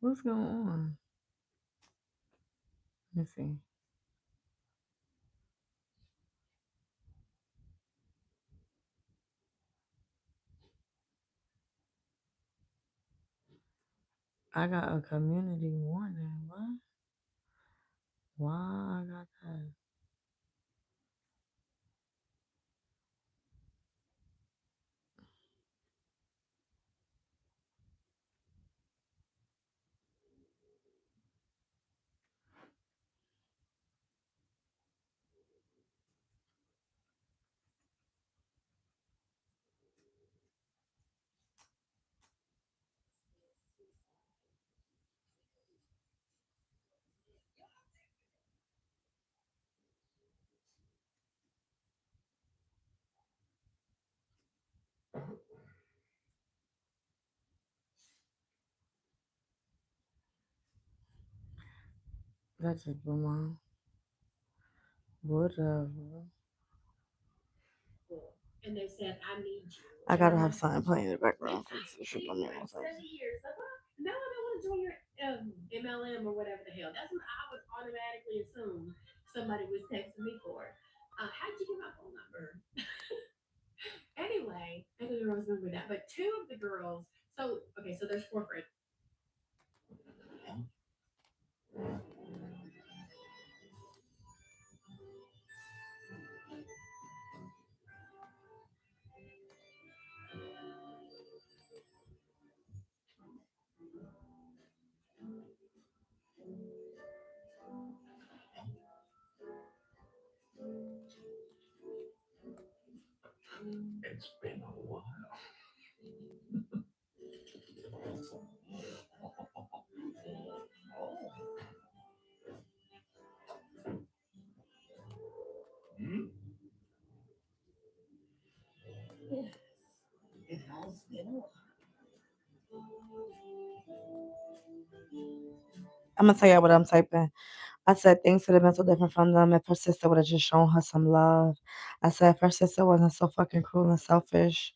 What's going on? Let me see. I got a community warning. What? Why I got that? That's a good one. Whatever. And they said, I need you. I gotta have something playing in the background because it should put me on something. 7 years. Like, well, no, I don't want to join your MLM or whatever the hell. That's what I would automatically assume somebody was texting me for. How'd you get my phone number? Anyway, I don't remember that. But two of the girls, so, okay, so there's four friends. I'm gonna tell you what I'm typing. I said things could have been so different from them if her sister would have just shown her some love. I said if her sister wasn't so fucking cruel and selfish.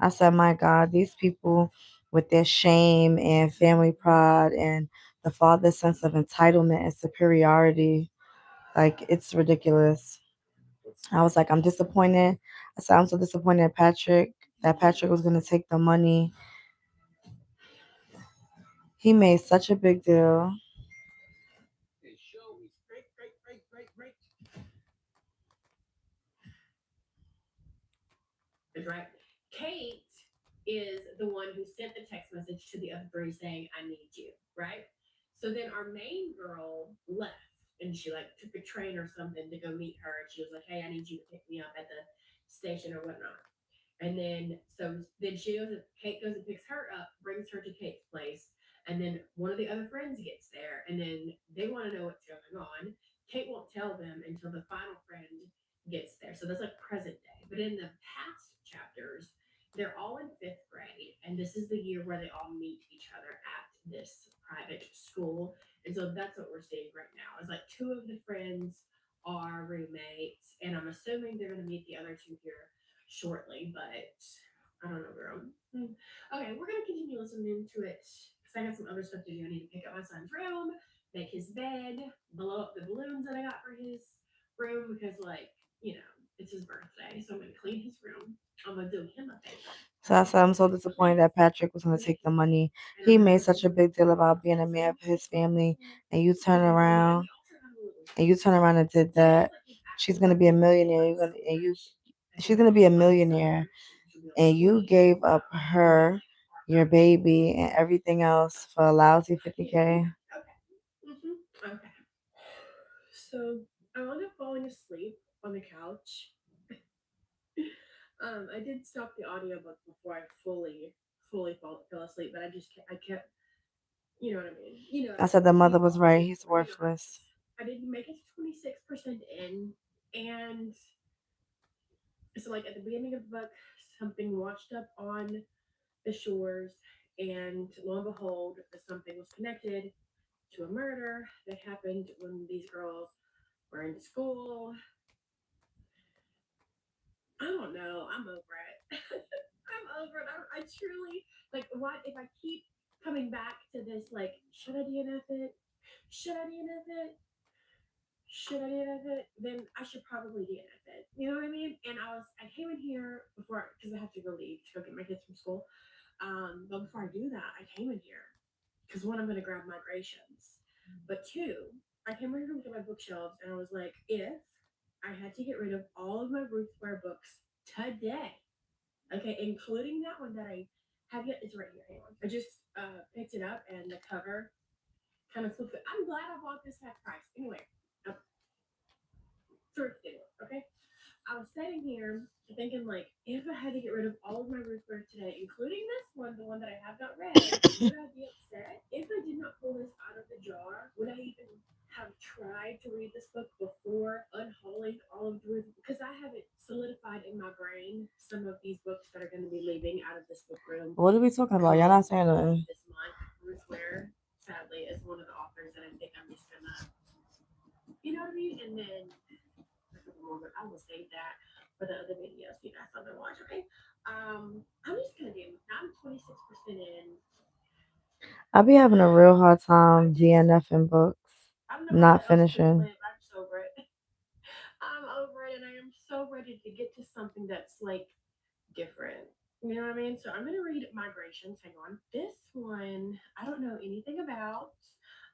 I said, my God, these people with their shame and family pride and the father's sense of entitlement and superiority, like it's ridiculous. I was like, I'm disappointed. I said, I'm so disappointed in Patrick that Patrick was gonna take the money. He made such a big deal. Right. Kate is the one who sent the text message to the other three saying, I need you, right? So then our main girl left and she like took a train or something to go meet her. And she was like, hey, I need you to pick me up at the station or whatnot. And then Kate goes and picks her up, brings her to Kate's place, and then one of the other friends gets there, and then they want to know what's going on. Kate won't tell them until the final friend gets there. So that's like present day. But in the past chapters, they're all in fifth grade, and this is the year where they all meet each other at this private school. And so that's what we're seeing right now. Is like two of the friends are roommates, and I'm assuming they're going to meet the other two here shortly, but I don't know, girl. Okay, we're gonna continue listening to it because I got some other stuff to do. I need to pick up my son's room, make his bed, blow up the balloons that I got for his room because, like, it's his birthday, so I'm gonna clean his room. I'm gonna do him a favor. So I said I'm so disappointed that Patrick was gonna take the money. He made such a big deal about being a man for his family, and you turn around and did that. She's gonna be a millionaire. She's gonna be a millionaire, and you gave up your baby, and everything else for a lousy 50K. Okay. Okay. So I wound up falling asleep on the couch. I did stop the audiobook before I fell asleep, but I kept, you know what I mean. I said the mother was right. He's worthless. I didn't make it to 26% in, and so like at the beginning of the book, something washed up on the shores, and lo and behold, something was connected to a murder that happened when these girls were in school. I don't know. I'm over it. I'm over it. I truly like. What if I keep coming back to this, like, should I DNF it? Should I DNF it? Should I DNF it? Then I should probably DNF it. You know what I mean? And I came in here before, because I have to go leave to go get my kids from school. But before I do that, I came in here because one, I'm going to grab migrations, but two, I came in here to look at my bookshelves, and I was like, if I had to get rid of all of my Ruth Ware books today, okay, including that one that I have yet, it's right here. Hang on, I just picked it up, and the cover kind of flipped it. I'm glad I bought this half price. Anyway, uh, thrifted, okay. I was sitting here thinking, like, if I had to get rid of all of my Ruth Ware today, including this one, the one that I have not read, would I be upset? If I did not pull this out of the jar, would I even have tried to read this book before unhauling all of the Ruth? Because I haven't solidified in my brain some of these books that are going to be leaving out of this book room What are we talking about? Y'all not saying nothing. this month. Ruth Ware, sadly, is one of the authors that I think I'm just going to, you know what I mean? And then a couple more, but I will save that for the other videos you guys love to watch. Okay. I'm just gonna do. I'm 26% in. I be having a real hard time DNFing books, I don't know how not else to put finishing. it, but I'm just over it. I'm over it, and I am so ready to get to something that's like different. You know what I mean? So I'm gonna read Migrations. Hang on. This one I don't know anything about.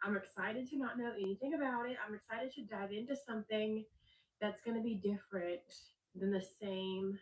I'm excited to not know anything about it. I'm excited to dive into something that's gonna be different than the same.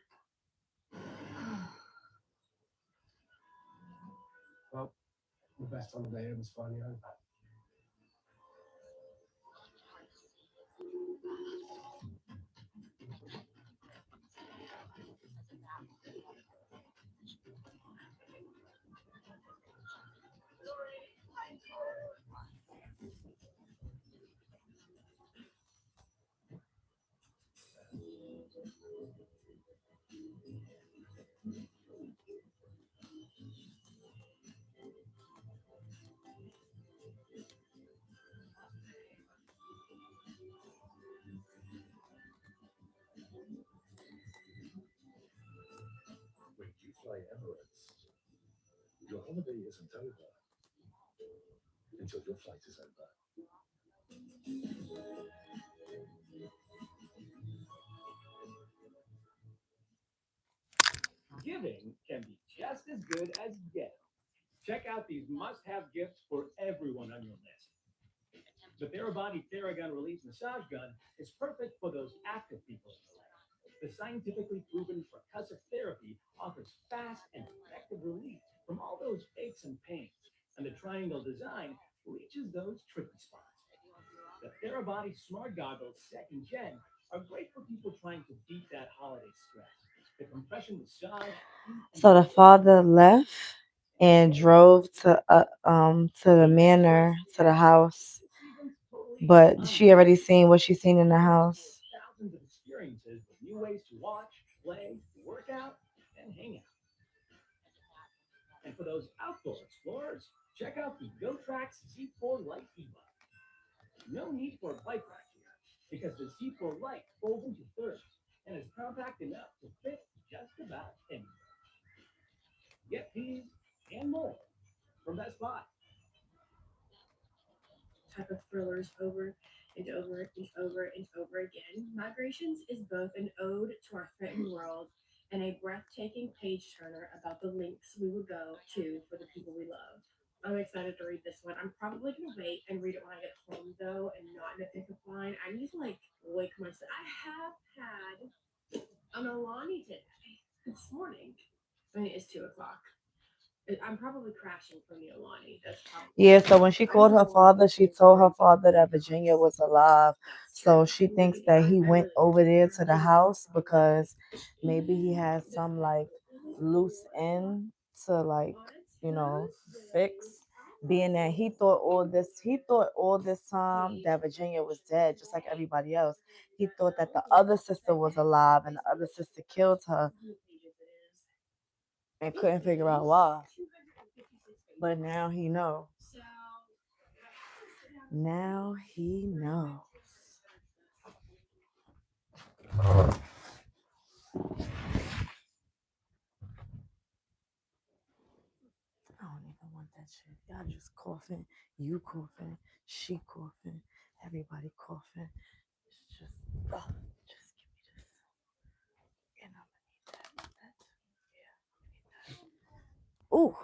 So the father left and drove to the manor, to the house, but she already seen what she seen in the house. Type of thrillers over and over and over and over again. Migrations is both an ode to our threatened world and a breathtaking page turner about the lengths we would go to for the people we love. I'm excited to read this one. I'm probably gonna wait and read it when I get home though, and not in a pickup line. I need to like wake myself. I have had an Alani today this morning. I mean, it's 2 o'clock. I'm probably crashing from the Alani. That's probably Yeah, what it so when is. she I'm called her more father, she told her father that Virginia yes, was alive. that's So true. she thinks Maybe that he I went really like over it. there to I the really like house this one. because maybe he And has this some one's like really loose cool. end to like, On you know, fix. Tuesday, I Being that he thought all this time paid that Virginia was dead, just like today. everybody else. He thought that the Look other sister was alive and the other sister killed her how many pages it is. and It couldn't figure out is why. 256 But pages. now he know. So I have to sit down and read Now it. he Where's my knows. attention? There's this. I don't even want that shit. Y'all just coughing, you coughing, she coughing, everybody coughing. It's just, oh, just give me this. And I'm gonna need that. Yeah. Ooh,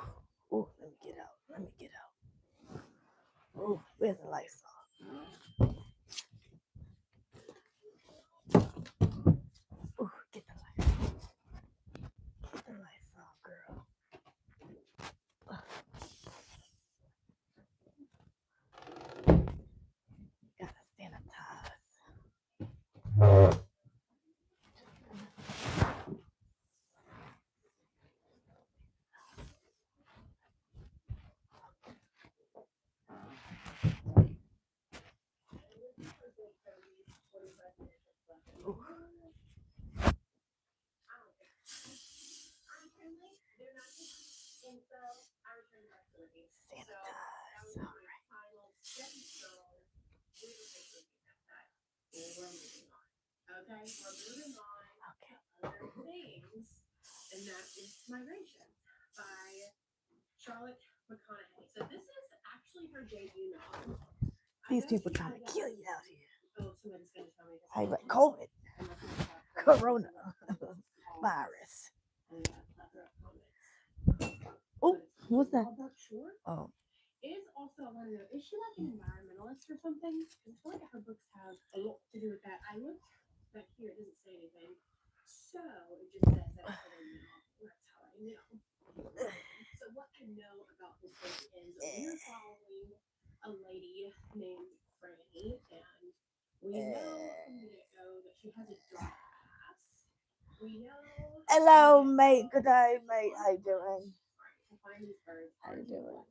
ooh, let me get out. Let me get out. Ooh, where's the lights off? Ooh, get the lights. Get the lights off, girl. Gotta sanitize. Ooh, They're not and so I returned back to working. So that sanitize. was All my right. final stepping stone. We were making that. And we're moving on. Okay? We're moving on to Okay. other things. And that is Migration by Charlotte McConaughey. So this is actually her debut novel. I These know people she trying has to kill you out here. oh, somebody's gonna tell me I this. like COVID, I'm not gonna talk corona, virus. I got a plethora of comments. Oh, what's that? Walnut Shore Oh, is also, I want to know, is she like an environmentalist or something? Because I feel like her books have a lot to do with that. I looked back here, it doesn't say anything. So it just says that it's her debut novel. That's how I know. So what I know about this book is we're following a lady named Franny, and we know from the get-go that she has a dark past. We know from the hello, mate. get-go Good day, that she's mate. on How a you hunt, doing? right, to find these birds. How you Arctic doing? what?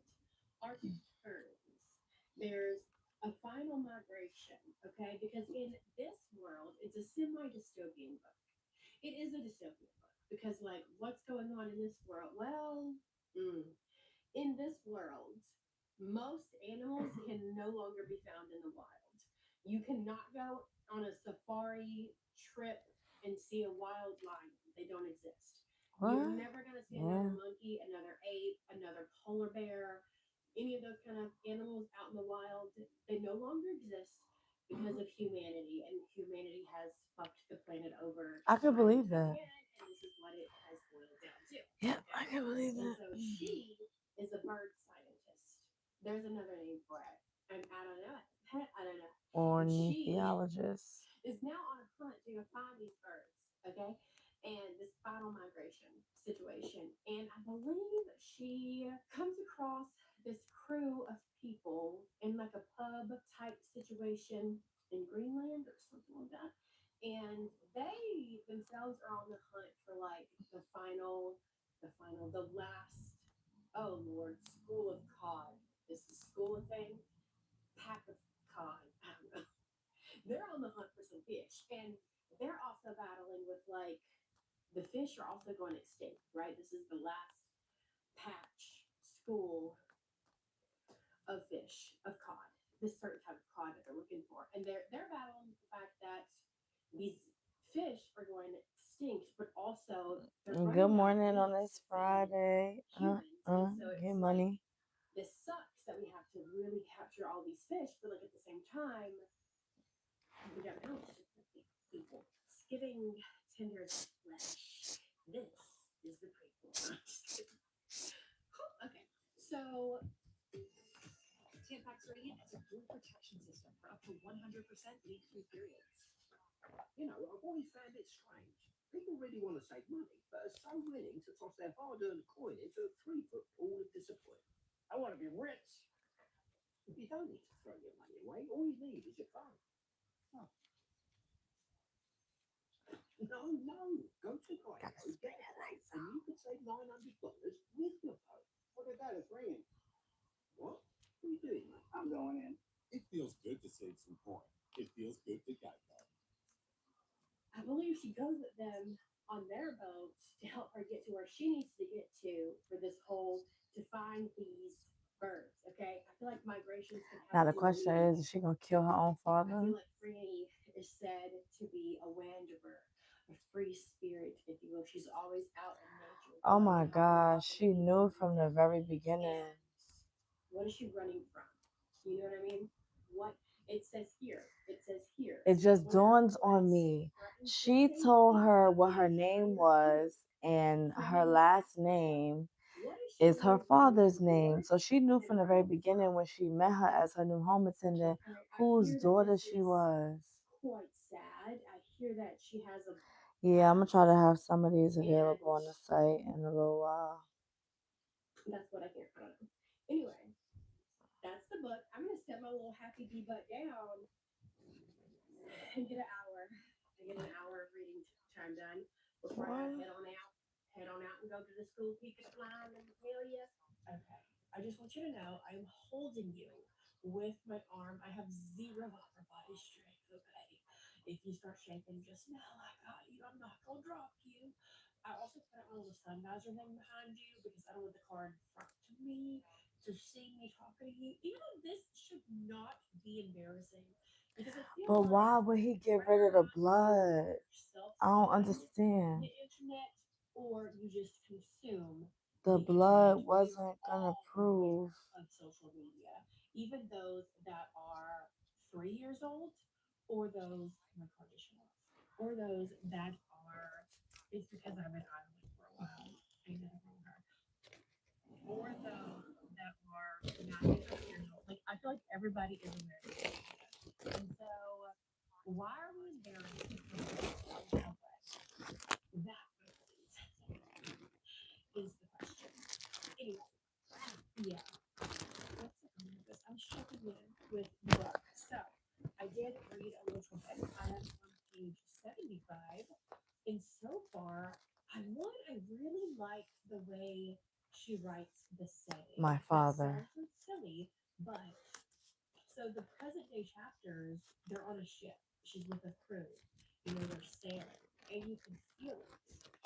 Arctic terns. There's a final migration, okay? Because in this world, it's a semi-dystopian book. It is a dystopian book because, like, what's going on in this world? Well, mm, in this world, most animals can no longer be found in the wild. You cannot go on a safari trip and see a wild lion. They don't exist. You're What? never going to see another Yeah. monkey, another ape, another polar bear, any of those kind of animals out in the wild. They no longer exist because of humanity, and humanity has fucked the planet over I can time and believe time that. again, and this is what it has boiled down to. Yep, I Okay? can believe And that. so she is a bird scientist. There's another name for it. And I don't know it. I don't know. But she Ornithologist. is now on a hunt to go find these birds. Okay. And this final migration situation. And I believe she comes across this crew of people in like a pub type situation in Greenland or something like that. And they themselves are on the hunt for like the last, oh Lord, school of cod. Is the school a thing? Pack of cod. I don't know. They're on the hunt for some fish. And they're also battling with like the fish are also going extinct, right? This is the last patch school of fish, of cod, this certain type of cod that they're looking for. And they're battling with the fact that these fish are going extinct, but also they're Good running out of morning meat on this to feed Friday. humans. And so Get it's like money. this sucks that we have to really capture all these fish, but like at the same time, we got else to feed people. Skipping tenders of flesh. This is the prequel. Just kidding. Okay, so Tampax Radiant has a dual protection system for up to 100% leak-free periods. You know, I've always found it strange. People really want to save money, but are so willing to toss their hard-earned coin into a 3 foot pool of disappointment. I want to be rich. You don't need to throw your money away. All you need is your phone. Oh. No. Go to Gotta Geico, spray get a that quote, lights and off. you could save $900 with your phone. Look at that, it's raining. What? What are you doing, mate? I'm going in. It feels good to save some coin. It feels good to Geico. I believe she goes with them on their boat to help her get to where she needs to get to for this whole to find these birds. Okay, I feel like migrations can have Now a the dual question meaning. is she gonna kill her own I father? feel like Franny is said to be a wanderer, a free spirit, if you will. She's always out in nature, Oh going my out and gosh, about and she meeting knew new from the things. very And beginning. What is she running from? You know what I mean? What it says here. It says here. It just One of her dawns on quests me. threatens the She told safety her of what the her name entire group. was, and So her he was last asking herself, name what is she is her running from father's name. more So she knew than from the very running beginning from? when she met her as her new home attendant All right, I whose hear that daughter this she is was. quite sad. I hear that she has a Yeah, I'm gonna try to past, have some of these available and on the site in a little while. that's what I hear. I don't know. Anyway, that's the book. I'm gonna set my little happy bee butt down and get an hour. I get an hour of reading time done before I gotta What? head on out and go to the school picket line and tell you. Okay. I just want you to know I'm holding you with my arm. I have zero upper body strength. Okay. If you start shaking, just know I got you. I'm not gonna drop you. I also put out my little sun visor thing behind you because I don't want the car in front to me to see me talking to you. Even though this should not be embarrassing because I feel But like why would he get rid whether or of the not you're blood? self I don't fund understand. the internet or you just consume The the internet, blood we are wasn't gonna all prove. aware of social media, even those that are 3 years old, or those, my car just shut off, or those that are, it's because I've been idling for a while. Ain't nothing wrong with her. Or those that are 95 years old. Like, I feel like everybody is aware of social media. And so, why are we embarrassed to come out in public? That, my friends, is the question. Anyway, yeah. What's the point of this? I'm just checking in with the book. So I did read a little bit. I am on page 75. And so far, I really like the way she writes the setting. My That father. sounds so silly, but so the present day chapters, they're on a ship. She's with a crew. You know, they're sailing, and you can feel it.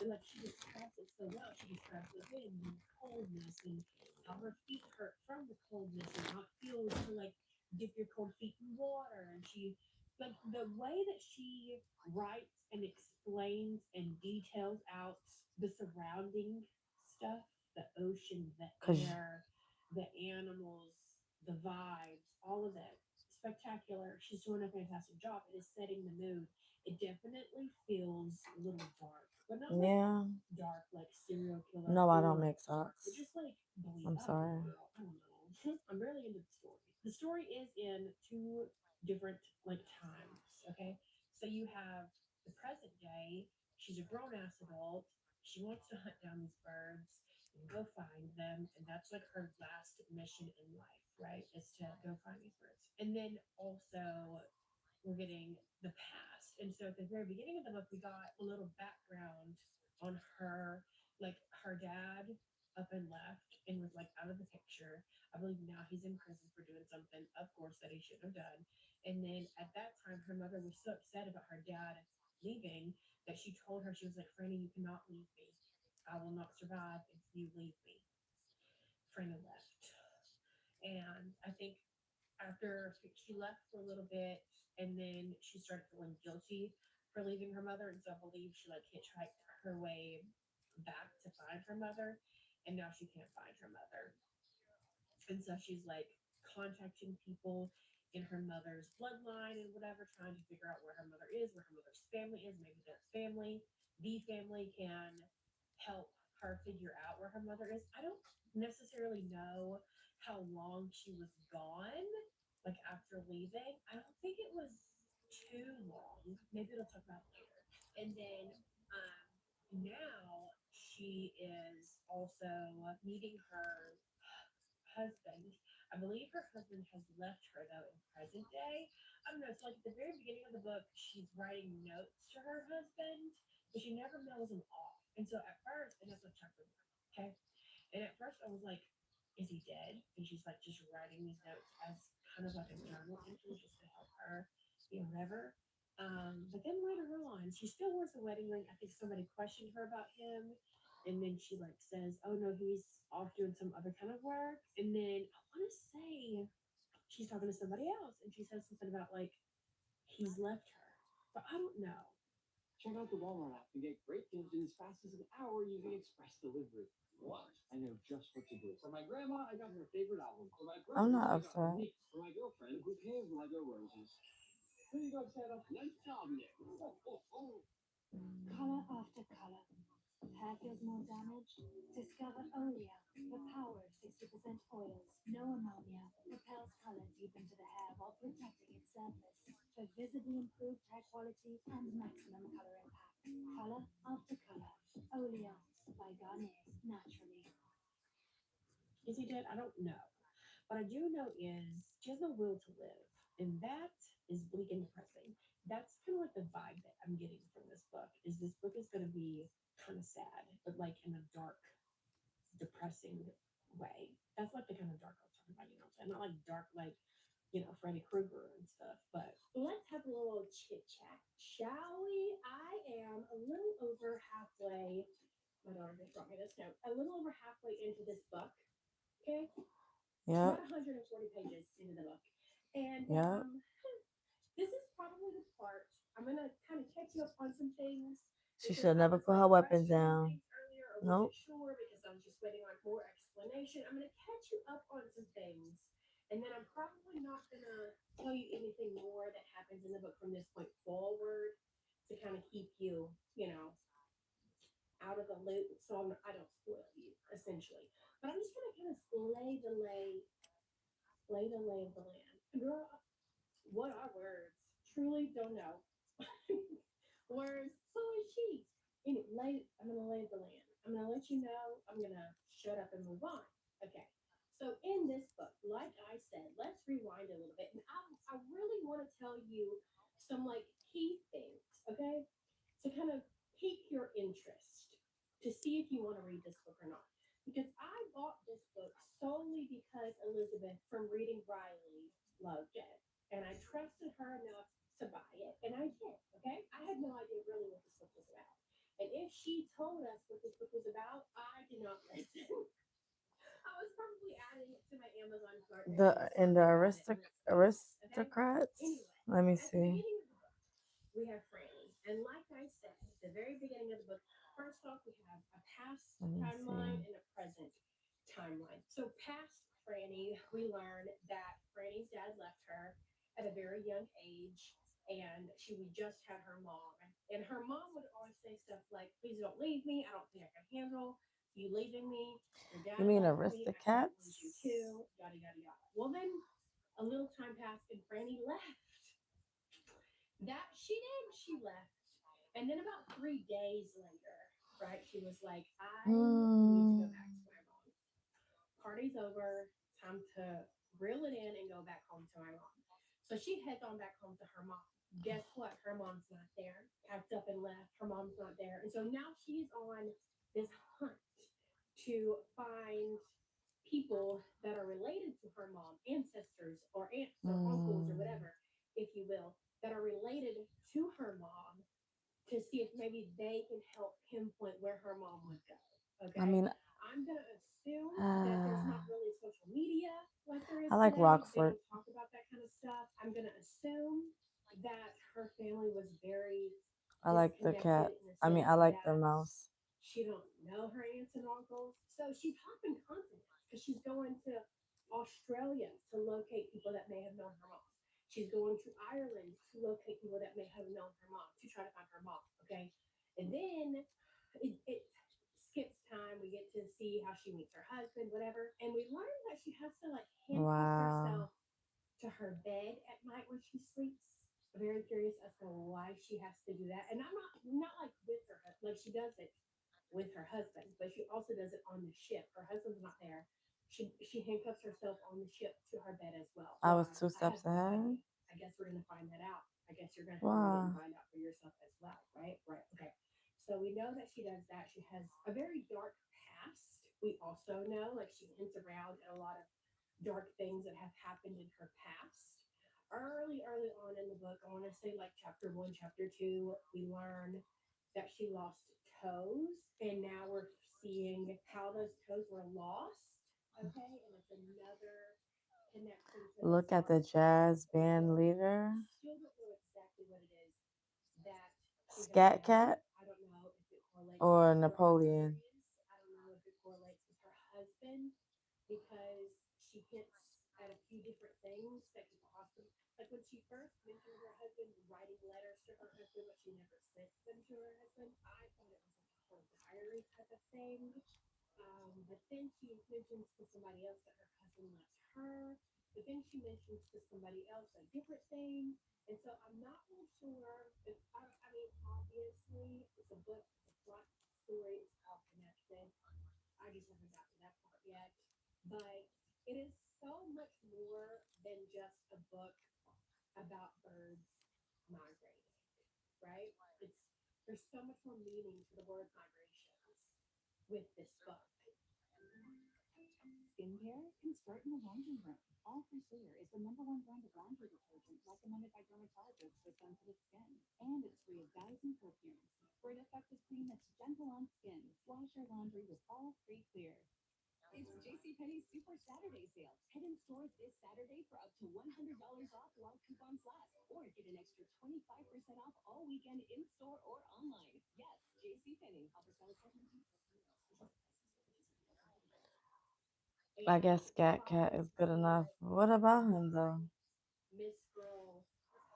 And like she describes it so well. She describes the wind and the coldness, and how her feet hurt from the coldness, and how it feels to like dip your cold feet in water. And she, like the way that she writes and explains and details out the surrounding stuff, the ocean, the Cause air, the animals, the vibes, all of it. Spectacular. She's doing a fantastic job. It is setting the mood. It definitely feels a little dark, but not like yeah. dark like serial killer No, I don't horror make dark, but socks. just like believe I'm I don't sorry. know. I don't know. I'm really into the story. The story is in two different like times. Okay. So you have the present day. She's a grown ass adult. She wants to hunt down these birds and go find them. And that's like her last mission in life, right? Is to go find these birds. And then also we're getting the past. And so at the very beginning of the book, we got a little background on her, like her dad up and left and was like out of the picture. I believe now he's in prison for doing something, of course, that he shouldn't have done. And then at that time, her mother was so upset about her dad leaving that she told her, she was like, Franny, you cannot leave me. I will not survive if you leave me. Franny left. And I think after she left for a little bit and then she started feeling guilty for leaving her mother, and so I believe she like hitchhiked her way back to find her mother, and now she can't find her mother. And so she's like contacting people in her mother's bloodline and whatever, trying to figure out where her mother is, where her mother's family is. Maybe their family, the family can help her figure out where her mother is. I don't necessarily know how long she was gone, like after leaving. I don't think it was too long. Maybe it'll talk about it later. And then now she is also meeting her husband. I believe her husband has left her though in present day. I don't know. So like at the very beginning of the book, she's writing notes to her husband, but she never mails them off. And so at first, and that's like chapter one. Okay. And at first I was like, is he dead? And she's like just writing these notes as kind of like a journal entry just to help her, whatever. But then later on, she still wears the wedding ring. I think somebody questioned her about him. And then she like says, oh no, he's off doing some other kind of work. And then I want to say she's talking to somebody else and she says something about like he's left her. But I don't know. Check out the Walmart app and get great gifts in as fast as an hour using express delivery. What? I know just what to do. For my grandma, I got her favorite album. For my I'm brothers, not I got her upset. niece. For my girlfriend, who cares Lego roses. Here you go, Santa. Nice job, Nick. Oh, oh, oh. Color after color. Hair feels more damaged? Discover Olea, the power of 60% oils. No ammonia. Propels color deep into the hair while protecting its surface. For visibly improved hair quality and maximum color impact. Color after color. Olea by Garnier. Naturally. Is he dead? I don't know. What I do know is she has no will to live. And that is bleak and depressing. That's kind of like the vibe that I'm getting from this book. Is this book is going to be kind of sad, but like in a dark, depressing way. That's like the kind of dark I was talking about. You know what I'm saying? Not like dark like Freddy Krueger and stuff. But let's have a little chit chat, shall we? I am a little over halfway. My daughter just brought me this note. A little over halfway into this book. Okay, Yep. about 140 pages into the book. And Yep. this is probably the part I'm going to kind of catch you up on some things She because should I never was put like her weapons questioning down. things earlier or wasn't Nope. sure because I was just waiting on more explanation. I'm going to catch you up on some things. And then I'm probably not going to tell you anything more that happens in the book from this point forward to kind of keep you, out of the loop so I don't spoil you, essentially. But I'm just going to kind of lay the lay of the land. Girl, what are words? Truly don't know. Words, who is she? Anyway, I'm gonna lay the land. I'm gonna let you know. I'm gonna shut up and move on. Okay. So in this book, like I said, let's rewind a little bit, and I really want to tell you some like key things, okay, to kind of pique your interest to see if you want to read this book or not. Because I bought this book solely because Elizabeth from Reading Riley loved it, and I trusted her enough to buy it, and I did. Okay, I had no idea really what this book was about, and if she told us what this book was about, I did not listen. I was probably adding it to my Amazon cart and The then just and the talking about it with friends. Okay. aristocrats. Anyway, Let me at the see. beginning of the book, we have Franny, and like I said, at the very beginning of the book, first off, we have a past Let me timeline see. and a present timeline. So, past Franny, we learn that Franny's dad left her at a very young age, and she would just had her mom. And her mom would always say stuff like, "Please don't leave me. I don't think I can handle you leaving me. Your You dad mean left me. I can't lose you aristocrats? too." Yada yada yada. Well, then a little time passed, and Franny left. That she did. She left. And then about 3 days later, right, she was like, I need to go Hmm. back to my mom. Party's over. Time to reel it in and go back home to my mom. So she heads on back home to her mom. Guess what? Her mom's not there. Packed up and left. Her mom's not there. And so now she's on this hunt to find people that are related to her mom, ancestors or aunts or uncles or Hmm. whatever, if you will, that are related to her mom to see if maybe they can help pinpoint where her mom would go. I Okay. mean, I'm going to assume that there's I not really social media like there is like today. They Rockford. don't talk about that kind of stuff. I'm going to assume that her family was very I like the cat. disconnected in the I mean, sense I like the that mouse. she don't know her aunts and uncles. So she's hopping continents because she's going to Australia to locate people that may have known her mom. She's going to Ireland to locate people that may have known her mom to try to find her mom. Okay. And then it skips time. We get to see how she meets her husband, whatever. And we learn that she has to like handcuff Wow. herself to her bed at night when she sleeps. I'm very curious as to why she has to do that. And I'm not like with her like she does it with her husband, but she also does it on the ship. Her husband's not there. She handcuffs herself on the ship to her bed as well. I was Why? two I have steps no ahead. idea. I guess we're gonna find that out. I guess you're gonna have to read it and Wow. find out for yourself as well, right? Right. Okay. So we know that she does that. She has a very dark past. We also know, like she hints around at a lot of dark things that have happened in her past. Early on in the book, I want to say like chapter one, chapter two, we learn that she lost toes, and now we're seeing how those toes were lost. Okay, and it's another connection to this Look at dark the past jazz as band well. leader. Still don't know exactly what it is that is that Scat young. Cat I don't know if it correlates with or her Napoleon? experience. I don't know if it correlates with her husband because she hints at a few different things that could possibly, like when she first mentioned her husband writing letters to her husband, but she never sent them to her husband. I thought it was like a whole diary type of thing. But then she mentions to somebody else that her husband loves her. But then she mentions to somebody else a different thing. And so I'm not real sure if I mean, obviously it's a book, it's a plot story, it's all connected. I just haven't got to that part yet. But it is so much more than just a book about birds migrating, right? It's there's so much more meaning to the word migrations with this book. Skincare can start in the laundry room. All for Clear is the #1 brand of laundry detergent recommended by dermatologists for sensitive skin. And it's free of dyes and perfumes for an effective clean that's gentle on skin. Wash your laundry with all free Clear. It's JCPenney's Super Saturday sale. Head in store this Saturday for up to $100 off while coupons last. Or get an extra 25% off all weekend in store or online. Yes, JCPenney offers valid I And guess the Scat father Cat is is good enough. poor, What about him though? Miss Girl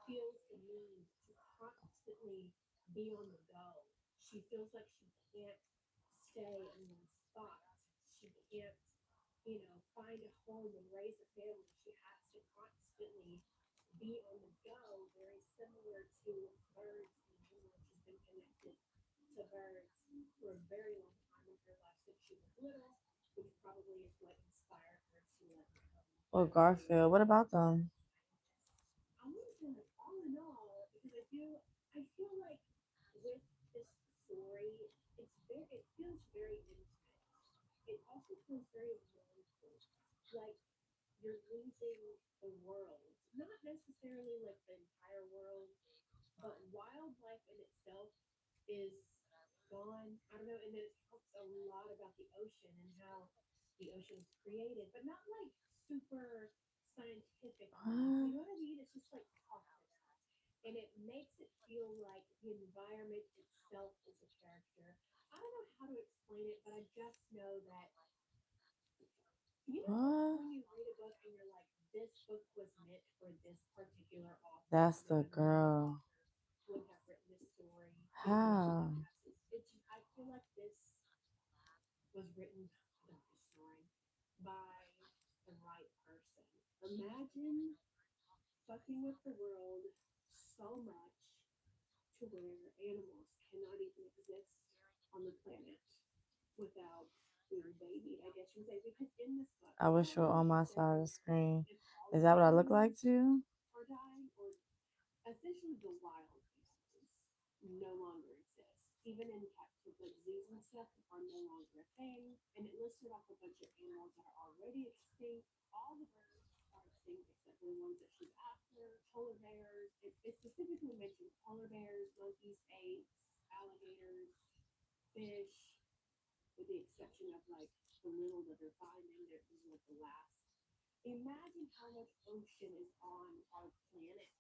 feels the need to constantly be on the go. She feels like she can't stay in one spot. She can't, find a home and raise a family. She has to constantly be on the go, very similar to birds in general. She's been connected to birds for a very long time in her life since she was little, which probably is what inspired her to become Or a very Garfield? What about them? scientist. I want to say, all in all, because I feel like with this story, it feels very intimate. It also feels very mournful, like you're losing the world, not necessarily like the entire world, but wildlife in itself is gone. I don't know, and then it talks a lot about the ocean and how the ocean was created, but not like super scientifically. You What? know what I mean? It's just like talked about. And it makes it feel like the environment itself is a character. I don't know how to explain it, but I just know that What? when you read a book and you're like, this book was meant for this particular author. That's Not the another girl. author would have written this story. It would How? have. It's just, I feel like this was written about this story by the right person. Imagine fucking up the world so much to where animals cannot even exist on the planet without being babied, I guess you would say. Because in this book, I not wish you were only on does it my say side of the where screen. if all Is of that the what I look like animals to you? are dying, or essentially the wild animals no longer exist. Even in captive, like zoos and stuff are no longer a thing. And it listed off a bunch of animals that are already extinct. All the birds are extinct except for the ones that she's after. Polar bears. It specifically mentioned polar bears, monkeys, apes, alligators, fish, with the exception of like the little that they're finding. That is like the last. Imagine how much ocean is on our planet,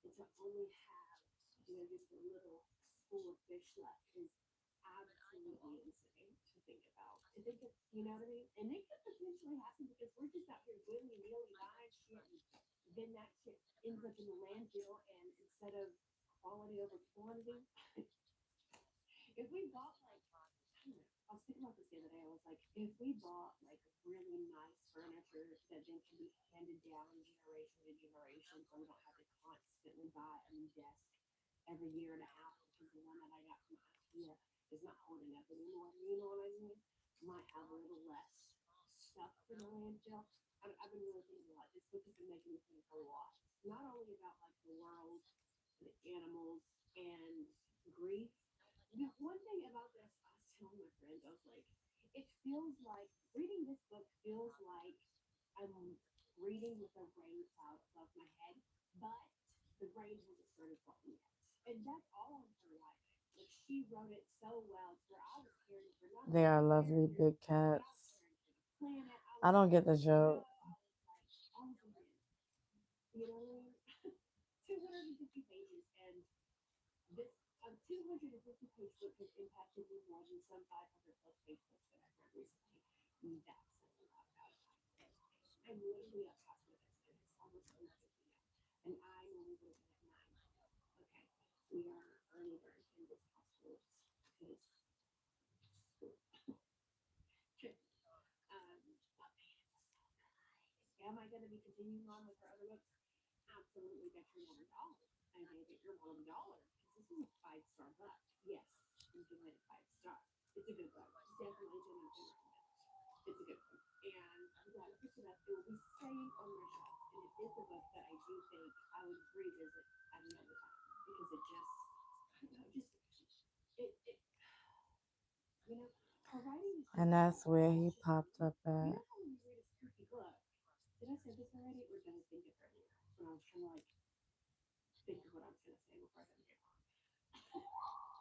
and to only have, just a little school of fish left is absolutely insane to think about. To think of, you know what I mean? And it could potentially happen because we're just out here willy nilly buying shit, and then that shit ends up in the landfill. And instead of quality over quantity, if we bought like, I don't know, I was thinking about this the other day. I was like, if we bought like really nice furniture that then can be handed down generation to generation, so we don't have to constantly buy a new desk every year and a half because the one that I got from IKEA is not holding up anymore. You know what I mean? Might have a little less stuff for the landfill. I've been really thinking a lot. This book has been making me think a lot, not only about like the world, the animals, and grief. The one thing about this, I was telling my friends, I was like, it feels like reading this book feels like I'm reading with a rain cloud above my head, but the rain hasn't started falling yet. And that's all on her writing. Like she wrote it so well to where I was caring for not They only are the lovely characters, big but I was cats. caring for the planet. I I was don't get caring the for the joke. show. I was in it. You know what I mean? 250 pages, and this 250-page book has impacted me more than some 500 plus page books that I've read recently. That says a lot about it, I think. I'm literally at past my bedtime. It's almost 11 p.m. And I'm only waking at 9 a.m. Okay. We are early birds in this household because school. Trip. But man, it was so good. Am I going to be continuing on with her other books? Absolutely. Bet your $1. I may bet your $1 because this was a 5-star book. Yes, I'm giving it a 5 star. It's a good book. Definitely, gentlemen can recommend. It's a good one. And I'm glad I picked it up. It will be staying on my shelf. And it is a book that I do think I would revisit at another time because it just, I don't know, just, it you know, her writing is just And good. that's where It's he just really popped good. up You at. know how when you read a spooky book, did I say this already or did I think it earlier when I was trying to like think of what I was going to say before I didn't get wrong?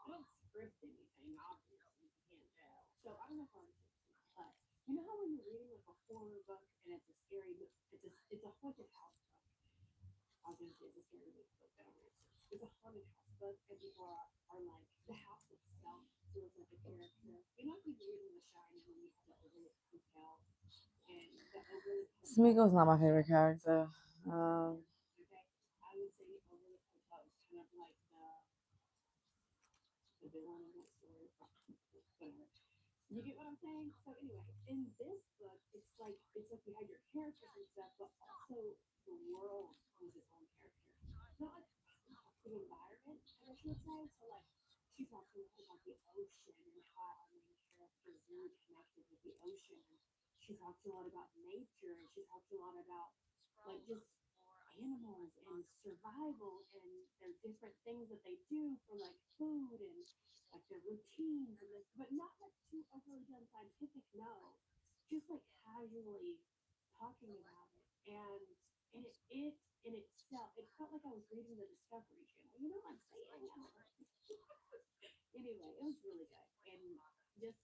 I don't script anything, obviously, if you can't tell. So I don't know if I already said this or not, but you know how when you're reading like a horror book and it's a scary book, it's a haunted house book. I was gonna say it's a scary movie book. That don't make sense. It's a haunted house book, and people are like the house itself feels like a character. You know, if you're reading The Shining when you have the overlook hotel, and the overlook hotel Smeagol's is not my kind of favorite character. okay. I would say the overlook hotel is kind of like the villain in that story. Whatever. You get what I'm saying? So anyway, in this book, it's like you had your characters and stuff, but also the world was its own character. Not like the environment, I guess you would say. So like she talks a lot about the ocean and how our main character is really connected with the ocean. And she talks a lot about nature and she talks a lot about like just animals and survival and their different things that they do for like food and like their routines and this, but not like too overly done scientific. No, just like casually talking about it, and it in itself, it felt like I was reading the Discovery Channel. You know what I'm saying? I don't know. Anyway, it was really good, and just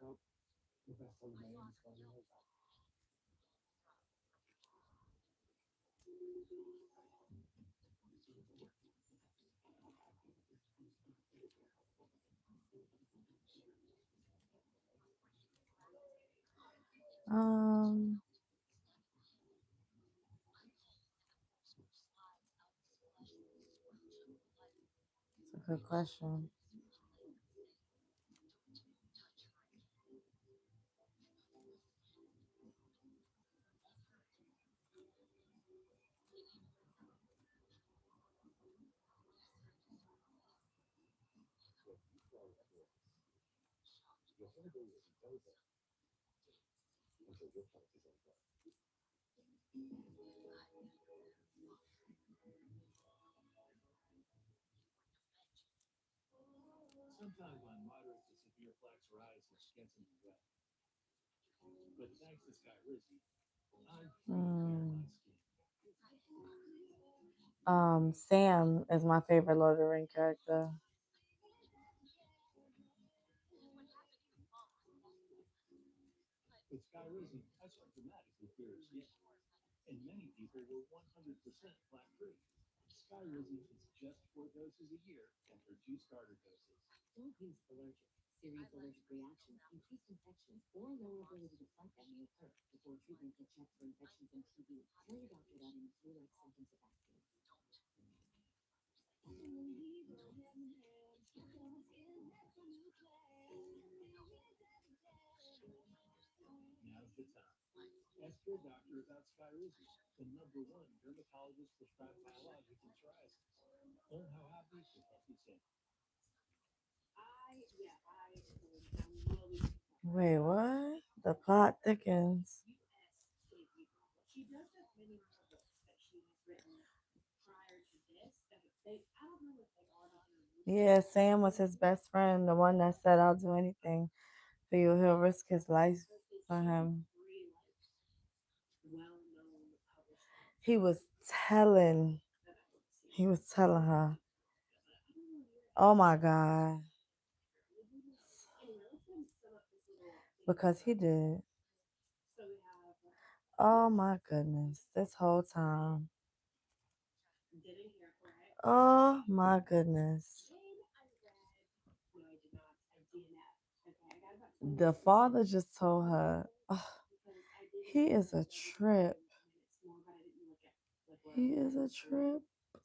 Well, the best holiday ever started over. Um, it's a good question. When you throw evidence, your holiday isn't over until your fight is over. Sometimes my moderate to severe plaque psoriasis gets in the way. But thanks to Skyrizi, I'm free to bare Mm. my skin. Sam is my favorite Lord of the Ring character. With Skyrizi, I saw dramatically clearer skin, and many people were 100% plaque free. Skyrizi is just 4 doses a year and her 2 starter doses. Don't use allergic. Serious allergic reactions, increased infections, or lower ability to fight them may occur. Before treatment, get checked for infections and TB. Tell your doctor about any flu-like symptoms of vaccines. Now's the time. Ask your doctor about Skyrizi, the #1 dermatologist prescribed biologic in psoriasis. Learn how happy can help you save. I agree. I'm really surprised. Wait, what? The plot thickens. USJP novel. She does have many more books that she has written prior to this that they I don't know if they are, but they're really Yeah, Sam was his best friend, the one that said, I'll do anything for you. He'll risk his life because for she has him. three like well-known published books He was telling, that I would see. he was telling her, But I don't know if you're oh my God, anyway, let's go and sum up this little thing that because he did. so we have Oh my goodness, this whole time. Oh my goodness. Then I read, no, I did not. I DNF. Okay, I got about 20 The minutes into father it. just I told didn't her, finish it oh, because I did he enjoy is a like the trip. 20 minutes more, but I didn't look at like where I He was is at a before. trip.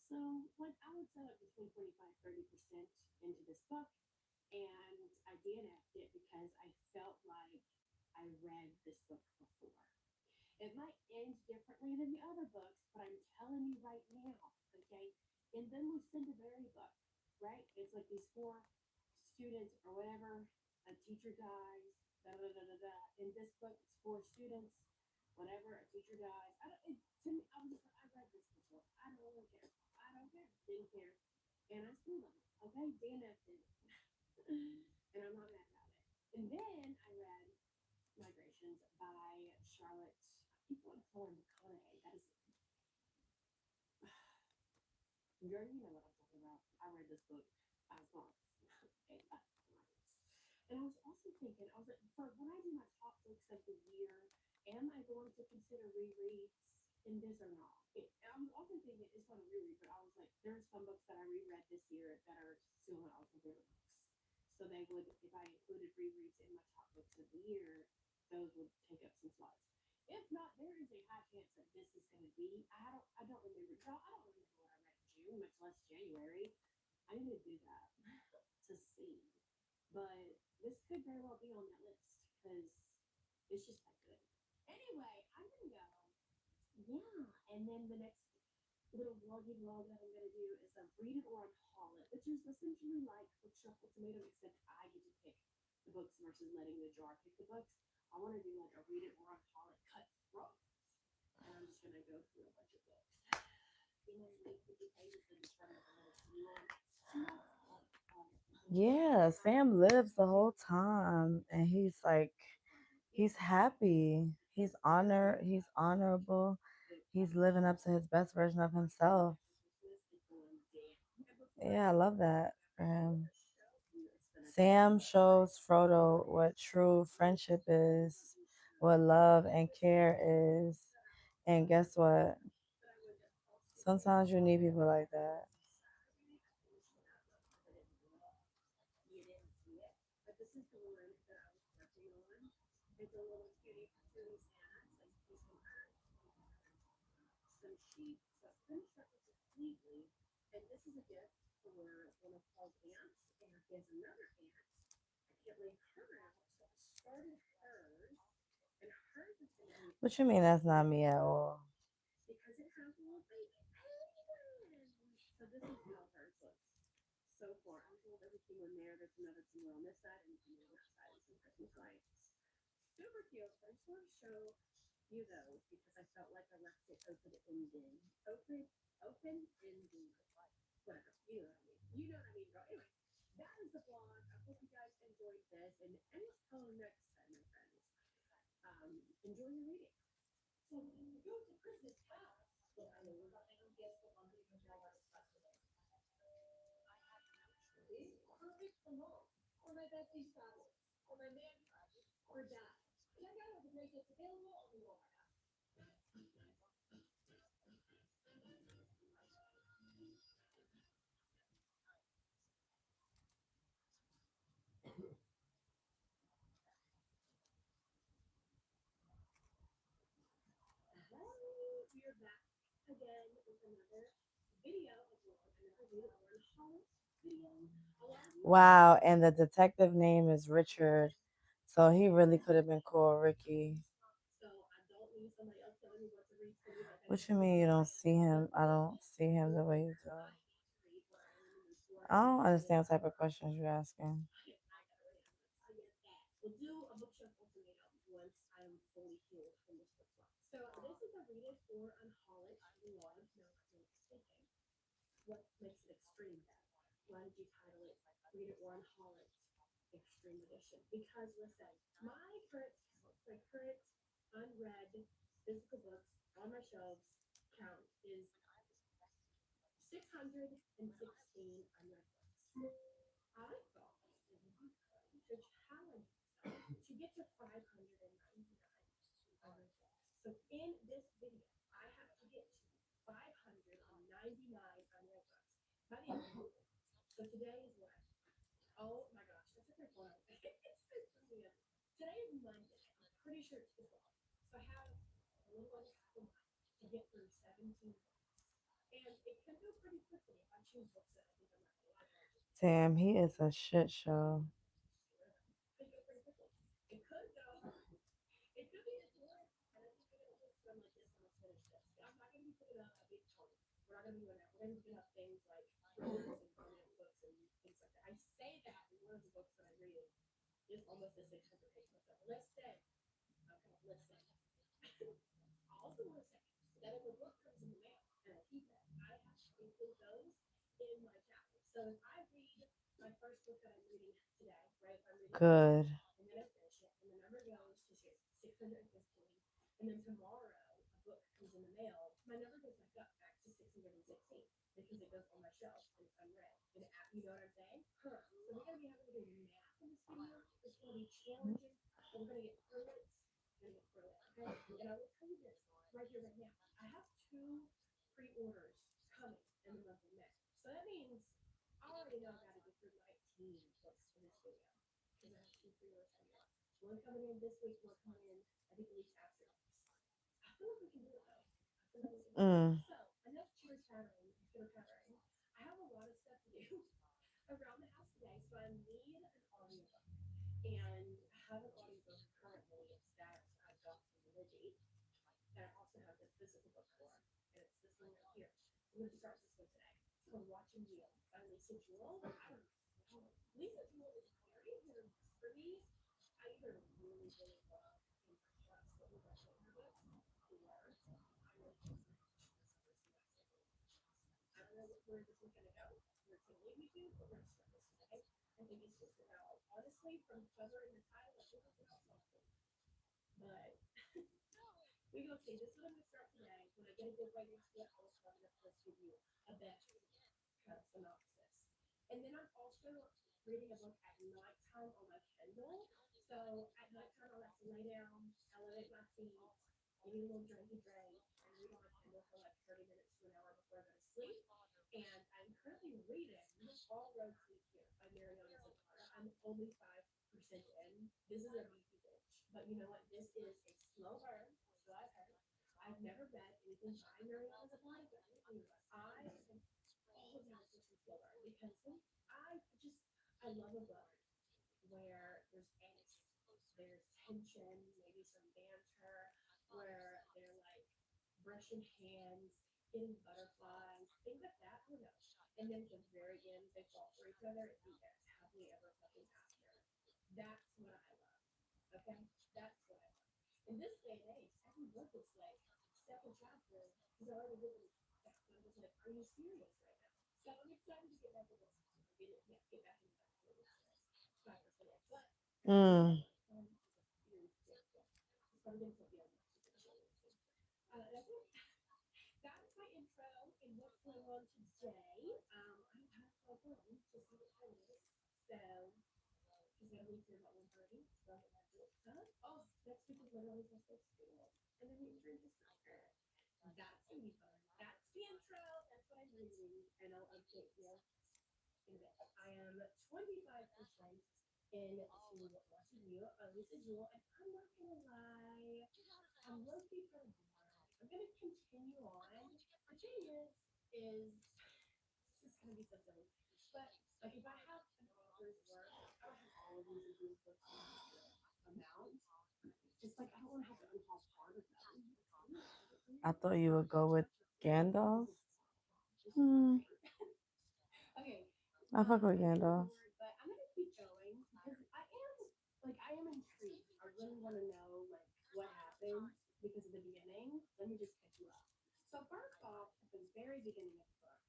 So, like, I would say like between 25-30% into this book, and I DNF'd it because I felt like I read this book before. It might end differently than the other books, but I'm telling you right now, okay? In the Lucinda Berry book, right? It's like these four students or whatever, a teacher dies, da da da da da. In this book, it's four students, whatever, a teacher dies. I don't, it, to me, I was just like, I read this before. I don't really care. I don't care. Didn't care. And I still don't. Okay? DNF did. And I'm not mad about it. And then I read Migrations by Charlotte. People want to call her McConaughey. That is, girl, you know what I'm talking about. I read this book 5 months. Okay, 5 months. And I was also thinking, I was like, for when I do my top books of the year, am I going to consider rereads in this or not? I was also thinking it's not a reread, but I was like, there are some books that I reread this year that are still not also favorite books. So they would, if I included rereads in my top books of the year, those would take up some slots. If not, there is a high chance that this is going to be. I don't remember. Y'all, I don't remember what I read in June, much less January. I need to do that to see. But this could very well be on that list because it's just that good. Anyway, I'm gonna go. Yeah, and then the next little vloggy vlog that I'm gonna do is read it or unhaul it, which is essentially like bookshelf or tomato, except I get to pick the books versus letting the jar pick the books. I want to do like a read it or unhaul it cut throat, and I'm just gonna go through a bunch of books. You know, read 50 pages and determine if I'm gonna continue on. See, that's Yeah, Sam lives the whole time and he's like, he's happy. He's honored. He's honorable. He's living up to his best version of himself. Yeah, I love that for him. Sam shows Frodo what true friendship is, what love and care is. And guess what? Sometimes you need people like that. You didn't see it, but this is the one that I was working on. It's a little cutie patootie Santa. It says peace on earth, some sheep. So I finished up with completely, and this is a gift for one of Paul's aunts, and he has another aunt. I can't leave her out, so I started hers, and hers is going to be What you mean that's not me at all? because it has a little baby penguin. So this is how hers looks so far. I rolled everything in there. There's another penguin on this side and a penguin on that side and some Christmas lights. Super cute. I just want to show you those because I felt like I left it open-ended. Open-ended. Whatever. You know what I mean. You know what I mean, girl. Anyway, that is the vlog. I hope you guys enjoyed this. And until next time, my friends, enjoy your reading. So it goes to Christmas past. Yeah, I know. We're going to guess the one that you can all discuss today. See? Perfect for mom. Or my Betsy travels. Or my man travels. Or dad. Check out all the great gifts available on the Walmart app. Hey, we are back again with another video of another read or a haul video. A lot of you asked Wow, and the detective name is Richard. So he really could have been called Ricky. so I don't need somebody else telling me what to read to read like I What need you to mean read. you don't see The him? I book don't see him the way you do. I need to read, what I am in the mood for, I is don't understand what type of questions you're asking. I gotta read. I'm gonna tell you that. We'll do a bookshelf ultimatum once I'm fully healed from this book club. So this is a read it or unhaul it vlog. Now I know what you're thinking. What makes it extreme then? Why did you title it Read It or Unhaul It Extreme Edition? Because listen, my current unread physical books on my shelves count is 616 unread books. I thought it would be fun to challenge myself to get to 599 unread books. So in this video, I have to get to 599 unread books. by the end of the week. So today is what? Oh my gosh, I took my phone out. Today is Monday. I'm pretty sure it's the 12th. So I have a little over half a month to get through 17 books. And it could go pretty quickly if I choose books that I think I'm not going to like. Damn, he is a shit show. Swear to God. Could go pretty quickly. It could go. It could be intense. And I think I got books that I'm like, yes, I must finish this. I'm not going to be picking up a big tome. We're not going to be doing that. We're going to be picking up things like thrillers and romance books and things like that. I say that, and one of the books that I read is almost a 600-page book. But listen, okay, listen. I also want to say that if a book comes in the mail and I keep it, I have to include those in my tally. So if I read my first book that I'm reading today, right? If I'm reading this Good. and then I finish it, and the number goes to 615, and then tomorrow a book comes in the mail, my number goes back to 616 because it goes on my shelf and it's unread. And you know what I'm saying? Huh. So we're going to be having to do math in this video. It's going to be challenging, but we're going to get through it. We're going to get through it, okay? And I will tell you this right here, right now. I have two pre-orders coming in the month of May. So that means I already know I got to get through 19 books for this video because I have two pre-orders coming up. One coming in this week, one coming in, I think, the week after next. I feel like we can do it, though. I feel like we can do it. Mm. So, enough chitter chattering. I have a lot of stuff to do around the house today, so I need an audiobook. And I have an audiobook currently that I got from Libby that I also have the physical book for, and it's this one right here. So I'm going to start this one today. It's called Watching You by Lisa Jewell. I don't know. Lisa Jewell is very hit or miss for me. I either really, really love and constantly recommend her books, or I'm like, oh my gosh, this person got something ridiculous. I don't know where this one's going to go, where it's going to lead me to, but we're going to start this today. I think it's just about, honestly, from the cover and the title, I think it's about self belief. But we go see. This is what I'm going to start today. When I get a good right into it, I will come and of course give you a better kind of synopsis. And then I'm also reading a book at nighttime on my Kindle. So at nighttime, I like to lay down, elevate my feet, give me a little drinky drink, and read on my Kindle for like 30 minutes to an hour before I go to sleep. And I'm currently reading All Roads Lead Here by Mariana Zapata. I'm only 5% in. This is a beefy bitch. But you know what? This is a slow burn, so I've heard. I've never read anything by Mariana Zapata, but let me tell you what, I am all down for some slow burn because I love a book where there's angst, there's tension, maybe some banter, where they're like brushing hands, getting butterflies, things like that. I don't know. And then at the very end, they fall for each other and be happily ever fucking after. That's what I love. Okay? That's what I love. In this day and age, every book is like second chapter has already written itself. And I'm just like, are you serious right now? So I'm excited to get back into that. Get back into that before we start. 5% in. But I tell you what, Mm. fun is a fierce, fierce book. It's fun getting something I'm not super into. That's it. That's my intro and what's going on today. I don't have my phone to see what time it is. So she's gonna leave here about 1:30. So I'll get my books done. Oh, next week is literally my son's school. And then we drink his sister. That's gonna be fun. That's the intro. That's what I'm reading. And I'll update you in a bit. I am 25% into watching you, Lisa Jewell, and I'm not gonna lie, I'm low key kind of bored. I'm gonna continue on. The thing is this is gonna be so silly, but like if I have an author's work, I don't have all of Lisa Jewell's books in like the amount. It's like I don't want to have to unhaul part of them. Like, isn't that stupid for I me? thought you would go with Gandalf. This is Hmm. great. Okay. I fuck with I'm getting Gandalf. bored, but I'm gonna keep going because I am intrigued. I really want to know like what happens because of the beginning. Let me just catch you up. So first off, at the very beginning of the book,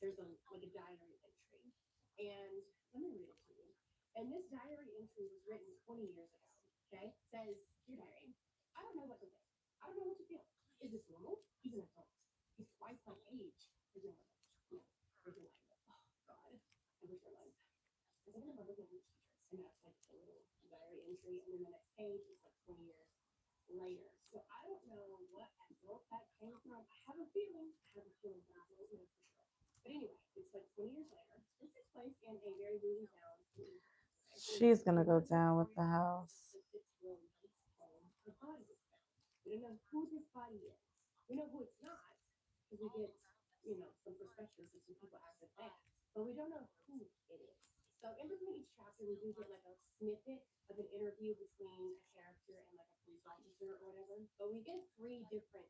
there's a diary entry, and let me read it to you. And this diary entry was written 20 years ago. Okay, it says, "Dear diary, I don't know what to think. I don't know what to feel. Is this normal? He's an adult. He's twice my age. There's no language. No, there's no language. Oh God, I wish there was. I think I'm a love language teacher. And that's like a little diary entry. And then the next page is like 20 years later. So I don't know what adult that came from. I have a feeling, but I don't know for sure. But anyway, it's like 20 years later. This takes place in a very moving town in England. Okay, and She's gonna go we're the down with story the of house. the Fitzwilliams home. A body was found. We don't know who this body is. We know who it's not because we get, some perspectives of some people after the fact, but we don't know who it is. So in between each chapter, we do get like a snippet of an interview between a character and like a police officer or whatever. But we get three different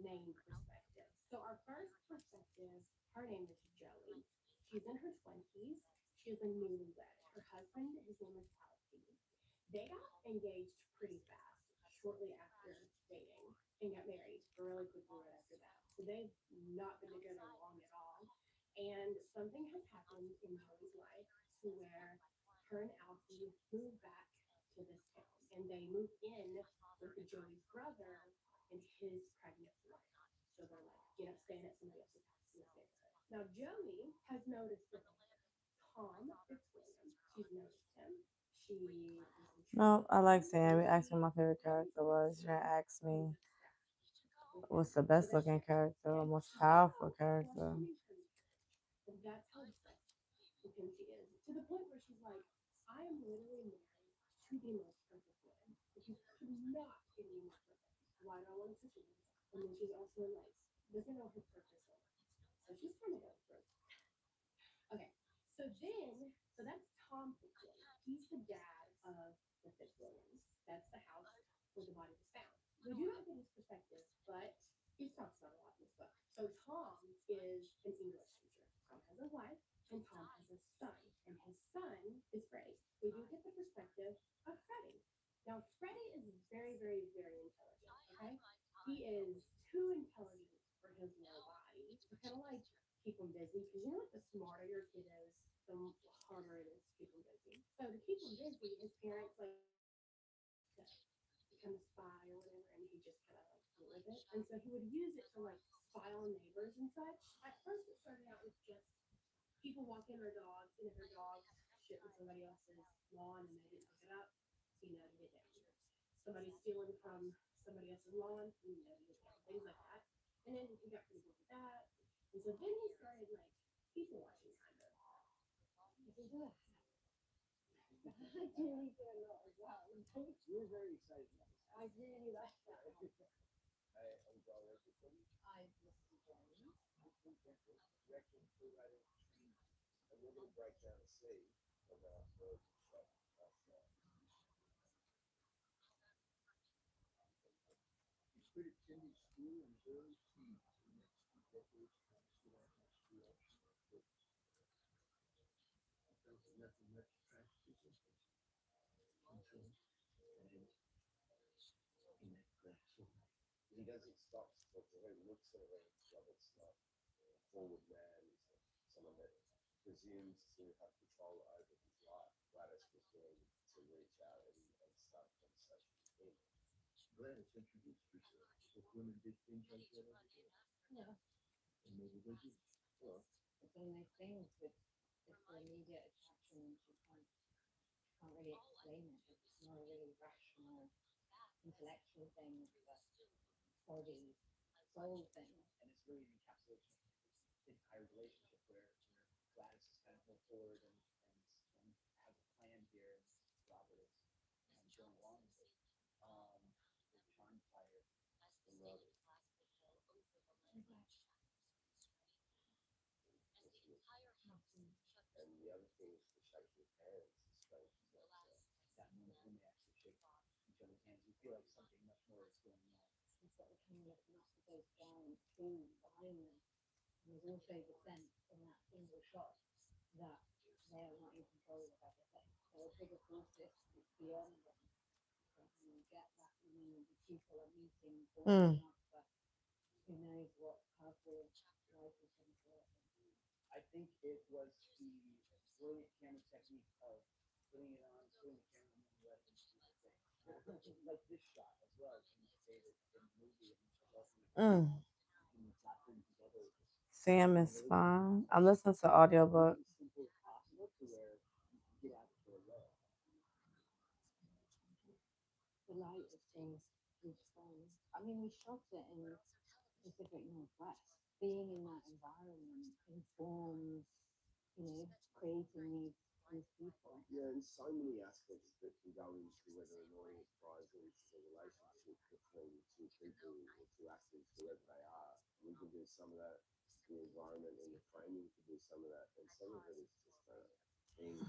name perspectives. So our first perspective, her name is Joey. She's in her 20s. She is a newlywed. Her husband, his name is Alfie. They got engaged pretty fast shortly after dating and got married really quickly right after that. So they've not been together long at all. And something has happened in Joey's life to where her and Alfie move back to this town and they move in with Joey's brother and his pregnant wife. So they're like, staying at somebody else's house in this neighborhood. Now, Joey has noticed the neighbor, Tom Fitzwilliam. She's noticed him. She is No, intrigued I by like him. Sammy. And Asked me she my favorite really character was. You is asked me obsessed with him. what's the So best that's looking chapter one. character or Okay. most She's powerful also character. questioning her marriage. And that's how obsessed with him she is. To the point where she's like, I am literally married to the most perfect man. Like, you could not get any more perfect. Why do I want to pursue him? And then she's also like, doesn't know her purpose in life. So she's kind of going through. Okay, so that's Tom Fitzwilliam. He's the dad of the Fitzwilliams. That's the house where the body was found. We do not get his perspective, but he's talked about a lot in this book. So Tom is an English teacher. Tom has a wife, and Tom has a son, and his son is great. We do get the perspective of Freddie. Now, Freddie is very, very, very intelligent. Okay, he is too intelligent for his little body to kind of like keep him busy because like the smarter your kid is, the harder it is to keep him busy. So to keep him busy, his parents like told him to become a spy or whatever, and he just kind of like went with it. And so he would use it to like spy on neighbors and such. At first, it started out with just people walking their dogs, and if their dogs shit in somebody else's lawn and they didn't pick it up, he noted it down. Somebody stealing from somebody else's lawn, he noted it down. Things like that. And then he got pretty good with that. And so then he started like people watching kind of. Which is I do need to know as well. You were very excited about this. I really like that one. I'm going with this one. I listen to James. Director, co-writer, trainer. And we're going to break down a scene from our first shot. He quit attending school in his early teens. The next 2 decades trying to sort out his school options and purpose. He felt that nothing much attracted his interest until and in that glass of light. He doesn't stop to talk to her. He looks at her. Robert's not a forward man. He's not someone that presumes to have control over his life. Gladys was willing to reach out and start a conversation with him. Gladys introduced herself. If women did things like that every day, Yeah. and maybe they do. Well, It's one of those things with it's the immediate attraction and she can't really explain it. It's not a really rational, intellectual thing. It's a body, soul thing. and it's really an encapsulation of the entire relationship where Gladys is kind of more forward and has a plan here, and Robert is kind of going along with it. They're charmed by her. They love it. And the other thing is the shaking of hands, the strange as well. That moment when they actually shake each other's hands, you feel like something much more is going on. You've got the camera that goes down through behind them. And there's also the sense in that single shot that they are not in control of everything. There are bigger forces beyond them. So you get that, the people are meeting, Mm. falling up, but who knows what purple life is going to throw at them. I think it was the brilliant camera technique of putting it on, putting the camera, and then letting them do the thing. Like this shot as well, as demonstrated in the movie, and she's also in the Mm. camera, and it's not putting together. Sam And is really, fine. I'm listening to make audiobook. it as simple as possible to where you can get out of their way. The light is so strong. I mean, we shot it in Pacific Northwest. being in that environment informs, creating these people. Yeah, and so many aspects that can go into whether annoying or surprising is the relationship between two people or two actors, whoever they are. We can do some of that, the environment and the framing can do some of that, and some of it is just a thing,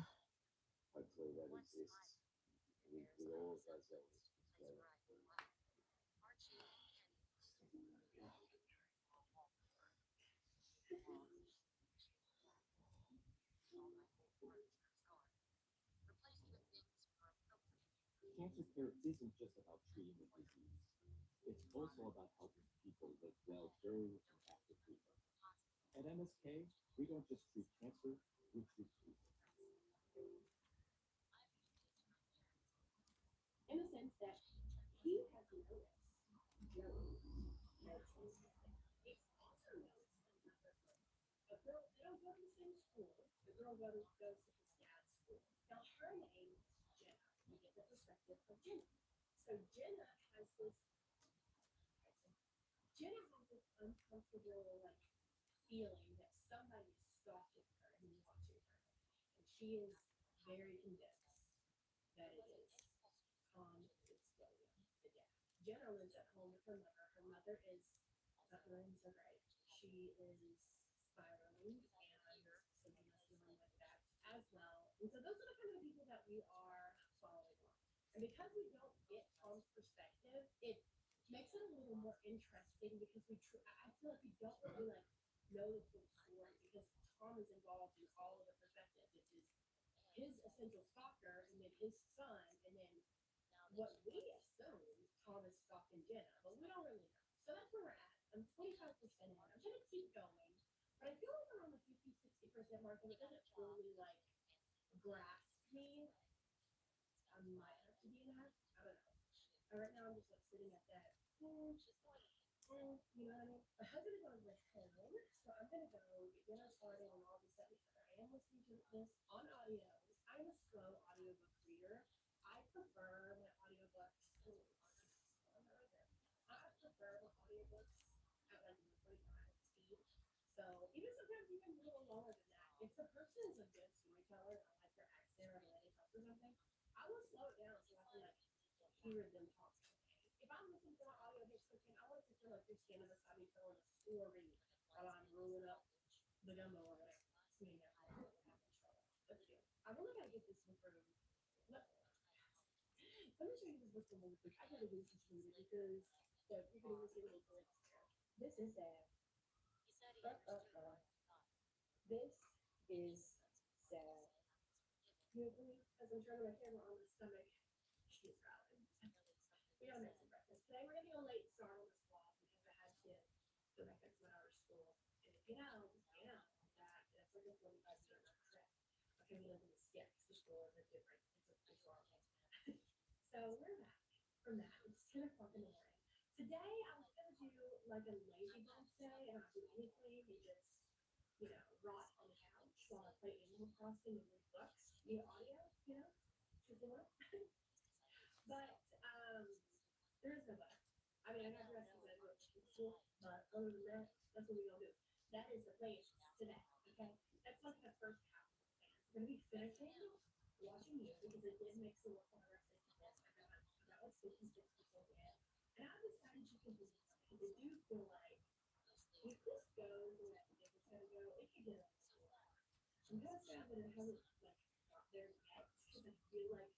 hopefully, that exists with all of those elements put together. Cancer care isn't just about treating a disease. It's also about helping people live well during and after treatment. At MSK, we don't just treat cancer, we treat people. in the sense that he has noticed Joey noticing his dad. He's also noticed another girl. A girl, they don't go to the same school. The girl goes to his dad's school. Now, her name is Jenna. We get the perspective of Jenna. So Jenna has this, okay, so Jenna has this uncomfortable, like, feeling that somebody is stalking her and watching her. And she is very convinced that it is Tom Fitzwilliam, the dad. Jenna lives at home with her mother. Her mother is not doing so great. She is spiraling, and so Jenna's dealing with that as well. And so those are the kind of the people that we are following along. And because we don't get Tom's perspective, it makes it a little more interesting because I feel like we don't really like know the full story because Tom is involved in all of the perspectives. It is his essential stalker, and then his son, and then what we assume Tom is stalking Jenna, but we don't really know. So that's where we're at. I'm 25% in. I'm going to keep going, but I feel like around the 50, 60% mark, and it doesn't fully like grasp me. I might have to be an F. I don't know. Right now, I'm just like sitting at that. You know what I mean? My husband is on his way home, so I'm gonna go get dinner started and all this, that, and the other. I am listening to this on audio. I am a slow audiobook reader. I prefer my audiobooks. Oh, right there. I prefer my audiobooks at like 125 speed. So even sometimes even a little longer than that. If the person is a good storyteller and I like their accent or the way they talk or something, I will slow it down so I can like hear them talk okay. If I'm listening to my audiobooks cooking, I want it to feel like you're standing beside me telling a story while I'm rolling up the gumbo or whatever. Sitting there for an hour and a half and show up. Let's do it. I really gotta get this book room. Let, let me show you this book room really quick. I gotta do this read it because you can even see a little glimpse there. This is sad. Uh, uh, uh. This is sad. You agree? As I'm turning my camera on my stomach, she is growling. We all made some breakfast. Today we're gonna go late start on this vlog because I had to go back up to my daughter's school. And that's like a 45-minute round trip. Okay, we live in the sticks. The school is a different, it's horrible. So we're back from that. It's 10 o'clock in the morning. Today I was gonna do like a lazy bones day and not do anything and just, rot on the couch while I play Animal Crossing and read books via audio, truth the Lord. But there is no but. I mean, I got dressed because I had to go to kids' school, but other than that, that's what we gonna do. That is the plans today. Okay, that's like the first half of the plans. We're gonna be finishing watching you because it did make some more progress into this. I got like 56% in, and I'm as sad as you can be because I do feel like if this goes the way I think it's gonna go, it could get a little far. I'm kind of sad that it hasn't like got there yet because I feel like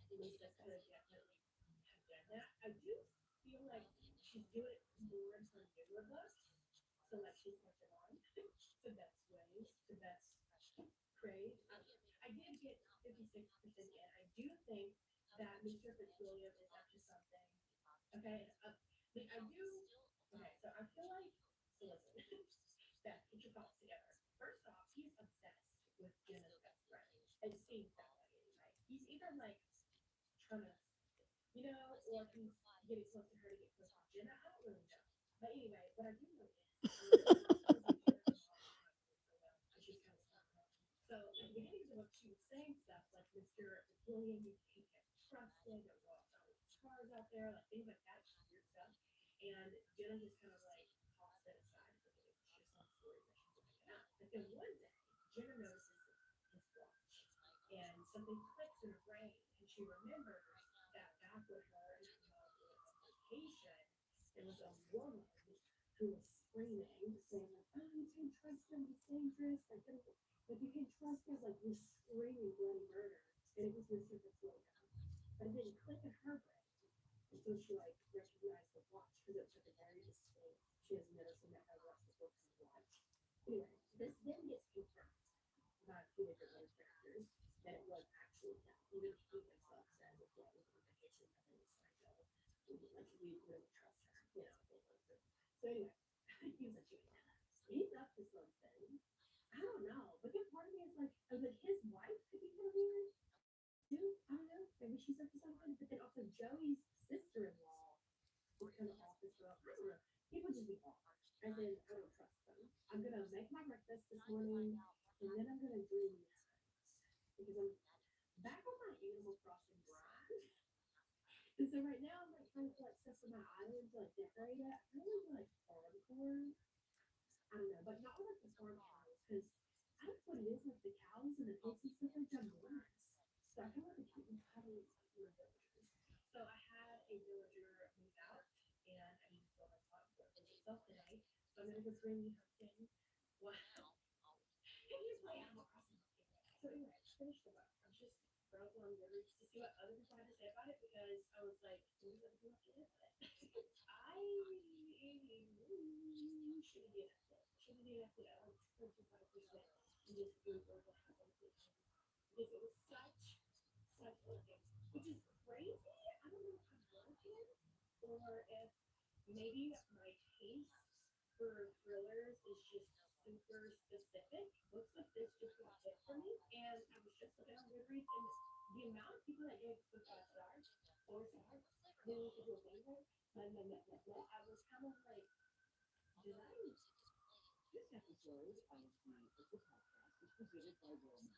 Lisa could definitely have done that. I do feel like she's doing it more in her newer books. So like she's catching on to Beth's ways, to Beth's craze. I don't know. I did get 56% in. I do think that Mr. Fitzwilliam is up to something. Okay, I do. Okay, so I feel like so listen, Beth, put your thoughts together. First off, he's obsessed with Jenna's best friend. It seems that way anyway. He's either like trying to or he's getting close to her to get close to Jenna. I don't really know. But anyway, what I do know is earlier in the book, when Jenna's mom was not doing so well, and she's kind of stuck up. So at the beginning of the book, she was saying stuff like Mr. Fitzwilliam, he can't be trusted, don't go outside with his cars out there, like things like that, just weird stuff. And Jenna just kind of like tossed it aside for me. And one day, Jenna notices his watch, and something clicks in her brain, and she remembers that back when her and her mom went on vacation, there was a woman who was screaming, saying like, "Oh, you can't trust him. He's dangerous. Like you can't trust him." Like was screaming bloody murder, and it was Mr. Fitzwilliam. But it didn't click in her brain until she like recognized the watch because it was like a very distinct. She has never seen that kind of watch before kind of watch. Anyway, this then gets confirmed by a few different other characters that it was actually him. Even he himself says it's what was on vacation, but then it's like, oh, we really trust her, thing like this. So anyway, he was like, he's up to something. I don't know, but then part of me is like, I was like, his wife could be kind of weird too. I don't know. Maybe she's up to something. But then also Joey's sister-in-law is kind of off as well. I don't know. People just be off. As in, I don't trust them. I'm gonna make my breakfast this morning, and then I'm gonna dream that because I'm back on my Animal Crossing grind. And so right now I'm like trying to collect stuff for my island to like decorate it. I kind of want to like farm corn. I don't know, but not with like the farm animals because I don't know what it is with the cows and the pigs and stuff like ginormous. So I kind of want to keep them cuddly like my villagers. So I had a villager move out, and I used all my pot for it itself today. So I'm gonna go bring me hunting. What? And you play Animal Crossing with me. So anyway, I finished the book. I was just browsing on Goodreads to see what other people had to say about it because I was like, what does other people have to say about it? I should have DNF'd it. Should have DNF'd it at like 25% and just Googled what happened to the end because it was such a thing, which is crazy. I don't know if I'm broken or if maybe my taste for thrillers is just super specific. Books like this just don't hit for me. And I was just looking on Goodreads, and the amount of people that gave this book 5 stars, 4 stars, they need to do a favorite. Blah, blah, blah, blah, blah. I was kind of like, did I? This episode of the Culprit podcast is presented by Roman.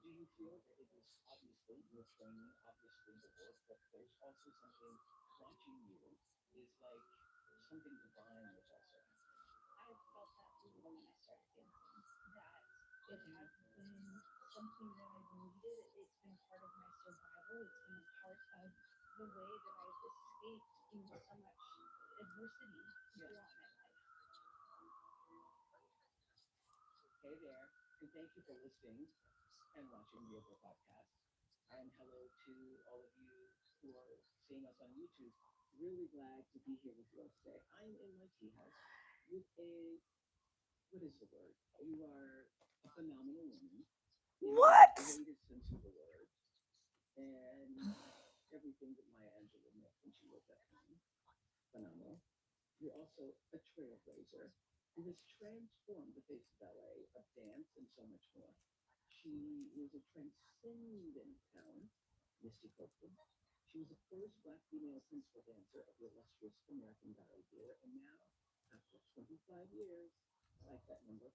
Do you feel that it is obviously your training, obviously the work, but there's also something watching you is like something divine was also happening. I've felt that from the moment I started dancing, that it has been something that I've needed. It's been part of my survival. It's been a part of the way that I've escaped so much adversity Yeah. throughout my life. Hey there, and thank you for listening and watching the Oprah podcast. And hello to all of you who are seeing us on YouTube. Really glad to be here with you all today. I'm in my tea house with a, what is the word? You are a phenomenal woman in the What? greatest sense of the word, and everything that Maya Angelou meant when she wrote that poem. Phenomenal. You're also a trailblazer who has transformed the face of ballet, of dance, and so much more. She is a transcendent talent, Misty Copeland. She was the first black female principal dancer of the illustrious American Ballet Theater, and now, after 25 years, I like that number,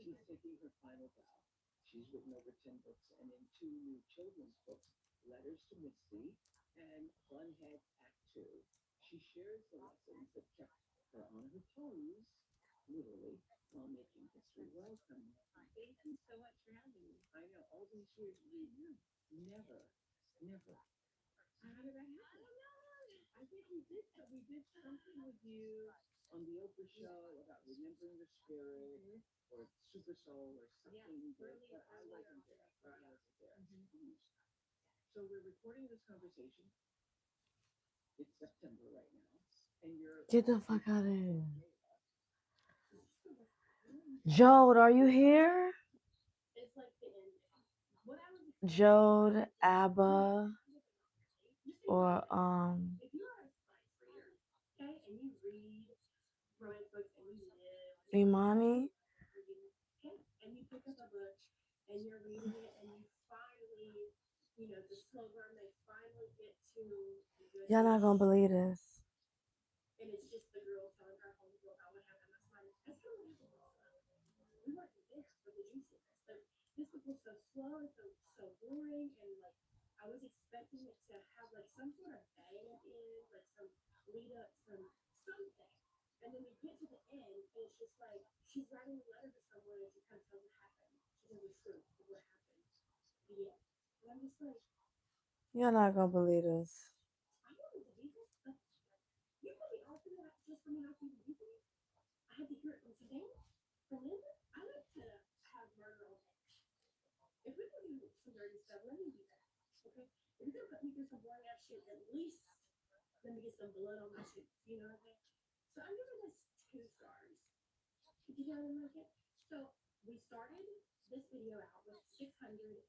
she's taking her final bow. She's written over 10 books and in two new children's books, Letters to Misty and Funhead Act Two. She shares the lessons that kept her on her toes, literally, while making history. Welcome. Thank you so much for having me. I know all these years we never, never. How did that I happen? don't know. I think we did something with you on the Oprah show about remembering the spirit or super soul or something Yeah, we did, early, but I earlier wasn't on the there. record, I yeah. wasn't there. So we're recording this conversation. It's September right now, and you're Get the in fuck out of here. Florida. Jode, are you here? It's like the ending. What I was expecting, I Jode, was like, Abba, kind of but not really. Just think about or this. If you are a spice reader, okay, and you read romance books and you live the spice Imani? world, whatever you okay, and you pick up a book and you're reading it and you finally, the slow burn, they finally get to the Y'all not gonna goodness, believe this. and it's just the girl telling her homegirl about what happened last night. That's kind of what happens last night. We weren't there for the juiciness. Like this book was so slow and so boring, and like I was expecting it to have like some sort of bang at the end, like some lead up, something. And then you get to the end, and it's just like she's writing a letter to someone and she kind of tells what happened. She tells the truth of what happened. The end. And I'm just like, You're not gonna believe this. I don't believe this, but you put me off of that just for me not to believe it. I had to hear it from today, from Linda. I like to have murder on tape. If we can do some dirty stuff, let me do that. Okay? If you're gonna put me through some boring ass shit, at least let me get some blood on my shoes. You know what I mean? So I'm giving this 2 stars. Did you guys like it? So we started this video out with 616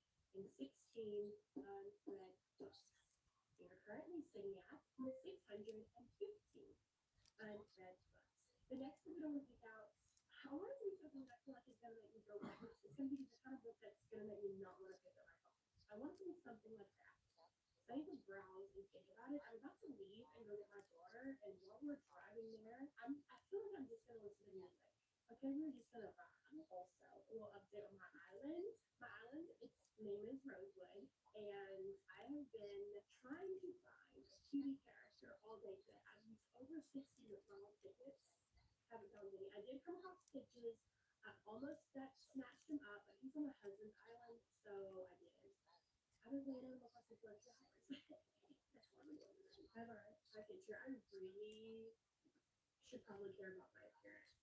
unread books. We are currently sitting at 615 unread books. The next book I'm going to pick out, I want it to be something that I feel like is going to make me go back. It's going to be the kind of book that's going to make me not want to pick up my phone. I want it to be something like that. So I need to browse and think about it. I'm about to leave and go get my daughter, and while we're driving there, I feel like I'm just going to listen to music. Okay, we're just going to vibe. Also, a little update on my island. My island, its name is Rosewood, and I have been trying to find a cutie character all day today. I've used over 60 McDonald's tickets. Haven't found any. I did come across Stitches. I almost snatched him up, but he's on my husband's island, so I didn't. I've been playing Animal Crossing for like 2 hours. That's what I'm doing tonight. All right, I can cheer. I really should probably care about my appearance.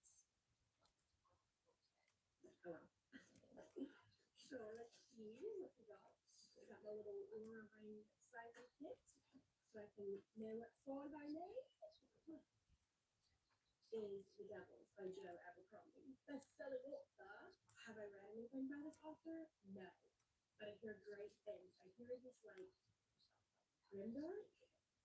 Oh well. So let's see what we got. I got my little Unraveling sizing kit, so I can know what size I need. Is The Devils by Joe Abercrombie. Best-selling author. Have I read anything by this author? No, but I hear great things. I hear this like grimdark.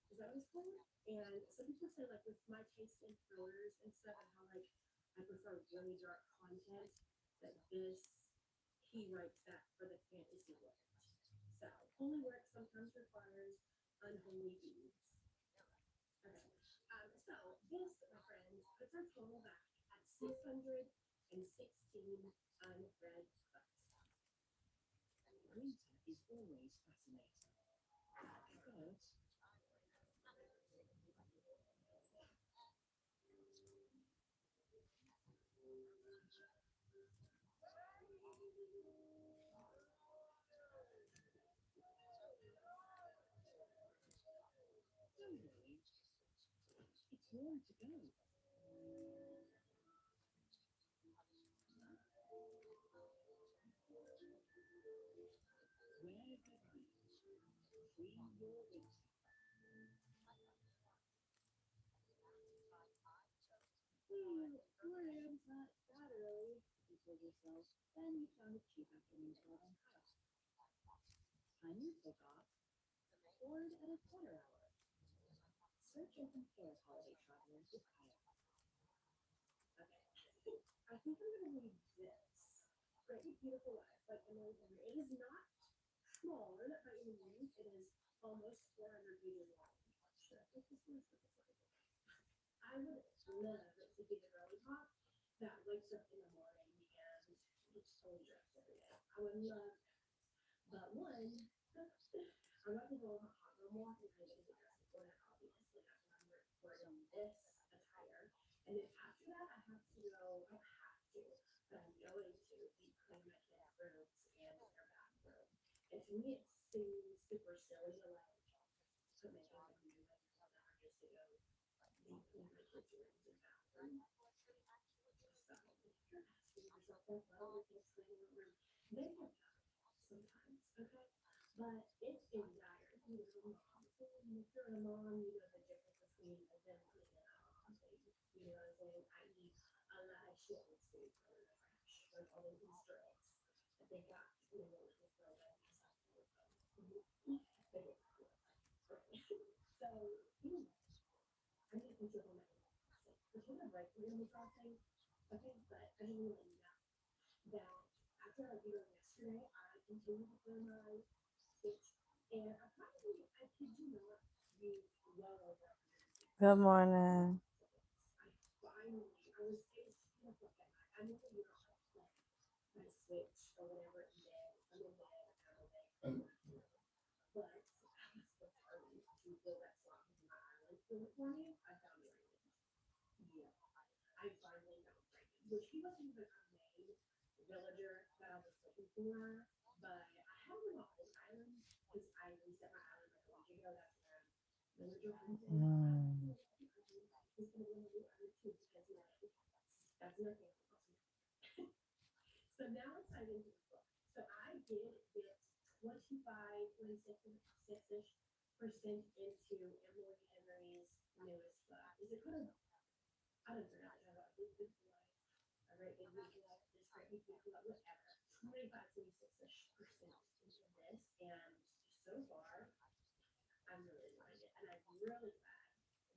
Is that what it's called? And some people say like with my taste in thrillers and stuff, and how like I prefer really dark content, that this he writes that for the fantasy world. So holy work sometimes requires unholy deeds. Okay. So this, my friends, puts our total back at 616 unread books. Winter is always fascinating, but don't worry, it's warm to go. Wherever you free your winter. Well, 4 a.m.'s not that early, you told yourself. Then you found a cheap afternoon spot on Kyle. Time you took off, bored at a quarter hour. Search open floors, holiday traveler with Kyle. Okay. I think I'm gonna read this. Great Big Beautiful Life by Emily Henry. It is not small by any means. It is almost 400 pages long. Should I put this one or should I put this one? I would love to be the girly pop that wakes up in the morning and gets fully dressed every day. I would love that. But one, I'm not gonna go hot no more because I need to get dressed before that, obviously. That's why I'm wearing this attire. And then after that, I have to go, I don't have to, but I'm going to deep clean my kids' rooms and their bathroom. And to me, it seems super silly to like put makeup and do like all that just to go deep clean my kids' rooms and bathroom. So if you're asking yourself, like, well, we can clean your room. They have time sometimes, okay? But it's anxiety as a mom. And if you're a mom, you know the difference between a them cleaning and a mom thing. You know what I'm saying? I.e., a lot of shit needs to be thrown in the trash. Like all of these drills that they got, you know, to throw in these they get cool. Okay. So, anyway, I need to control my Animal Crossing. Pretend I'm right for Animal Crossing. Okay, but I didn't really know that after I beat her yesterday, I continued to play my Switch, and I probably, I kid you not, used well over 150 Good morning. tickets. I finally, I was, it was 10 o'clock at night. I normally do not like play my Switch or whatever in bed. I'm in bed, I'm kind of awake, I'm watching them. But I was determined to fill that slot into my island for me. I found Raymond. Yeah, I finally found Raymond. which he wasn't even a main villager that I was looking for, but I had him on my own island because I reset my island like a week ago. That's when I villager hunted. I was Mm. like, okay, he's gonna be on the new island too because that's another thing I'm awesome. So now let's dive into the book. So I did get 25, 26-ish percent into Emily Henry's newest book. Is it called I don't know what about Big Beautiful Life, a great big beautiful life, this great big beautiful life, whatever. 25, 26-ish percent into this, and so far I'm really enjoying it, and I'm really glad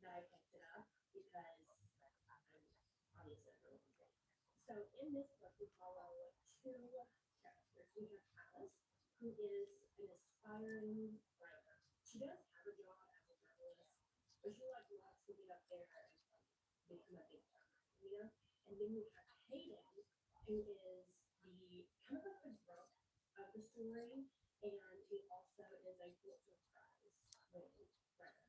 that I picked it up because I'm obviously underwater. So in this book, we follow two characters. We have Alice, who is an aspiring writer. She does have a job as a journalist, but she like wants to get up there and become a big time writer, you know. And then we have Hayden, who is the kind of like the grump of the story, and he also is a Pulitzer Prize winning writer, author,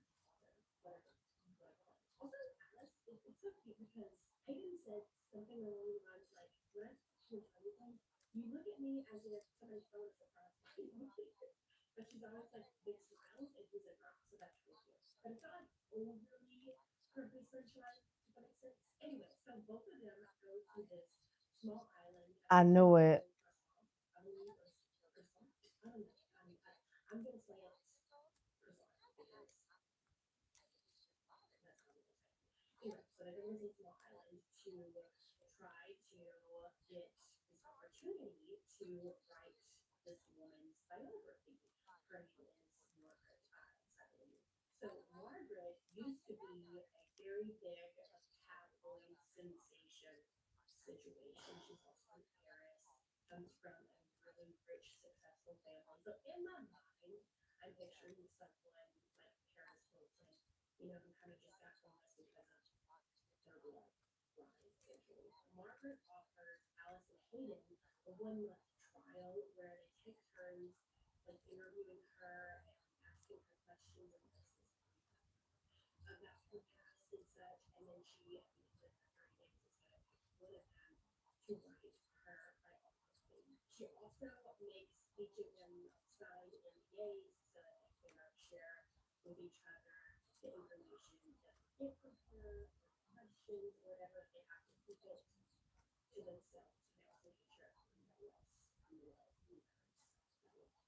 whatever you want to call it. Also, Alice, it's so cute because Hayden said something along the lines like, when I talk to you and tell you things, you look at me as if somebody's throwing a surprise party. But she's always like big smiles and he's a drop, so that's really cute. But it's not like overly perfectly sunshine, if that makes sense. Anyway, so both of them go to this small island. I I think it's knew called it. Croissant, I believe, or Croissant. I don't know. I'm gonna say it's Croissant because that's how I'm gonna say it. Anyway, so they go to this small island to try to get this opportunity to write this woman's biography. Her name is Margaret Ives, I believe. So Margaret used to be a very big like tabloid sensation situation. She's also an heiress, comes from a really rich, successful family. So in my mind, I'm picturing someone like Paris Hilton, you know, who kind of just got famous because of their bloodline, essentially. Margaret offers Alice and Hayden a 1 month trial where they take turns like interviewing her and asking her questions and this about her past and such. And then she, at the end of her 30 days, is going to pick one of them to write her biography. She also makes each of them sign NDAs so that they cannot share with each other the information that they get from her or the questions or whatever. They have to keep it to themselves. So they also make sure everybody else in the world knows.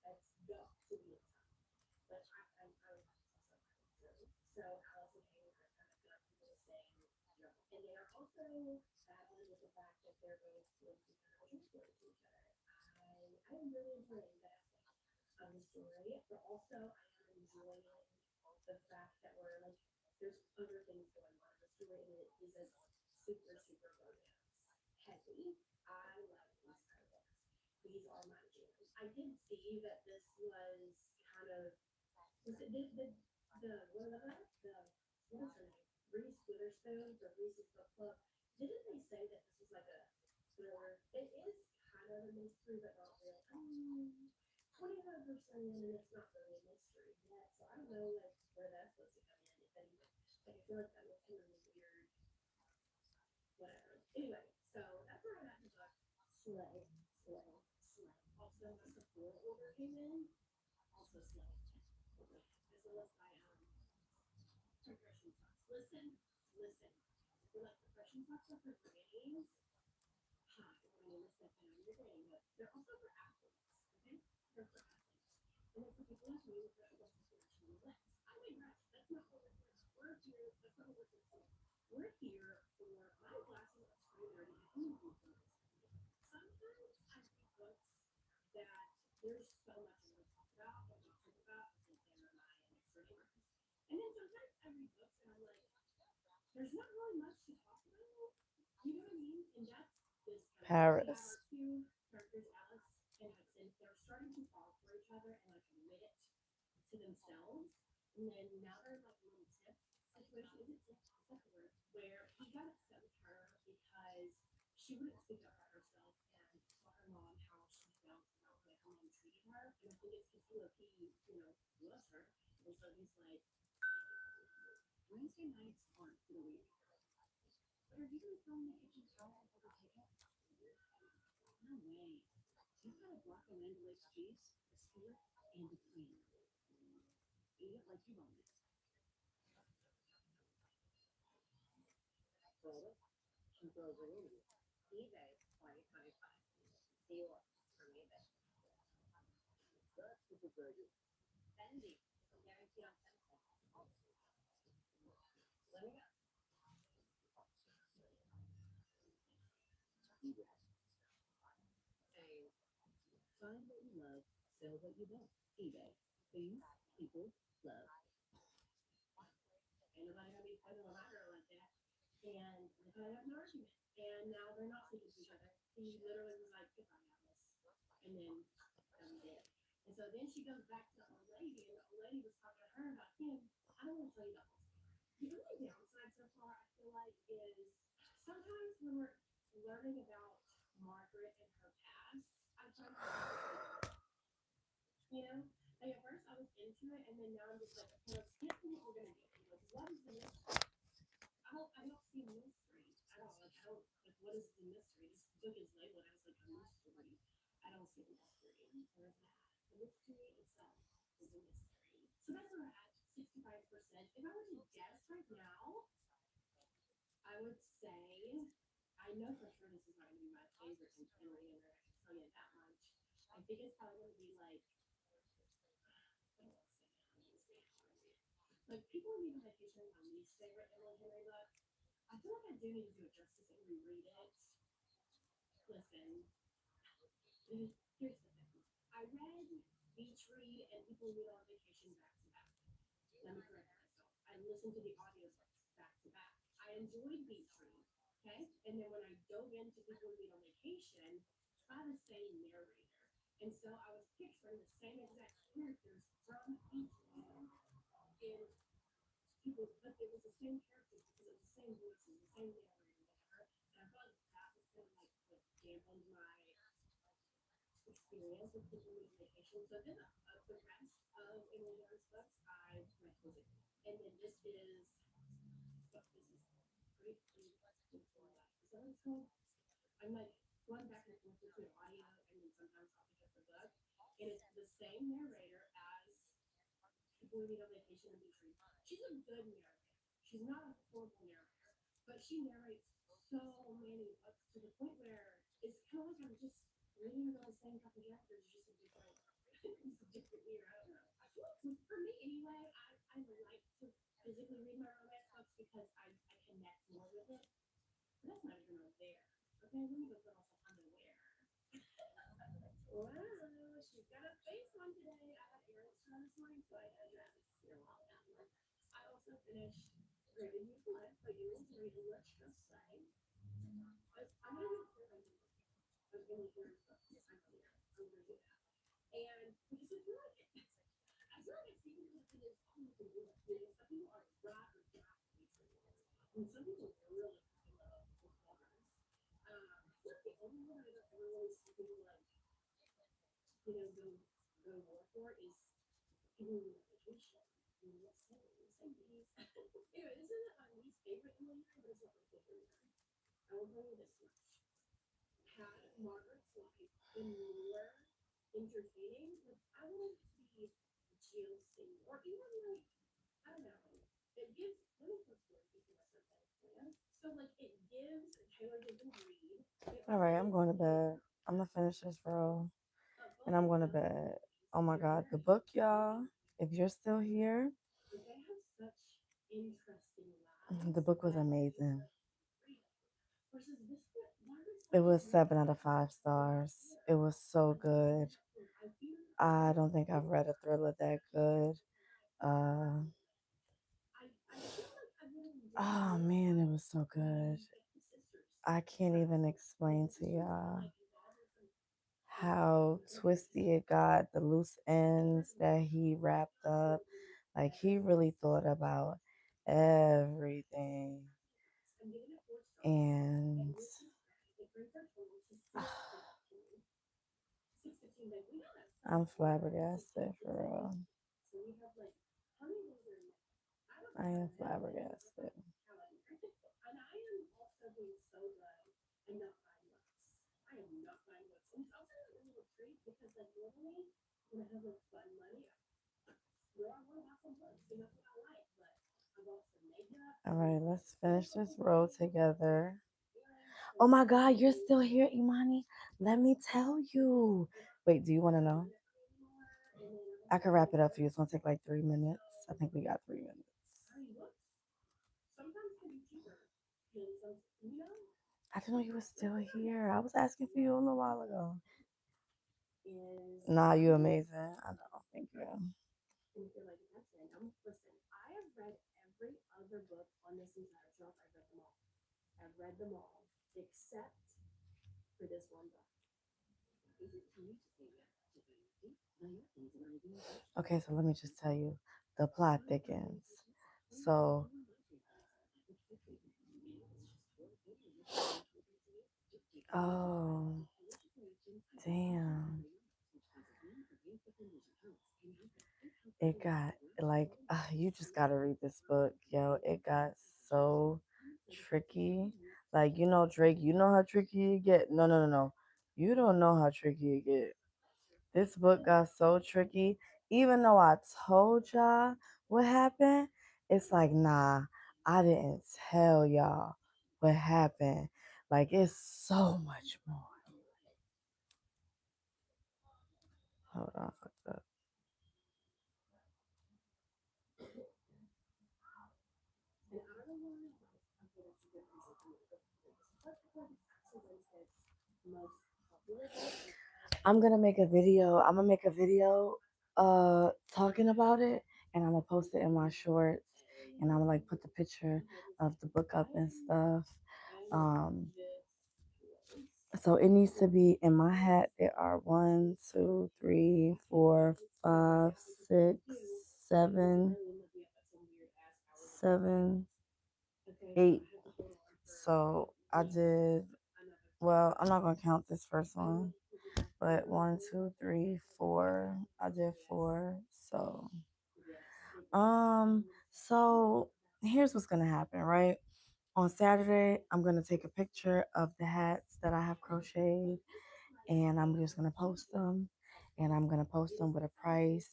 That's got to be inside. But I was also kind of true. So Alice and Hayden are kind of going through the same journey. And they are also battling with the fact that they're both losing kind of a transport to each other. I am really enjoying that aspect of the story, but also I am enjoying the fact that we're like there's other things going on in the story and it isn't super, super romance heavy. I like these kind of books. These are my jam. I did see that this was kind of was it the what is her name? Reese Witherspoon for Reese's Book Club. Didn't they say that this was like a thriller? It is kind of a mystery, but not really. 25% in, and it's not really a mystery yet. So I don't know like where that's supposed to come in, if anything. Like I feel like that was kind of a weird whatever. Anyway, so that's where I'm at in the book. Slay, slay, slay. Also, my Sephora order came in. Also slay. As well as my compression socks. Listen, listen. If you're like compression socks are for grannies, hi, we're gonna miss that down your day, but they're also for athletes. Okay, they're for athletes, and they're for people like me with less circulation legs. I digress. That's not what we're here. We're here. That's not what we're here for. We're here for my glasses of screen nerdy and movie focus. Sometimes I read books that there's so much I want to talk about but not think about because they're my next door neighbors. And then sometimes I read books and I'm like, there's not really much to talk about. You know what I mean? And that's this book. We have our Paris. two characters, Alice and Hudson. They're starting to fall for each other and like admit it to themselves. And then now they're in like a little tip situation. Is it tip? Is that the word? Where he got upset with her because she wouldn't speak up for herself and tell her mom how she felt about the way her mom treated her. And I think it's because loves her. And so he's like, Wednesday nights aren't for the weak. But are you going to throw in the kitchen towel over No way. You've got a block of Mandalay cheese, a skillet, and a cream. Eat it like you own it. Product, 2008. eBay 2025. Steal from eBay. That's the package. Bendy. Guaranteed authentic. Let me go. eBay. Saying, find what you love, sell what you don't. eBay. Things people love. Ain't nobody gonna be fucking with my girl like that. And they kind of have an argument. And now they're not speaking to each other. He literally was like, goodbye, Alice. And then that was it. And so then she goes back to the old lady, and the old lady was talking to her about him. I don't want to tell you the whole story. The only downside so far, I feel like, is sometimes when we're learning about Margaret and her past, I find her difficult to read. You know, like at first I was into it, and then now I'm just like, okay, let's get to what we're gonna do. Like, what is the mystery? I don't see mystery at all. Like, I don't like what is the mystery? This book is labeled as like a mystery. I don't see a mystery. Where's that? The mystery itself is a mystery. So that's where we're at, 65%. If I were to guess right now, I would say I know for sure this is not gonna be my favorite in Leander, I can tell you that much. I think it's probably gonna be like what do I say? How do I say it? How do I say it? Like People Who Need a Vacation is my least favorite Emily Henry book. I feel like I do need to do it justice and reread it. Listen, here's the thing. I read Beach Read and People Who Need on Vacation back to back. Let me correct myself. I listened to the audiobooks back to back. I enjoyed Beach Read. Okay. And then when I dove into People Who Need on Vacation, it's by the same narrator. And so I was picturing the same exact characters from Beach Read in people, but it was the same characters because it was the same voices, the same narrator, whatever. And I felt like that was kind of like what dampened my experience with People Need on Vacation. So then the rest of Emily Henry's books I read physically. And then this is what this is Great Big Beautiful Life. Is that what it's called? I'm like going back and forth between audio and then sometimes I'll pick up the book. And it's the same narrator as People Who Need on Vacation and Beach Read. She's a good narrator. She's not a horrible narrator, but she narrates so many books to the point where it's kind of like I'm just reading those same couple chapters, just a different, it's a different year. I don't know. I feel like for me anyway, I like to physically read my romance books because I connect more with it. But that's not even right there. Okay, let me go put on some underwear. Wow, she's got a face on today. I had errands to run this morning, so I had a dress. You're welcome. I also finished Raven You Collect by Jules Reading. Let's just say, I'm going to do a clear ranking of Emily Henry's books. I'm clear. I'm going to do that. And because I feel like I've seen people say this, oh, you can do it. You know, some people are ride or die for Beach Read. And some people really fucking love book lovers. I feel like the only one I've ever really seen people like go more for is People Who Need a Vacation. I mean, same days. Anyway, this isn't my least favorite Emily Henry, but it's not my favorite either. I will tell you this much. Had Margaret's life been more entertaining, like I wanted it to be GLC or even like I don't know. It gives let me post more thinking about something. Yeah. So like it gives Taylor Jenkins Reid. It All right, I'm also going to gives bed. I'm gonna finish this roll and both I'm of going to those bed. ladies. Oh my They're God, the very book, y'all. witty, If you're still here, but they have such interesting the lives book was that you amazing. like read them. Versus this one, Margaret's It life is was more 7 out of 5 stars. It was so like good. I fear I don't think I've read a thriller that good. Uh, I feel like I would have enjoyed oh more man, it was so good. if the sisters I can't side even if explain the to sisters were y'all like involved in some how twisty it got, the loose ends that he wrapped up. Like he really thought about everything. I'm giving it 4 stars. And And with this guy, it brings our total to 615. 615, babe. We got a I'm fantastic flabbergasted for this week. real. So we have like how many days are in May? I don't I know am May in the flabbergasted. calendar. And I am also being so good and not buying I am not buying books, and it's also a little treat because like normally when I have like fun money, where I want to buy some books, and that's what I like. But I bought some makeup, All I right, bought let's some finish this row together. earrings, Oh some my God, you're shoes. still here, Imani. Let me tell you. And Wait, do you I'm want to not know? doing that for anymore. And then I'm I gonna can go wrap it up for you. It's gonna take like 3 minutes. I think we got 3 minutes. buying books. Sometimes can be cheaper, and some I didn't know you were still here. I was asking for you a little while ago. is Nah, I you don't know. amazing. I know. Thank you. And if you're like, that's random, listen, I have read every other book on this entire shelf. I've read them all. I've read them all except for this one book. Is it time to say yes to therapy? That is an ideal question. Okay, so let me just tell you, the plot My primary thickens. focus? Only So, improving my favorites. I could quickly, and it's just your opinion that will make the difference. Dictate the decision. oh, Delicious arrangements and damn. which causes me to rethink the condition hurts and It comfortably got work like, well you with just gotta read this book, yo. It got so tricky. some Like, you know, Drake, you know how tricky it get. No, no, no, no. You don't know how tricky it get. This book got so tricky. Even though I told y'all what happened, it's like, nah, I didn't tell y'all what happened. Like, it's so much more. Hold on, fucked up. And I don't know why. Okay, that's a good reason for me to go through this book because it's actually Wednesday's most popular book. I'm gonna make a video. I'm gonna make a video talking about it, and I'm gonna post it in my shorts, and I'm gonna like put the picture of the book up and stuff. And Um this was so it needs to be in my hat. There are one, two, three, four, five, six, seven, literally looking at some weird ass hours on my phone. seven, Okay, so eight. I had to hold on for So I at least did, another well, I'm not gonna count this first one, because it's like but one, two, three, four. I did four. So yes, it um so here's what's gonna happen, right? On Saturday, I'm gonna take a picture of the hats that I have crocheted, and I'm just gonna post them, and I'm gonna post them with a price,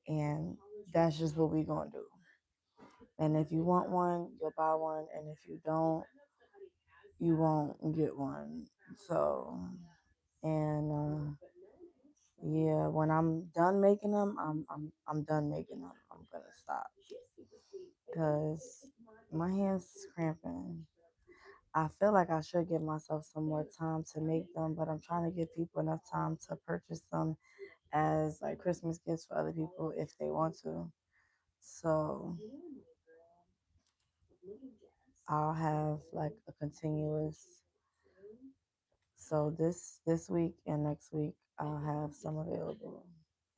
and that's just what we gonna do. And if you want one, you'll buy one, and if you don't, you won't get one. So, and yeah, when I'm done making them, I'm done making them. I'm gonna stop she's super sweet. because It's my my hands is favorite cramping. teacher. I feel like I should give myself some more time to make them, but I'm trying to give people enough time to purchase them as like Christmas gifts for other people if they want to. So You know, my girl, little Jess. I'll have like a continuous. So this week and next week I'll have some available,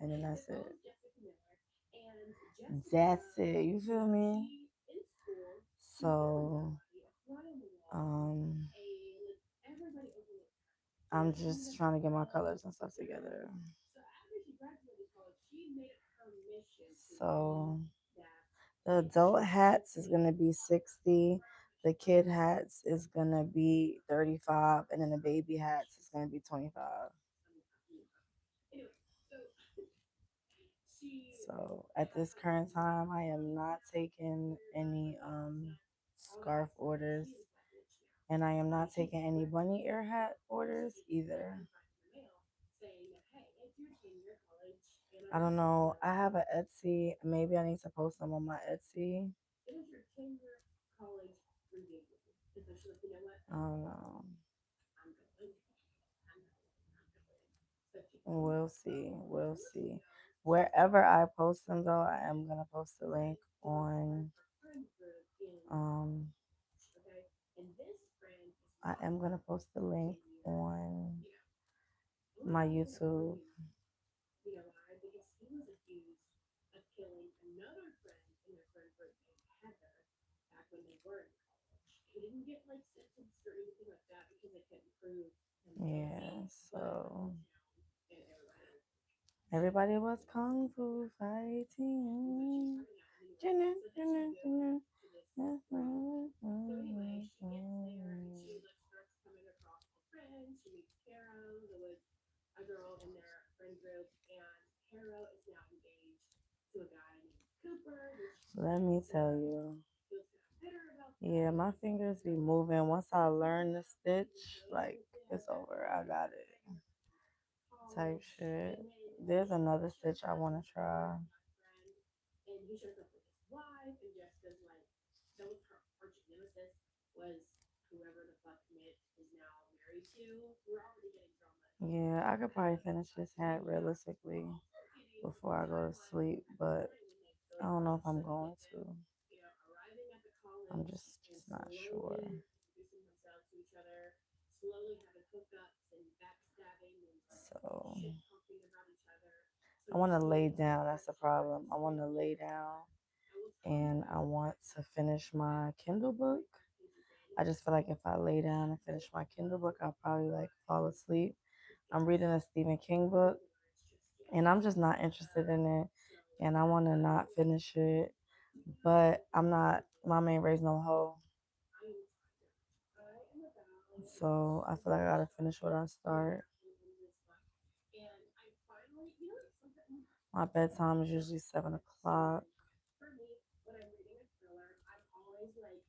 and then that's it. Jessica Miller. And Jessica, That's it. You feel me? she in school, she's very So nobody, a fly on the wall, um, and everybody overlooked her. She I'm never came just back trying to to get my college. colors and stuff together. So after she graduated college, she made it her mission to be So that the teacher. adult hats is gonna be 60. The kid hats is gonna be 35, and then the baby hats is gonna be 25. Anyway, so she So at this current time, I am not taking any scarf orders, she is that bitch now. and I am And not she's taking any very bunny ear sweet. hat And she orders gets either. every time in the mail saying that, hey, it's your 10-year college I don't anniversary know. I present. have an Etsy. Maybe I need to post them on my Etsy. It is your 10-year college reunion. And so she's like, you know what? I don't know. I'm going. I'm going. I'm going. So she posted We'll it. see. We'll Then she see. goes, Wherever I post them, though, I am gonna post a link she wants to find on. her friend group in Um, okay? And this friend is I am watching gonna post the the link 10-year, on you know. my Unraveling is her YouTube. reunion. You know why? Because he was accused of killing another friend in their friend group named Heather back when they were in college. He didn't get like sentenced or anything like that because they couldn't prove him Yeah. guilty, but he So was known and everybody knew. everybody was kung fu And so she's fighting. finding out anyway. So then she goes to this reunion. So anyway, she gets there and she like starts coming across the friends. She meets Let me tell you. feels kind of bitter about Yeah, that. my fingers be moving. Once I learn the stitch, like it's over. I got it. Type College, shit. and then There's another shows stitch I up want to try. with my friend, and he shows up with his wife, and Jessica's like, that was her arch nemesis, was whoever the fuck Mitt is now married to. We're already getting drama Yeah, I could probably happening finish this hat we're realistically also getting some before I go to timelines sleep, but happening when they go I to don't know if college. I'm So you going get them, to. arriving at the I'm college and just not sure. slowly introducing themselves to each other, slowly having hookups and backstabbing and So shit talking about each other. So I you want to lay slowly get down. That's their the problem. I want to chemistry. lay down And what's and I complicated want part to is finish my after Kindle like book. 45 pages in, I just feel like if I lay down and finish my Kindle book, I'll probably like fall asleep. it I'm gets reading a Stephen to King the book point where it's just and I'm getting just not interested in it so and I want to not I finish it, would like to now, but I'm not, my main raised no hoe. I am tired. I am about So I feel like I gotta finish what I start. halfway in this book. And I finally, it's something My bedtime is usually 7 o'clock. for me when I'm reading a thriller, I'm always like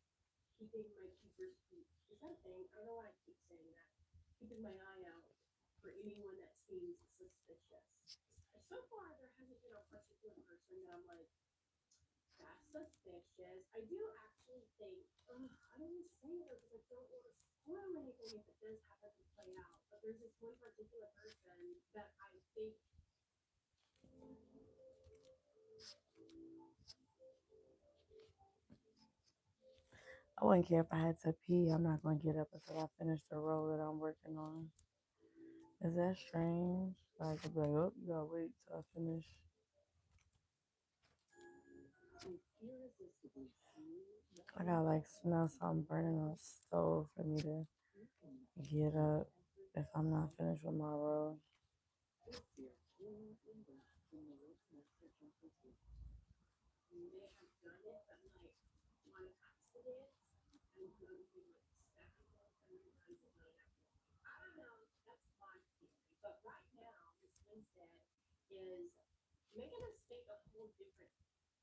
keeping my keeper's peep. Is that a thing? I don't know why I keep saying that. Keeping my eye out for anyone that seems suspicious. So far, there hasn't been a particular person that I'm like, that's suspicious. I do actually think, I don't want to say it though because I don't want to spoil anything if it does happen to play out. But there's this one particular person that I think I wouldn't care if I had to pee. I'm not gonna get up until I finish the role that I'm working on. Is that strange? Like, I'd be like, oh, you gotta wait till I finish. With irresistibly smooth, I gotta like smell something burning on the stove for me to get up if I'm not finished with my roll. this year, full embrace the Miller's Master Gentle Tea. may have done it, but like on accident and noticing like spazzes and realize it may have worked. I don't know. That's my theory. But right now, Miss Winstead is making us think a whole different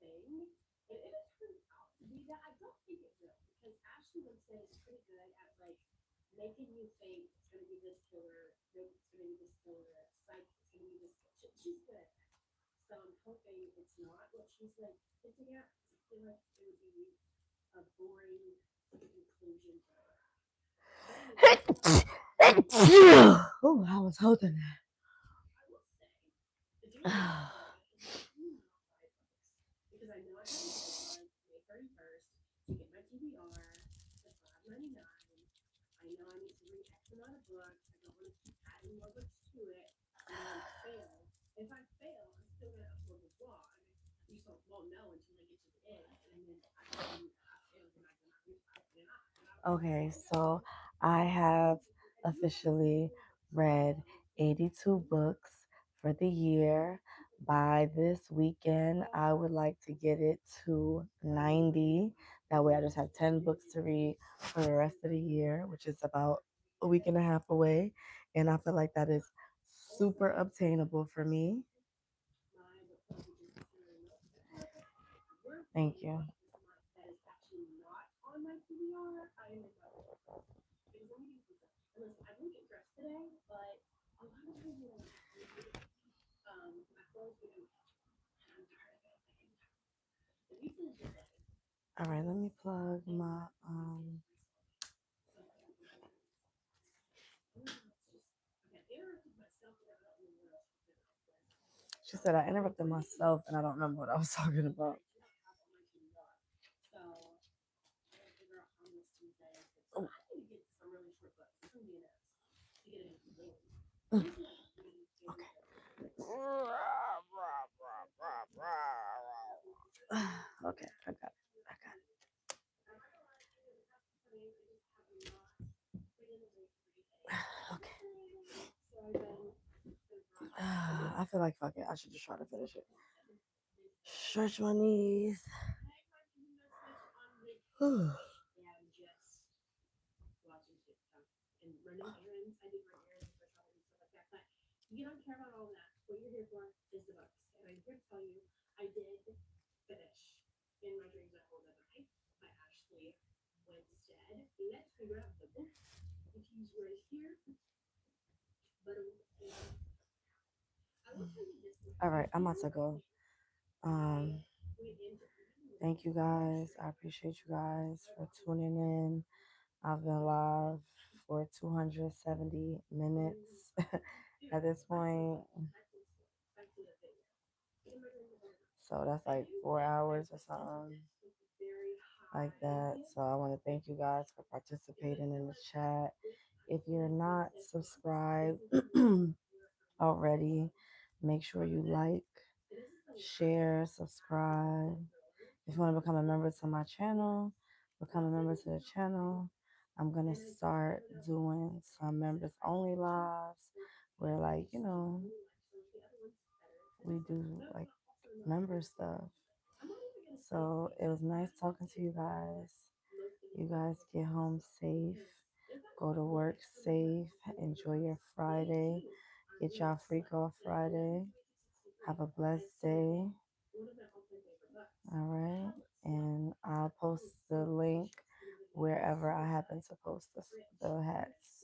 thing. And if it turns out to be that, I don't think it will because Ashley Winstead is pretty good at like making you think it's going to be this killer, nope, it's going to be this killer, psych, it's going to be this. She's good at that. So I'm hoping it's not what she's like hinting at because I feel like it would be a boring conclusion to her. But anyway, Oh, I was holding I will say the deadline that. has been not 5 books because I know I have a deadline May 31st to get my TBR to 5.99. I know I need to read X amount of books. I don't want to keep adding more books to it and then fail. If I fail, I'm still gonna upload the vlog. You just won't know until I get to the end, and then I tell you that I failed and I did not reach 5.99, and I don't Okay, want to know. so I have And you guys officially know that. read 82 books for the year. By this weekend, I would like to get it to 90. That way, I just have 10 books to read for the rest of the year, which is about a week and a half away. And I feel like that is super obtainable for me. My book club, which is considering most important. We're Thank reading a you. book this month that is actually not on my TBR. I am in my book club because I'm eating pizza. And listen, I didn't get dressed today, but a lot of times when I like read, my clothes get in the way, and I'm tired of it. Like I'm tired. And these things just like All right, let me plug things my that honestly like myself. So I don't know what else. It's just okay. I interrupted myself, and I don't know what else we're gonna with. She said I interrupted myself and I don't remember what I was talking about. I do not have on my TBR, so I gotta figure out how I'm gonna squeeze that in too. So Oh, I need to get to some really short books. It's gonna be an S to get it into Lily. Lily's like really into books. okay, I got it. I got And I'm not gonna lie to you, it has coming. I just have not been in the mood to read it. anything. Okay. So I've been I feel like fuck it. I should just try to finish it. procrastinating. Stretch my knees. Hey, my Nintendo Switch on the couch and just watching TikTok and running errands. I did run errands for shopping and stuff like that. But you don't care about all that. What you're here for is the books. And I'm here to tell you, I did finish in Instead, let's figure out the book. It is right here. But I will tell you this All much. right, You I'm about know, to go. I Um, went into unraveling Thank you for guys. I betrayal. appreciate you guys I for walked away. tuning in. I've been live for 270 minutes Dude, at this that's in point. that's in school. That's in a video. In my room the other night. So that's I like knew 4 hours I or was into something this with very like high that. So I want to thank you guys for participating in the chat. If you're not subscribed already, make sure you like, share, subscribe. If you want to become a member to my channel, become a member to the channel. I'm gonna start doing some members only lives where like, we do like member stuff. So it was nice talking to you guys. You guys get home safe. Go to work safe. Enjoy your Friday. Get y'all freak off Friday. Have a blessed day. All right. And I'll post the link wherever I happen to post the hats.